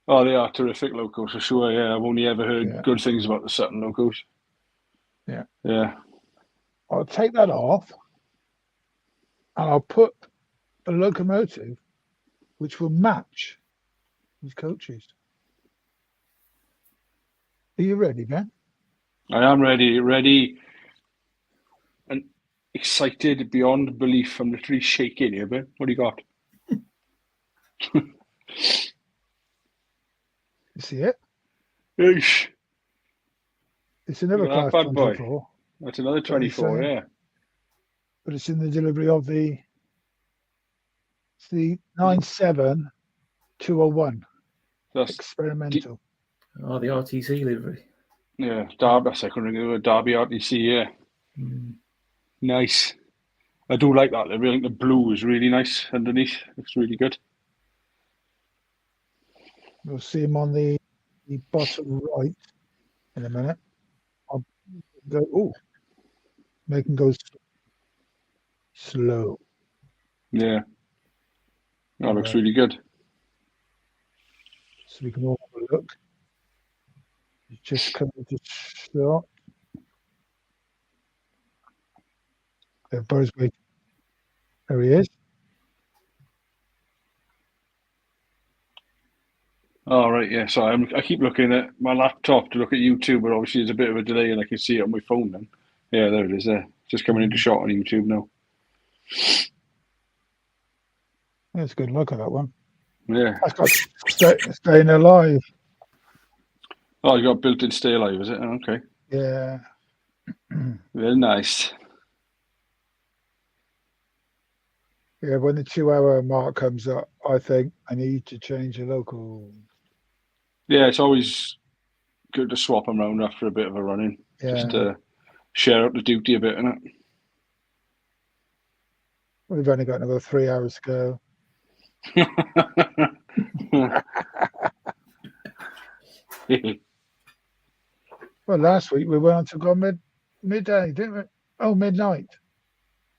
Oh, they are terrific locos for sure, yeah. I've only ever heard good things about the Sutton locos. Yeah. Yeah. I'll take that off and I'll put a Locomotive which will match these coaches. Are you ready, Ben? I am ready and excited beyond belief. I'm literally shaking here, Ben. What do you got? You see it? Eesh. It's another Look at class that bad boy. 24. That's another 24, yeah. But it's in the delivery of the 97201 That's experimental. Oh, the RTC livery. yeah, Derby. That's I couldn't remember Derby RTC. Yeah, nice. I do like that. I really think the blue is really nice underneath. Looks really good. You'll see him on the bottom right in a minute. I'll go. Oh, make him go slow. Yeah, that looks Right. really good. So we can all have a look. He's just coming to shot. Everybody's waiting. There he is. All right, yeah. So I keep looking at my laptop to look at YouTube, but obviously there's a bit of a delay, and I can see it on my phone then. Yeah, there it is. There, just coming into shot on YouTube now. That's a good look at that one. Yeah. That's got staying alive. Oh, you got built-in stay alive, is it? Okay. Yeah. Very nice. Yeah, when the 2 hour mark comes up, I think I need to change the local. Yeah, it's always good to swap them around after a bit of a run-in. Yeah. Just to share out the duty a bit, innit? We've only got another 3 hours to go. Well, last week we went on to go midday, didn't we? Oh, midnight.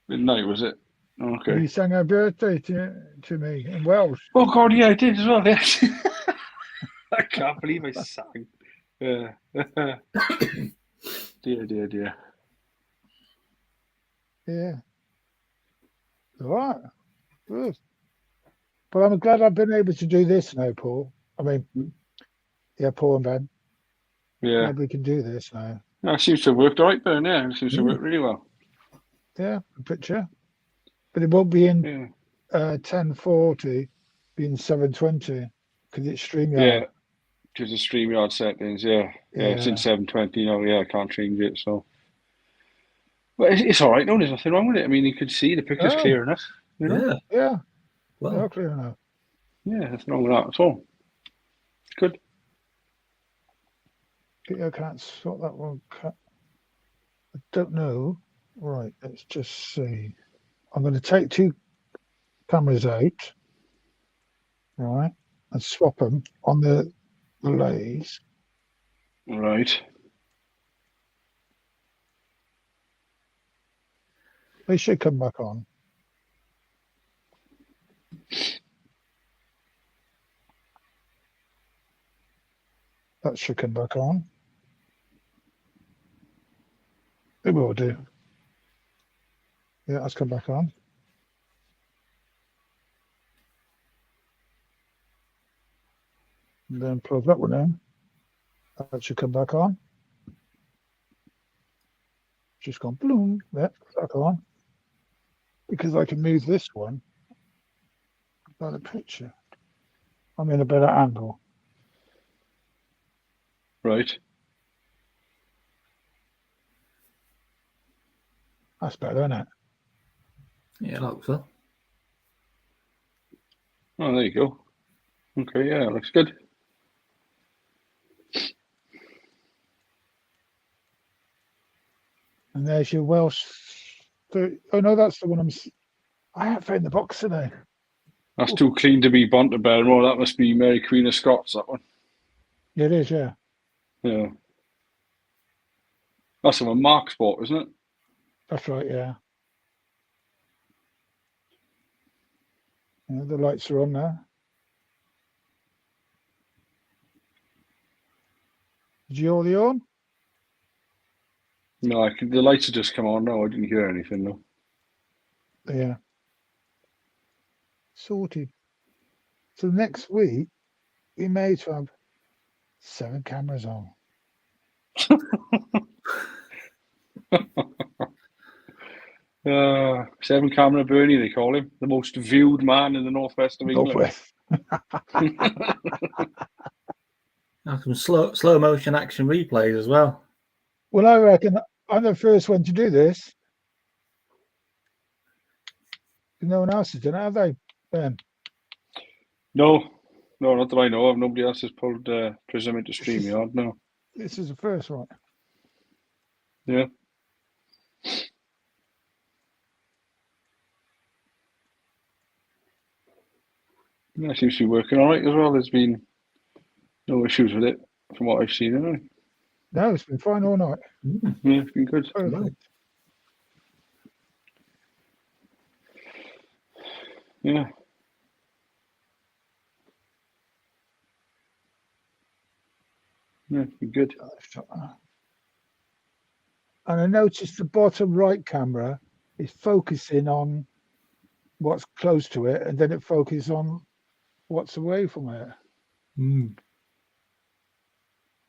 Midnight, was it? Okay. You sang our birthday to me in Welsh. Oh God, yeah, I did as well. Yes. I can't believe I sang. Yeah. dear. Yeah. All right. Good. But I'm glad I've been able to do this now, Paul. I mean, yeah, Paul and Ben. Yeah. Glad we can do this now. That seems to have worked all right, Ben. Yeah, it seems to have worked really well. Yeah, a picture. But it won't be in 1040, being 720, because it's StreamYard. Yeah, because the StreamYard settings, yeah. It's in 720 now. Yeah, I can't change it, so. But it's all right, no, there's nothing wrong with it. I mean, you can see the picture's clear enough. You know? Yeah. Well, They're clear enough. Yeah, nothing wrong with that at all. It's good. I can't sort that one. I don't know. Right, let's just see. I'm going to take 2 cameras out, right, and swap them on the lathes. Right. They should come back on. That should come back on. It will do. Yeah, let's come back on. And then plug that one in. That should come back on. Just gone boom. Yeah, back on. Because I can move this one by the picture. I'm in a better angle. Right. That's better, isn't it? Yeah, I hope so. Oh, there you go. Okay, yeah, looks good. And there's your Welsh. Oh no, that's the one I haven't found the box today. That's too clean to be banter Barrymore. That must be Mary Queen of Scots, that one. Yeah, it is, yeah. Yeah. That's from a Mark Sport, isn't it? That's right, yeah. The lights are on now. Did you hold the on? No, the lights have just come on now. I didn't hear anything, though. Yeah. Sorted. So next week, we may have 7 cameras on. 7 camera Bernie, they call him. The most viewed man in the northwest of England. Northwest. Some slow motion action replays as well. Well, I reckon I'm the first one to do this. No one else has done it, have they, Ben? No, not that I know of. Nobody else has pulled Prism into StreamYard, no. This is the first one. Yeah. Yeah, it seems to be working all right as well. There's been no issues with it from what I've seen, anyway. No, it's been fine all night. Yeah, it's been good. Perfect. Yeah. Yeah, it's been good. And I noticed the bottom right camera is focusing on what's close to it, and then it focuses on what's away from it.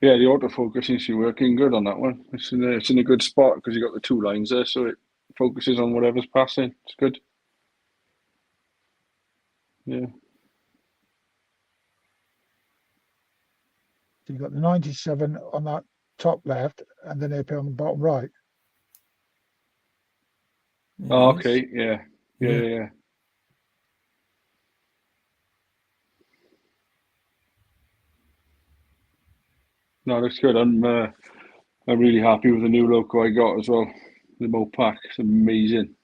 Yeah, the autofocus seems to be working good on that one. It's in a good spot because you got the 2 lines there, so it focuses on whatever's passing. It's good. Yeah. So you've got the 97 on that top left, and then AP on the bottom right. Oh, okay. Yeah. No, that's good. I'm really happy with the new loco I got as well. The Mopac, it's amazing.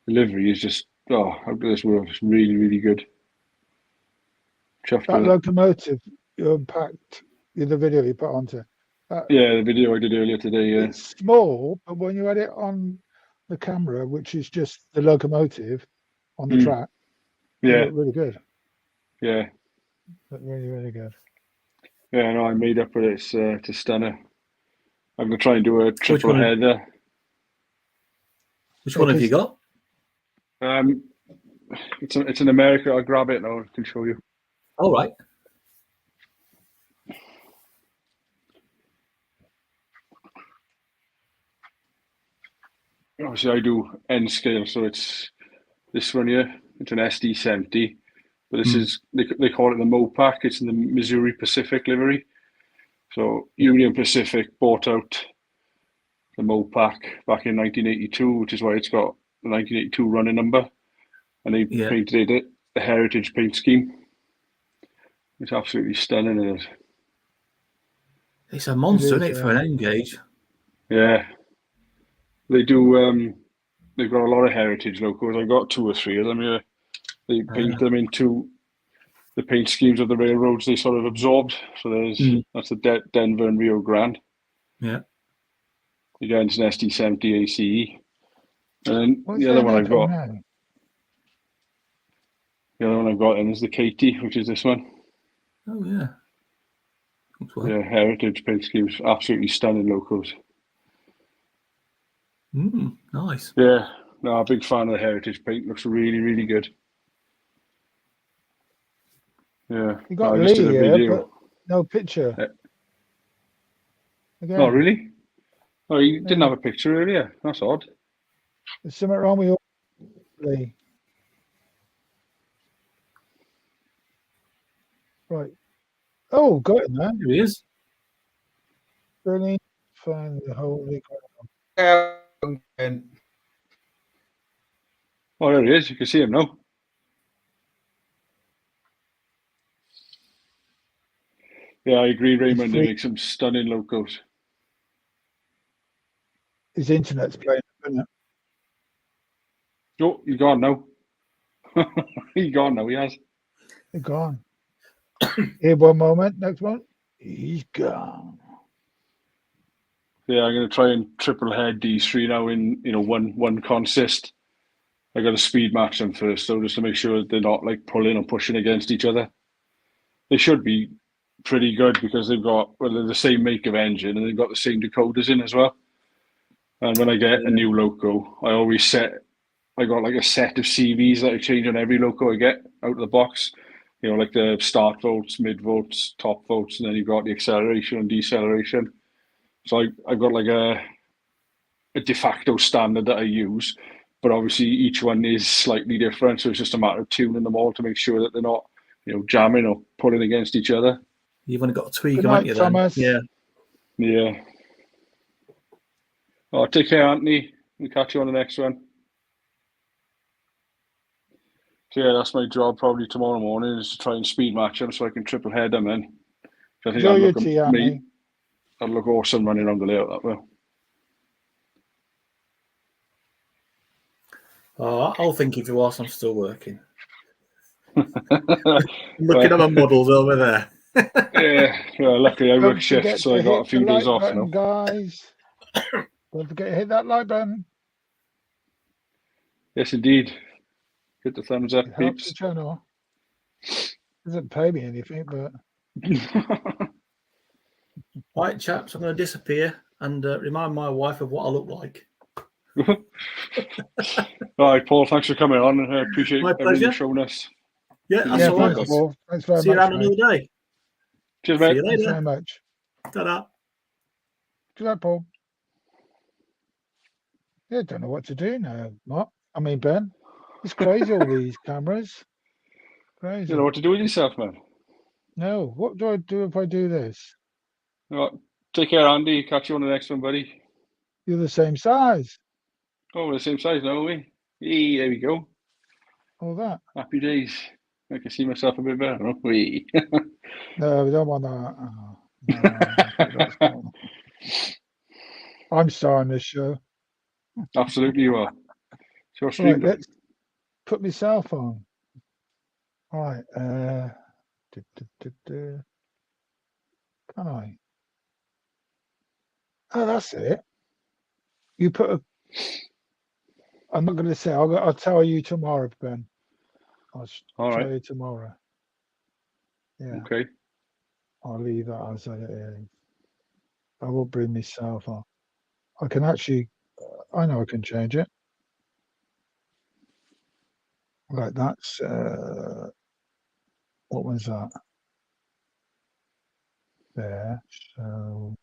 Delivery is just out of this world. It's really, really good. Chuffed That with it. Locomotive you unpacked in the video you put onto. Yeah, the video I did earlier today. Yeah. It's small, but when you had it on the camera, which is just the Locomotive on the track, it Yeah. looked really good. Yeah. Looked really, really good. Yeah, no, I made up for it. It's a stunner. I'm gonna try and do a triple one? header. Which one have you got? It's in America. I'll grab it now. I can show you. All right. Obviously, I do N scale, so it's this one here. It's an SD70, but this is they call it the Mopac. It's in the Missouri Pacific livery. So Union Pacific bought out the Mopac back in 1982, which is why it's got the 1982 running number, and they painted it a heritage paint scheme. It's absolutely stunning, it is. It's a monster, isn't it, for an N gauge? Yeah. They do, they've got a lot of heritage locos. I got 2 or 3 of them here. They paint them into the paint schemes of the railroads they sort of absorbed. So that's the Denver and Rio Grande. Yeah. Again, it's an SD70 ACE. And then What's the other that one I've got. now? The other one I've got in is the Katie, which is this one. Oh yeah. Well. Yeah, heritage paint schemes, absolutely stunning locos. Nice. Yeah, No, big fan of the heritage paint. Looks really, really good. Yeah. You got I just did Lee a here, video. but no picture. Yeah. Again, Oh, really? Oh, you didn't Yeah. have a picture earlier. That's odd. there's something wrong with your Lee. Right. Oh, got it, man. Here he is. Really find the holy grail. And Oh, there he is. You can see him now. Yeah, I agree, Raymond. They free. make some stunning locos. His internet's playing, isn't it? Oh, he's gone now. He's gone now. He has. They're gone. Here, one moment. Next one. He's gone. Yeah, I'm going to try and triple head these three now in one consist. I got to speed match them first, though, just to make sure they're not like pulling or pushing against each other. They should be pretty good because they're the same make of engine and they've got the same decoders in as well. And when I get a new loco, I got like a set of CVs that I change on every loco I get out of the box. Like the start volts, mid volts, top volts, and then you've got the acceleration and deceleration. So I've got like a de facto standard that I use, but obviously each one is slightly different. So it's just a matter of tuning them all to make sure that they're not, jamming or pulling against each other. You've only got to tweak Good them, night, haven't you? Then, Thomas. yeah. Yeah. Oh, take care, Anthony. We'll catch you on the next one. So yeah, that's my job probably tomorrow morning is to try and speed match them so I can triple head them in. I think Enjoy your tea, Anthony. that'll look awesome running around the layout that way. Oh, I'll think if you whilst I'm still working. Looking at my models over there. Yeah, luckily I Don't work shift, forget so I to got a hit few the days like off button, now. guys. Don't forget to hit that like button. Yes, indeed. Hit the thumbs up, It helps the peeps. channel. Doesn't pay me anything, but Right, chaps, I'm going to disappear and remind my wife of what I look like. All right, Paul, thanks for coming on, and I appreciate My everything you've pleasure. shown us. Yeah, that's yeah, all right. thanks, Paul. Thanks very See you much, around mate. another day. Cheers, See mate. you Thanks later. very much. Ta-da. Do that, Paul. Yeah, don't know what to do now, Mark. I mean, Ben. It's crazy, all these cameras. Crazy. You know what to do with yourself, man. No, what do I do if I do this? All right, take care, Andy. Catch you on the next one, buddy. You're the same size. Oh, we're the same size now, are we? Hey, there we go. All that. Happy days. I can see myself a bit better, don't we? No, we don't want that. Oh, no, that's not. I'm starring this show. Absolutely, you are. It's your stream. Right, let's put myself on. All right. Can I? Oh, that's it. You put a. I'm not going to say. I'll tell you tomorrow, Ben. I'll All tell right. you tomorrow. Yeah, Okay. I'll leave that as it is. I will bring myself on. I can actually. I know I can change it. Right, that's. What was that? There. So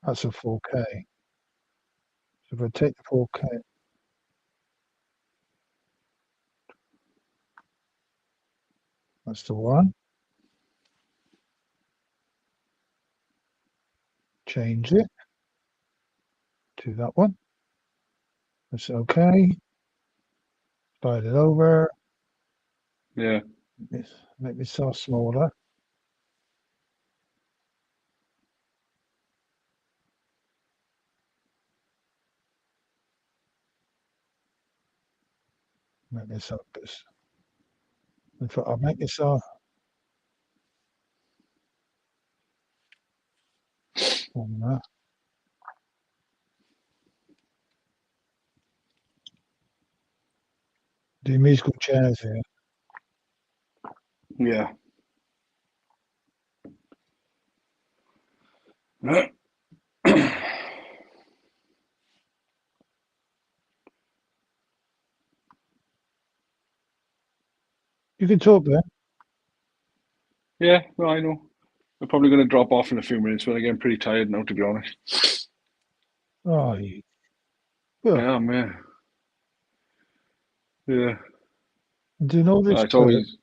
that's a 4K. So if I take the 4K, that's the one. Change it to that one. That's okay. Slide it over. Yeah. Make myself smaller. Make myself this. In fact, I'll make myself. Do musical chairs here. Yeah. You can talk there. Yeah, no, I know. I'm probably going to drop off in a few minutes when I get pretty tired now, to be honest. Oh, you. Good. Yeah, man. Yeah. Doing all this It's work. always.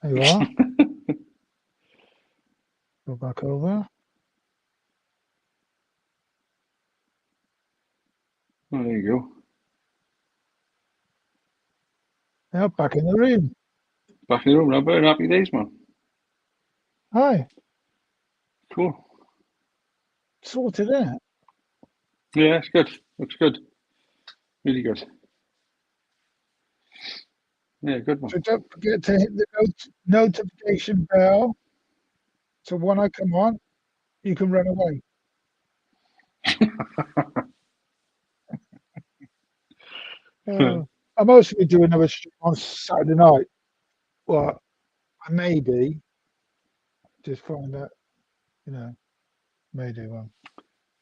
There you are. Go back over. Oh, there you go. Now back in the room. Back in the room now, but happy days, man. Hi. Cool. Sorted out. Yeah, it's good. Looks good. Really good. Yeah, good one. So don't forget to hit the notification bell. So when I come on, you can run away. I'm also going to do another stream on Saturday night. Well, I may be. Just find out, may do one.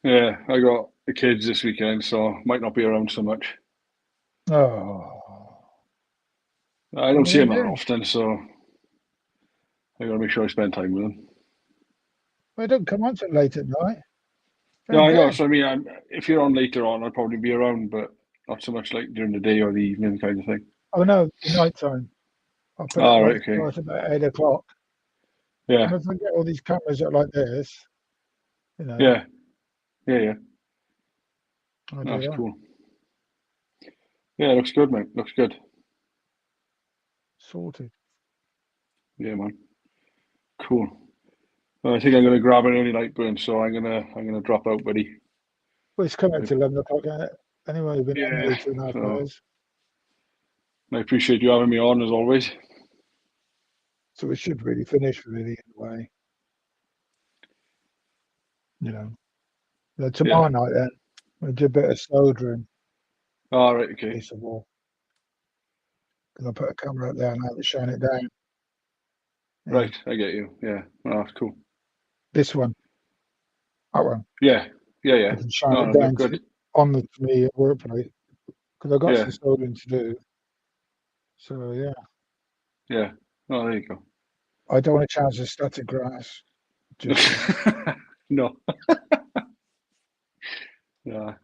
Yeah, I got the kids this weekend, so might not be around so much. Oh. I don't see them that Yeah. often, so I gotta make sure I spend time with them. I don't come on till late at night. No, I know. bed. So I mean, if you're on later on, I'll probably be around, but not so much like during the day or the evening kind of thing. Oh no, the night time. I'll put it All like right, okay. start about 8 o'clock. Yeah, And if I get all these cameras out like this, yeah, yeah. I'll do That's that. cool. Yeah, looks good, mate. Looks good. Sorted. Yeah, man. Cool. Well, I think I'm gonna grab an early night burn, so I'm gonna drop out, buddy. Well, it's coming to 11 o'clock anyway. We've been on Yeah. nearly 2.5 So hours. I appreciate you having me on as always. So we should really finish really in a way. Tomorrow night then, we'll do a bit of soldering. All right, okay. Piece of wall. Because I put a camera up there and I have to shine it down. Yeah. Right, I get you. Yeah, oh, that's cool. This one. That one. Yeah. I can shine it down on the me workplace. Because I've got some soldering to do. So yeah. Yeah. Oh, there you go. I don't want to change the static grass. Just no. Yeah.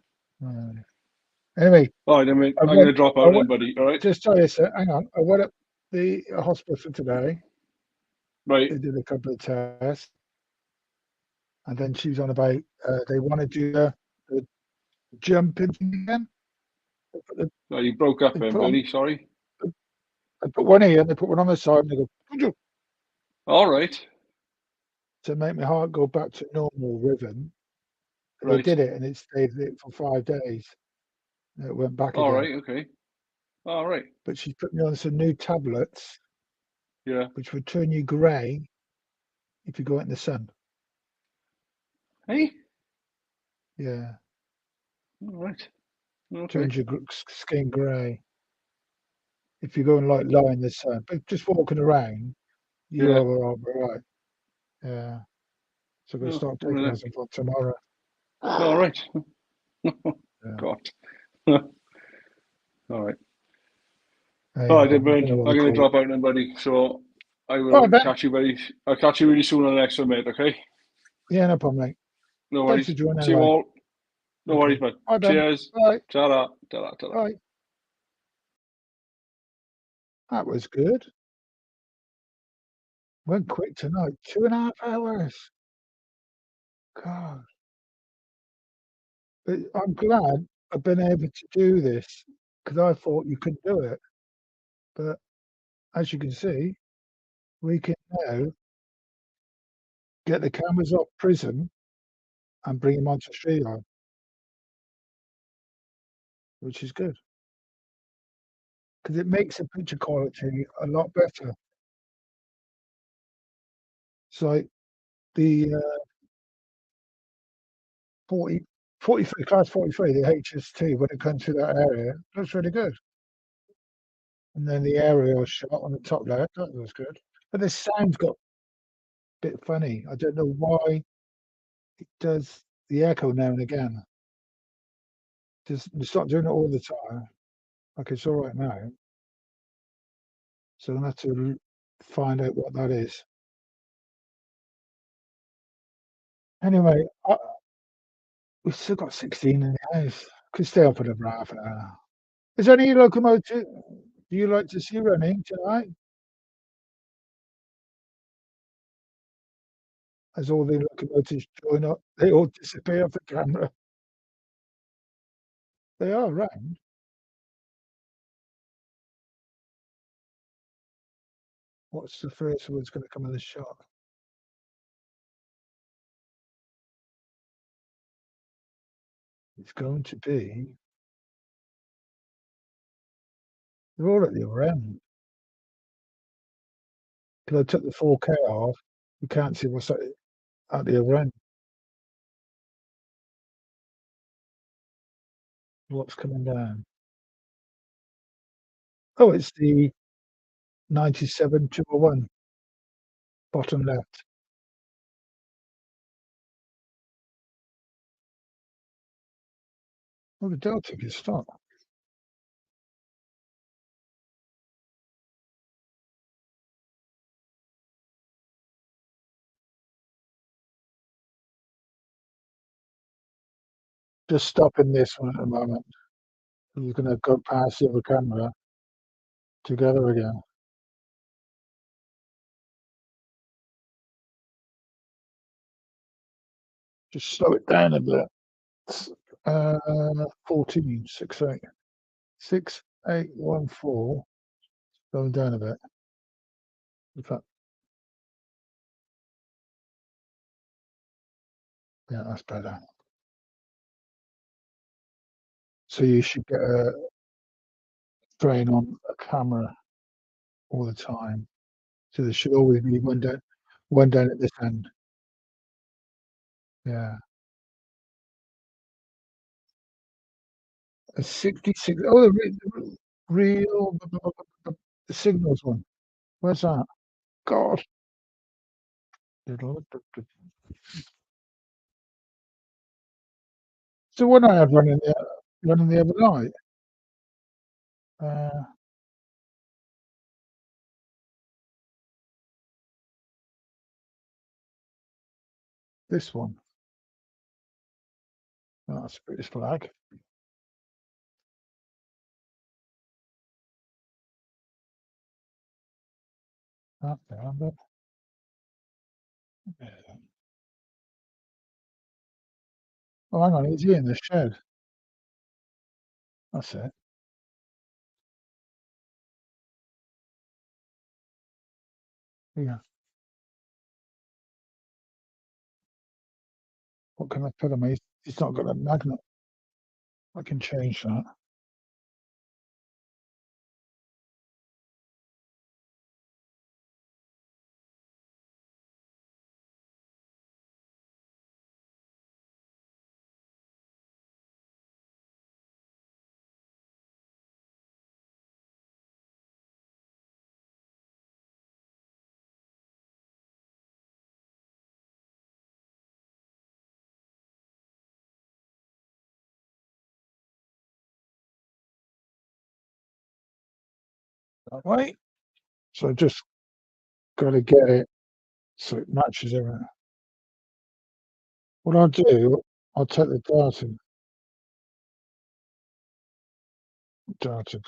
Anyway. All right, then, mate. I'm going to drop out then, buddy. All right. Just tell you, sir, hang on. I went up the hospital today. Right. They did a couple of tests. And then she was on about they want to do the jumping again. Oh, you broke up then, buddy. Sorry. I put one here and they put one on the side and they go, all right. To make my heart go back to normal rhythm. Right. They did it and it stayed it for 5 days. And it went back all again. Right, okay. All right. But she put me on some new tablets. Yeah. Which would turn you grey if you go out in the sun. Hey? Yeah. All right. Okay. Turns your skin grey. If you go and lie in the sun. But just walking around, you're all right. Yeah. So I'm going to start taking those from tomorrow. All right. God. All right. All right, then, Ben. I'm going to drop out then, buddy. So I will catch you I'll catch you really soon on the next one, mate. Okay? Yeah, no problem, mate. No worries. See you all. No worries, man. Bye, Ben. Cheers. Bye. Ta-da. Ta-da. Ta-da. Bye. That was good. Went quick tonight. 2.5 hours. God. But I'm glad I've been able to do this because I thought you couldn't do it. But as you can see, we can now get the cameras off Prism and bring them onto streamyard, which is good because it makes the picture quality a lot better. So the 43 class 43, the HST, when it comes to that area, looks really good. And then the aerial shot on the top left, that was good. But the sound's got a bit funny. I don't know why it does the echo now and again. It's not doing it all the time. Like it's all right now. So I'm going to have to find out what that is. Anyway, we've still got 16 in the house. Could stay up for another half an hour. Is there any locomotive you like to see running tonight? As all the locomotives join up, they all disappear off the camera. They are round. What's the first one that's going to come in the shot? It's going to be. They're all at the other end. Because I took the 4K off, you can't see what's at the other end. What's coming down? Oh, it's the 97-201, bottom left. Oh, the Delta can stop. Just stopping this one at the moment. We're going to go past the other camera together again. Just slow it down a bit. 14, 6, 8. 6, 8, 1, 4. Going down a bit. In fact, yeah, that's better. So you should get a strain on a camera all the time. So there should always be one down at this end. Yeah. A 66. Oh, the real the signals one. Where's that? God. It's the one I had running the other night. This one. Oh, that's a British flag. That down, but oh, hang on, is he in the shed? That's it. Yeah. What can I put him? He's not got a magnet. I can change that. That way. So just got to get it so it matches everything. What I'll do, I'll take the data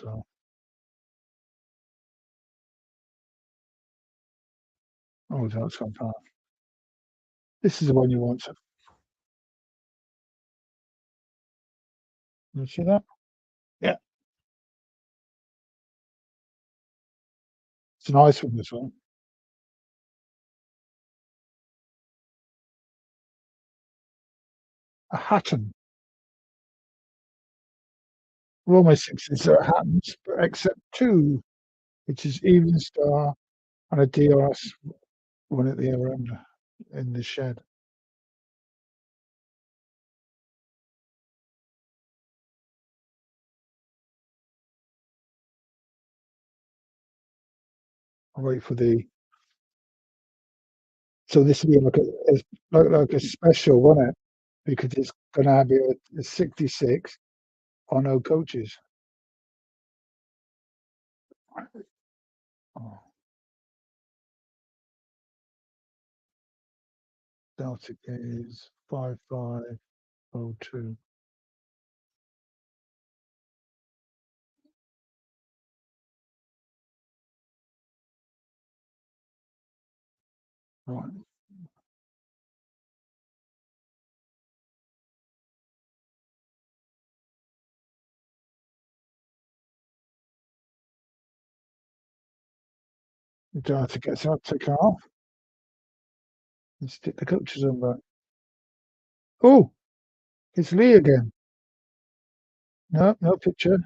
go. Oh, that's gone past. This is the one you want to. You see that? Yeah. It's a nice one, this one. A Hatton. Well, all my sixes are Hattons, but except two, which is Evening Star and a DRS one at the other end in the shed. I'll wait for the. So this will be like a special, won't it? Because it's going to be a 66 on no coaches. Oh. Delta is 5502. Right. Delta gets out, take off. And stick the coaches on back. Oh, it's Lee again. No, no picture.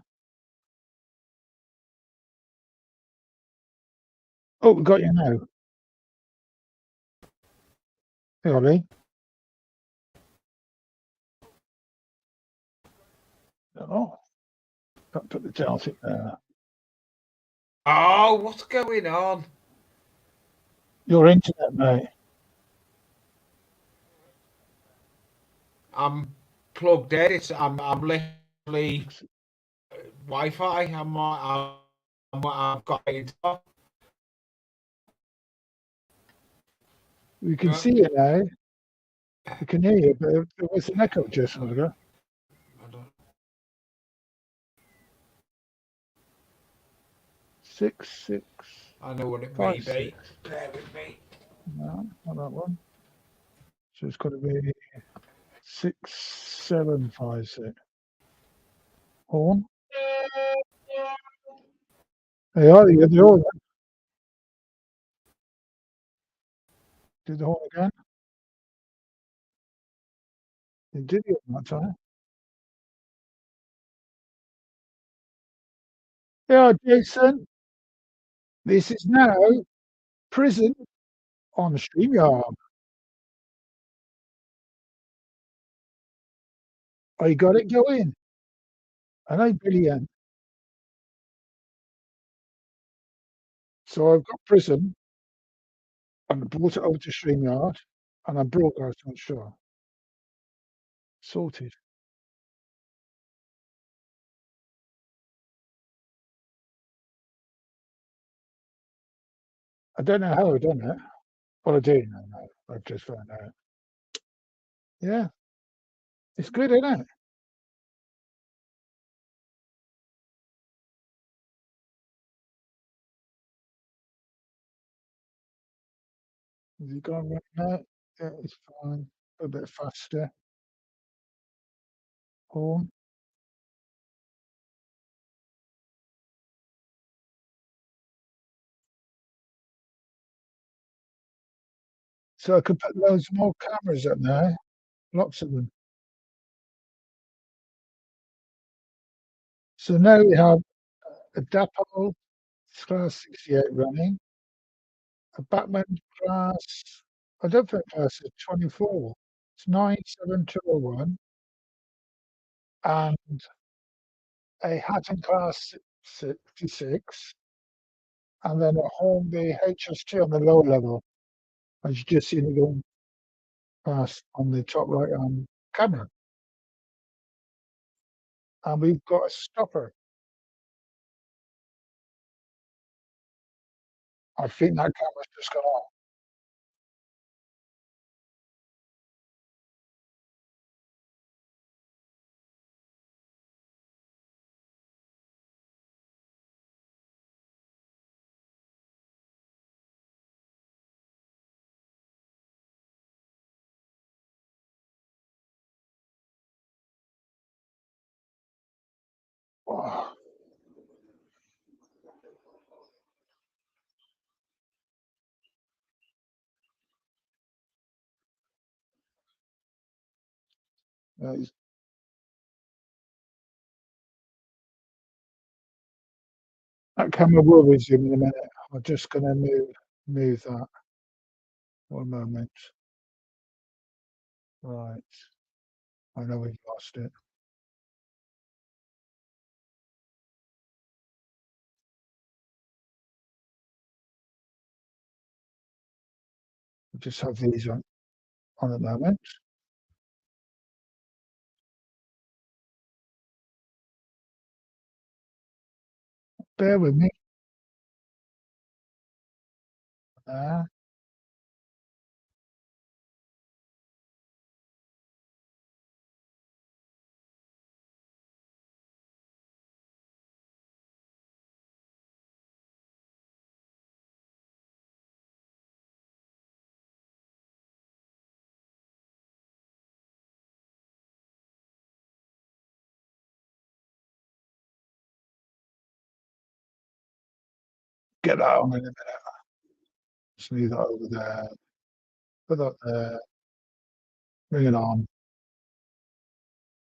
Oh, we got you now. Hey, Ollie. Oh, can't put the Delta there. Oh, what's going on? Your internet, mate. I'm plugged in. I'm literally Wi-Fi. I've got it. We can Yeah. see you now. We can hear you, but there was an echo just a minute ago. I don't- 6, I know what it 5, may be. 6. Bear with me. No, not that one. So it's got to be 6756. Horn. Hey, are you? The horn. Do the horn again. You did it that time. Yeah, Jason. This is now Prism on StreamYard. I got it going. I know, brilliant. So I've got Prism and I brought it over to StreamYard and I broadcast on show. Sorted. I don't know how I've done it. Well, I do know now. I've just found out. Yeah, it's good, isn't it? Has it gone right now? Yeah, it's fine. A bit faster. Horn. So I could put loads more cameras up there. Lots of them. So now we have a Dapple class 68 running, a Batman class, I don't think class is 24. It's 97201 and a Hatton class 66 and then a Hornby HST on the lower level. As you just seen it going past on the top right camera. And we've got a stopper. I think that camera's just gone off. Oh, that camera will resume in a minute. I'm just going to move that. One moment. Right. I know we've lost it. We just have these on at the moment. Bear with me. there. Get that on in a minute. Smooth that over there. Put that there. Bring it on.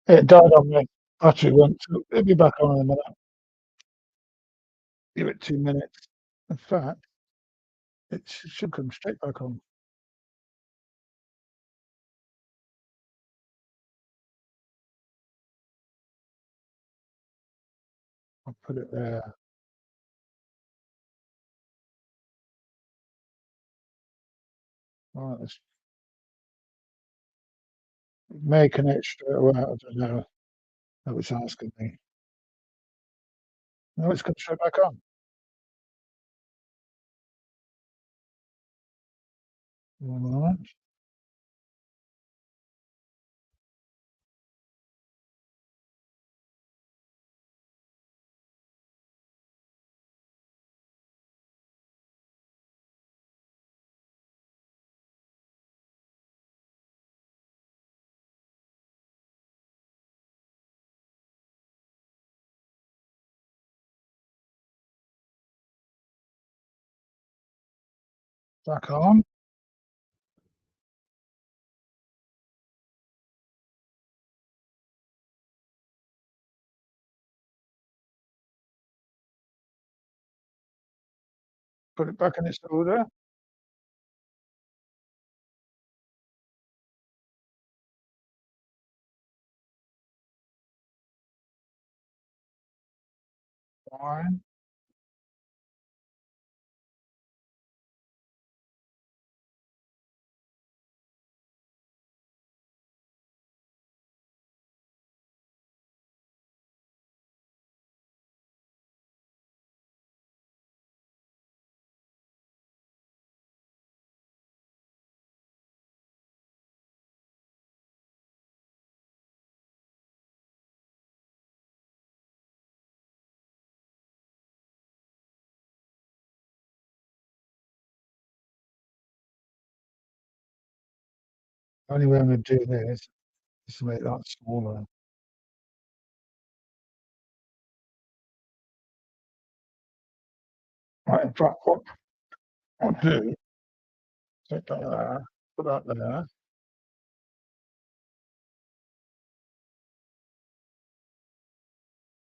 It died on me. Battery went to, it'll be back on in a minute. Give it 2 minutes. In fact, it should come straight back on. I'll put it there. Right, let's may connect straight away. I don't know. No, it's asking me. No, it's come straight back on. One moment. Back on. Put it back in its order. Fine. Only way I'm going to do this is to make that smaller. Right, in fact, what I'll do, take that there, put that there.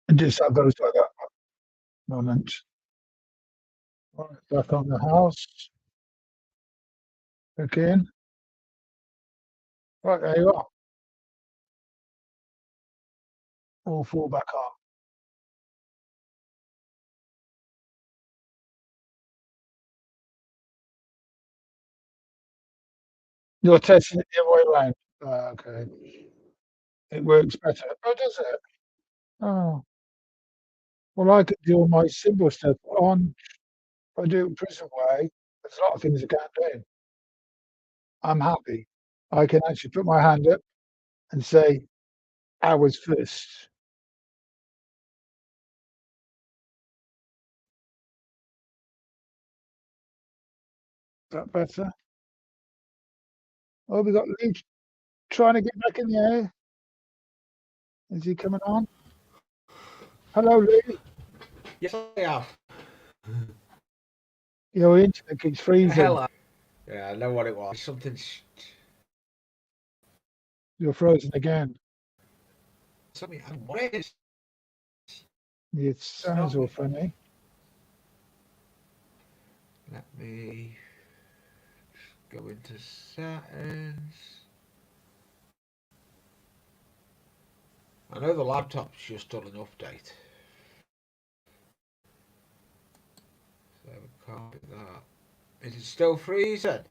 And just have those like that. Moment. Right, back on the house. Again. Right, there you are. All four back on. You're testing it the other way around. Okay. It works better. Oh, does it? Oh. Well, I could do all my simple stuff on. If I do it Prism way, there's a lot of things I can't do. I'm happy. I can actually put my hand up and say hours first. Is that better? Oh, we got Lee trying to get back in the air. Is he coming on? Hello, Lee. Yes, I am. Your internet keeps freezing. Hello. Yeah, I know what it was. Something. You're frozen again. Something. What it is? It sounds all funny. Let me go into settings. I know the laptop's just done an update. So copy that. Is it still freezing?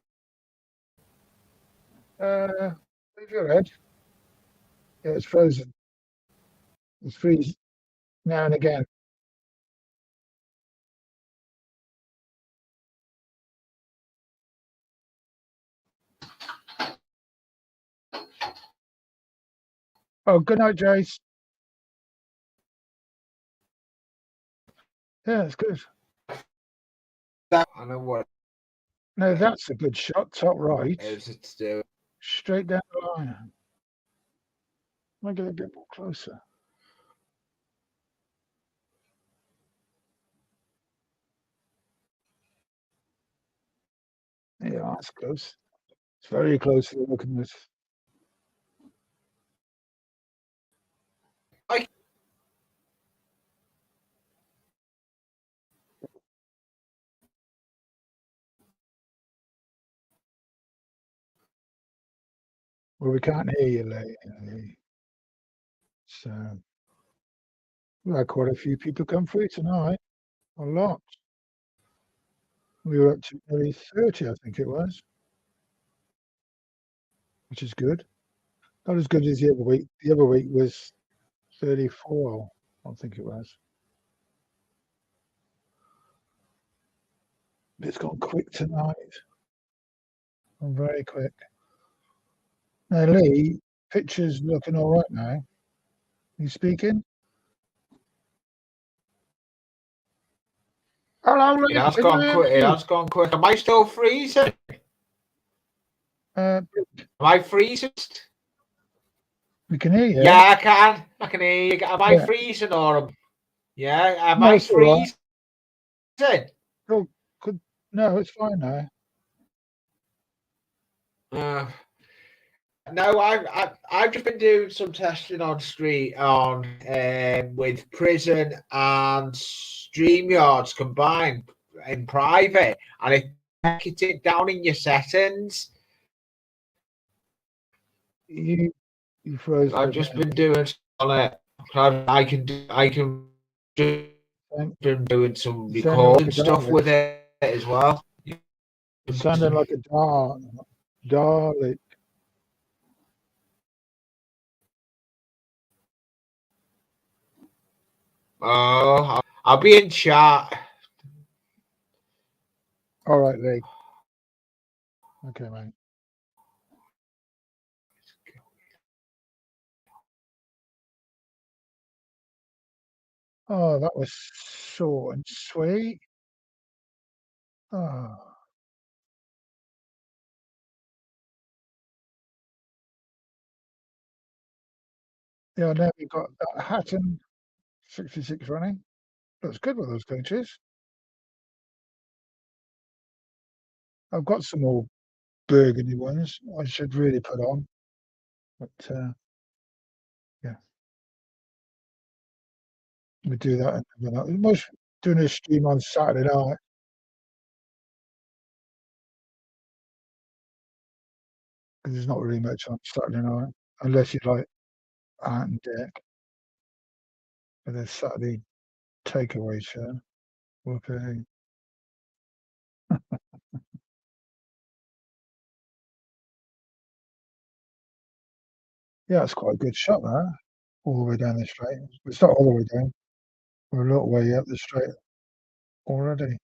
Leave your head. Yeah, it's frozen. It's freezing now and again. Oh, good night, Jace. Yeah, it's good. I know what No, that's a good shot. Top right. it is to do. Straight down the line. Might get a bit more closer. Yeah, that's close. It's very close to the Locomotive. Well, we can't hear you, Lee. So we had quite a few people come through tonight. A lot. We were up to nearly 30, I think it was, which is good. Not as good as the other week. The other week was 34, I think it was. It's gone quick tonight. Gone very quick. Now, Lee, picture's looking all right now. You speaking? Hello, Lee. It has Can gone you hear quick. It me? has gone quick. Am I still freezing? Am I freezing? We can hear you. Yeah, I can. I can hear you. Am I Yeah. freezing or? Yeah, am No, I it's all right. freezing? Oh, good. No, it's fine now. No, I've just been doing some testing on with Prism and StreamYards combined in private, and it down in your settings. You froze. I've just been doing on it. I can just been doing some recording stuff with it as well. It sounded like a Dalek. Oh, I'll be in chat. All right, Lee. Okay, mate. Oh, that was short and sweet. Oh. Yeah, now we've got that Hatton 66 running. Looks good with those coaches. I've got some more burgundy ones I should really put on. But yeah. We do that another night. Most doing a stream on Saturday night. Because there's not really much on Saturday night. Unless you like Art and Deck. But there's Saturday takeaway show. Okay. Yeah, it's quite a good shot there. All the way down the straight. It's not all the way down. We're a little way up the straight already.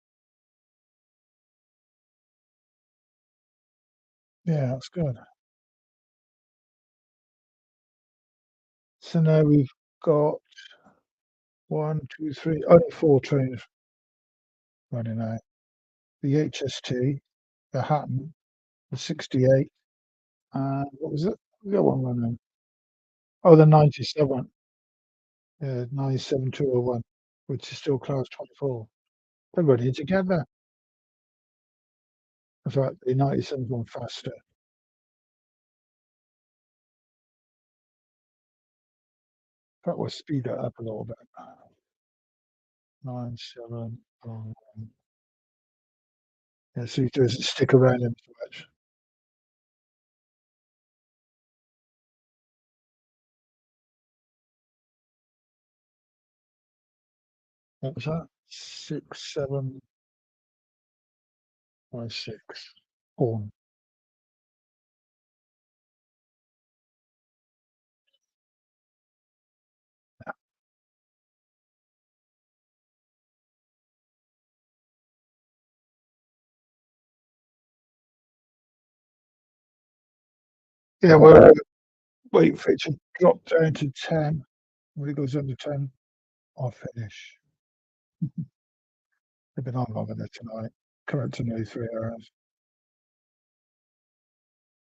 Yeah, that's good. So now we've got 1, 2, 3, only 4 trains running out. The HST, the Hatton, the 68, and what was it? The other one running. Oh, the 97. Yeah, 97201, which is still class 24. They're running together. In fact, the 97's gone faster. That will speed it up a little bit. 9701. Yeah, so it doesn't stick around him too much. What was that? 6756. Horn. Yeah, wait for it to drop down to 10. When it goes under 10, I'll finish. They've been on longer than tonight. Current to me 3 hours.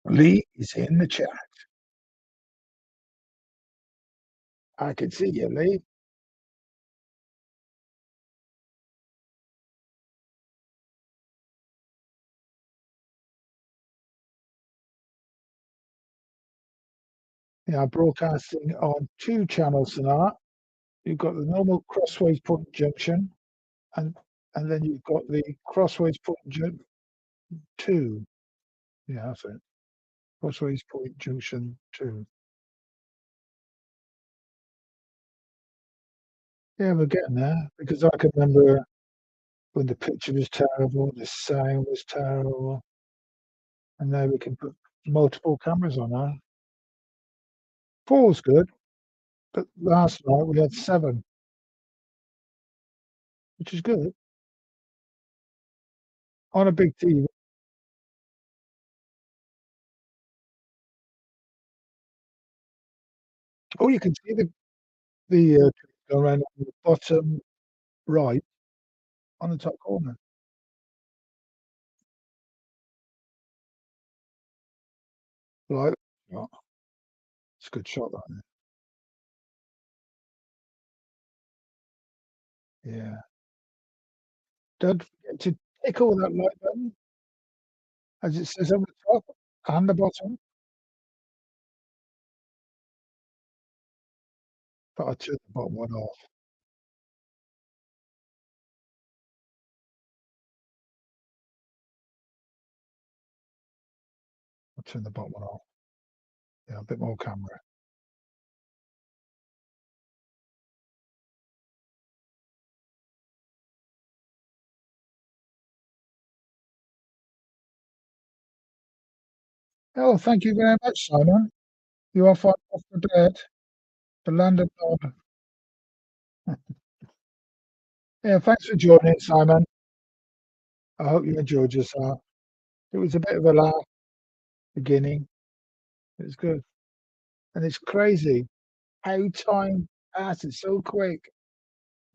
Lee is in the chat. I can see you, Lee. Yeah, broadcasting on 2 channels tonight. You've got the normal Crossways Point Junction, and then you've got the Crossways Point Junction 2. Yeah, that's it. Crossways Point Junction 2. Yeah, we're getting there, because I can remember when the picture was terrible, the sound was terrible, and now we can put multiple cameras on now. 4's good, but last night we had 7, which is good. On a big TV. Oh, you can see the go around on the bottom right on the top corner. Right. Shot. It's a good shot, that. Yeah. Don't forget to tick all that like button, as it says on the top and the bottom. But I turned the bottom one off. I'll turn the bottom one off. Yeah, a bit more camera. Oh, thank you very much, Simon. You are fine off the bed. The land of God. Yeah, thanks for joining, Simon. I hope you enjoyed yourself. It was a bit of a laugh beginning. It was good. And it's crazy how time passes so quick.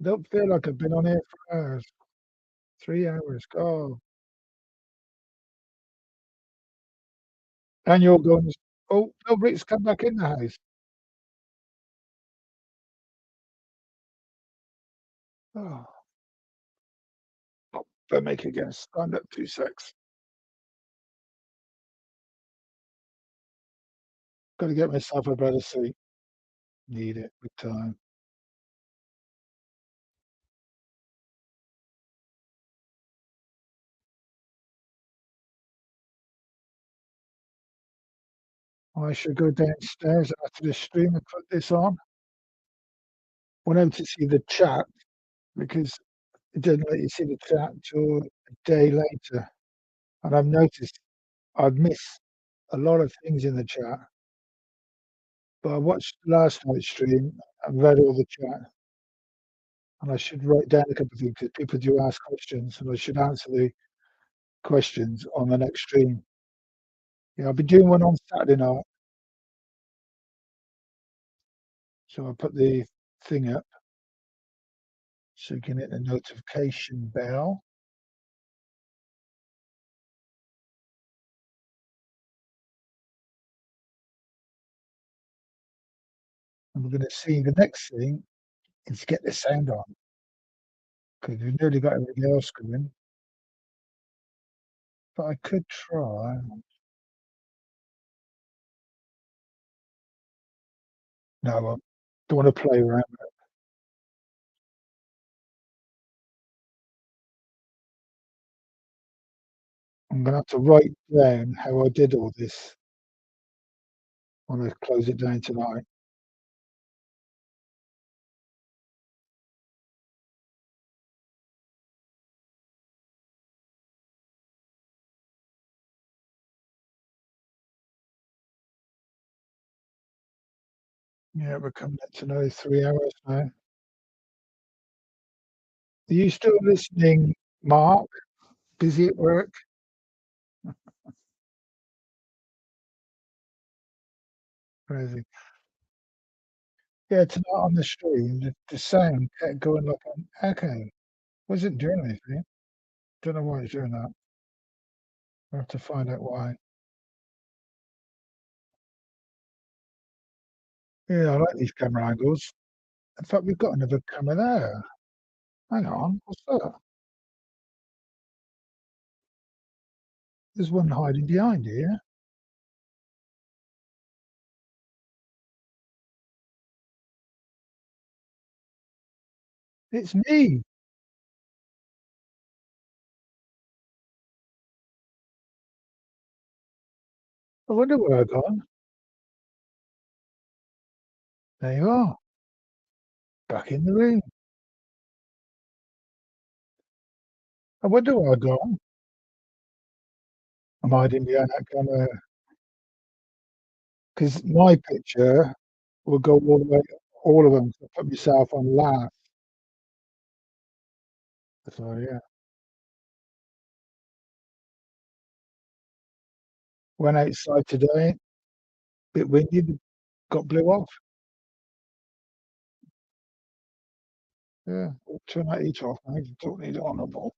I don't feel like I've been on here for hours. 3 hours. God. And you're going, oh, no, Rick's come back in the house. Oh, better make a guess. Stand up 2 secs. Got to get myself a better seat. Need it big time. I should go downstairs after the stream and put this on. Went out to see the chat because it didn't let you see the chat until a day later. And I've noticed I've missed a lot of things in the chat. But I watched last night's stream and read all the chat. And I should write down a couple of things because people do ask questions, and I should answer the questions on the next stream. Yeah, I'll be doing one on Saturday night. So I'll put the thing up so you can hit the notification bell. And we're going to see the next thing is get the sound on because we've nearly got everything else going. But I could try. No, I don't want to play around with it. I'm going to have to write down how I did all this when I close it down tonight. Yeah, we're coming up to another 3 hours now. Are you still listening, Mark? Busy at work? Crazy. Yeah, tonight on the stream, the sound kept going like an echo. Wasn't doing anything. Don't know why it's doing that. I'll have to find out why. Yeah, I like these camera angles. In fact, we've got another camera there. Hang on, what's that? There's one hiding behind here. It's me. I wonder where I've gone. There you are. Back in the room. I wonder where I've gone. I'm hiding behind that camera. Because my picture will go all the way, all of them. So I put myself on last. So yeah. Went outside today, bit windy, got blew off. Yeah, turn that heat off, mate. Don't need it on the ball.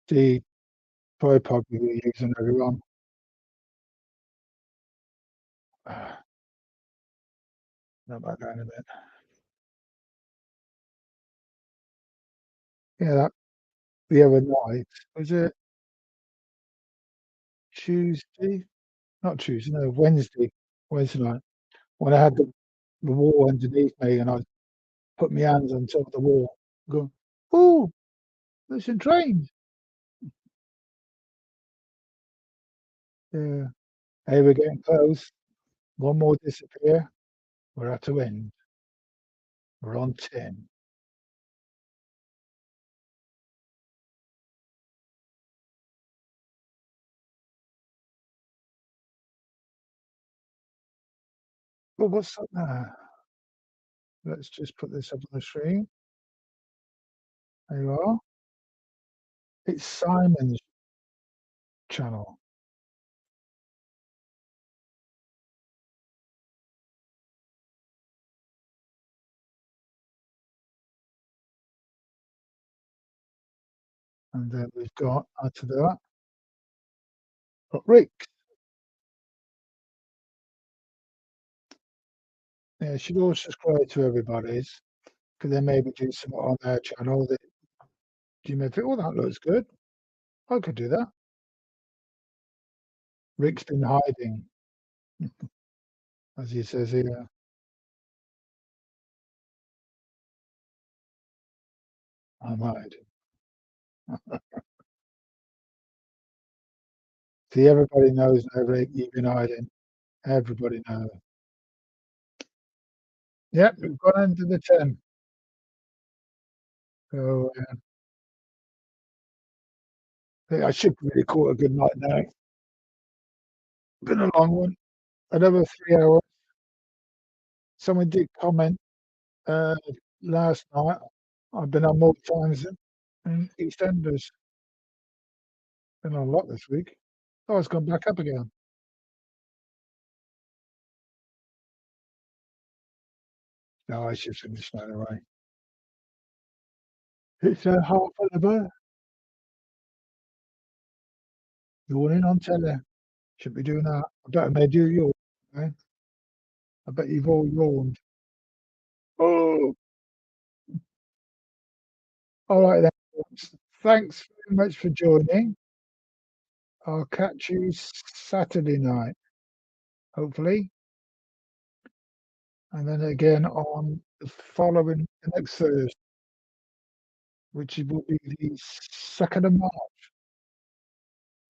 The tripod we were using earlier on. Know about that in a bit. Yeah, that the other night, was it Tuesday? Not Tuesday, no, Wednesday night. When I had the wall underneath me and I put my hands on top of the wall, going, "Ooh, there's some trains." Yeah. Hey, we're getting close. One more disappear. We're at to end. We're on 10. Well, what's up there? Let's just put this up on the screen. There you are. It's Simon's channel. And then we've got, add to that, got Rick. Yeah, should all subscribe to everybody's, because they maybe do something on their channel that you may think, oh, that looks good. I could do that. Rick's been hiding, as he says here. I'm hiding. See, everybody knows now, Rick, you've been hiding. Everybody knows. Yep, we've gone into the 10. So I think I should really call it a good night now. Been a long one. Another 3 hours. Someone did comment last night. I've been on more times than EastEnders. Been on a lot this week. Oh, it's gone back up again. No, I should finish that away. It's a half an hour. Yawning on telly. Should be doing that. I bet I may do yours. Eh? I bet you've all yawned. Oh, all right then. Thanks very much for joining. I'll catch you Saturday night, hopefully. And then again on the following the next Thursday, which will be the 2nd of March.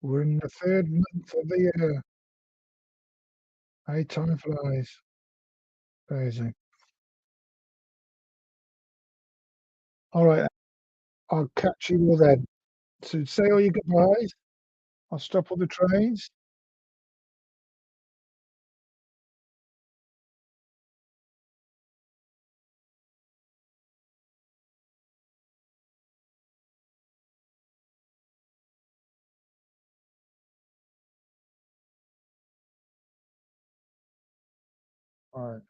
We're in the 3rd month of the year. Hey, time flies. Crazy. All right, I'll catch you all then. So say all your goodbyes. I'll stop all the trains. All right.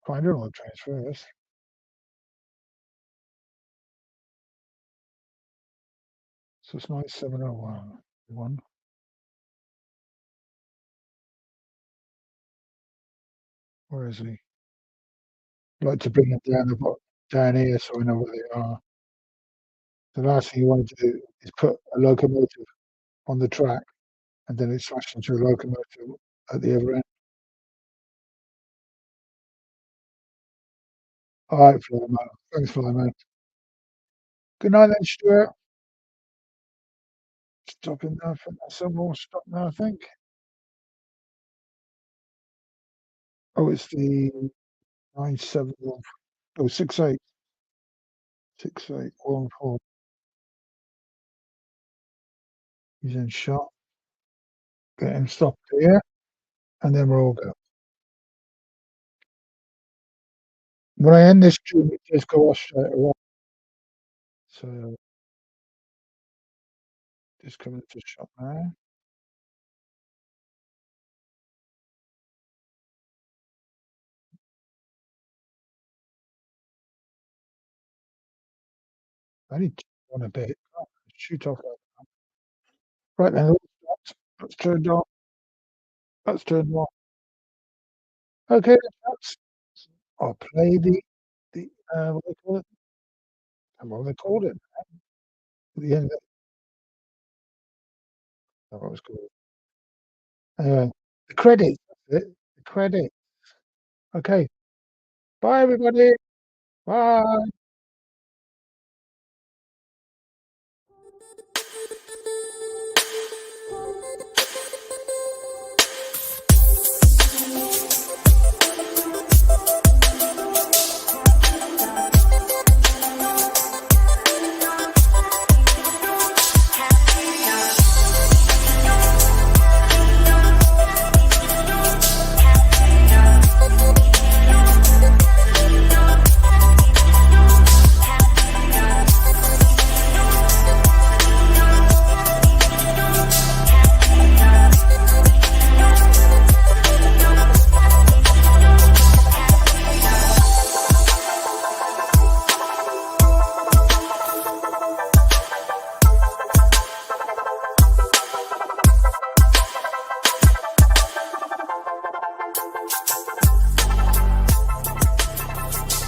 Find your oil transfers. So it's 9701. One. Where is he? I'd like to bring them down here so I know where they are. The last thing you want to do is put a locomotive on the track and then it smashed into a locomotive at the other end. All right, Flyman. Thanks, Flyman. Good night then, Stuart. Stopping now. Some more stop now, I think. Oh, it's the 971. Oh, 68. 6814. He's in shot. Get him stopped here. And then we're all go. When I end this stream, it just go off straight away. So just coming to shot now. I need to on a bit. Shoot off. Right then, that's turned on. That's turned on. Okay, I'll play the what they call it. What they called it. The end. What was called. Anyway, the credits. That's it. The credits. Okay. Bye, everybody. Bye.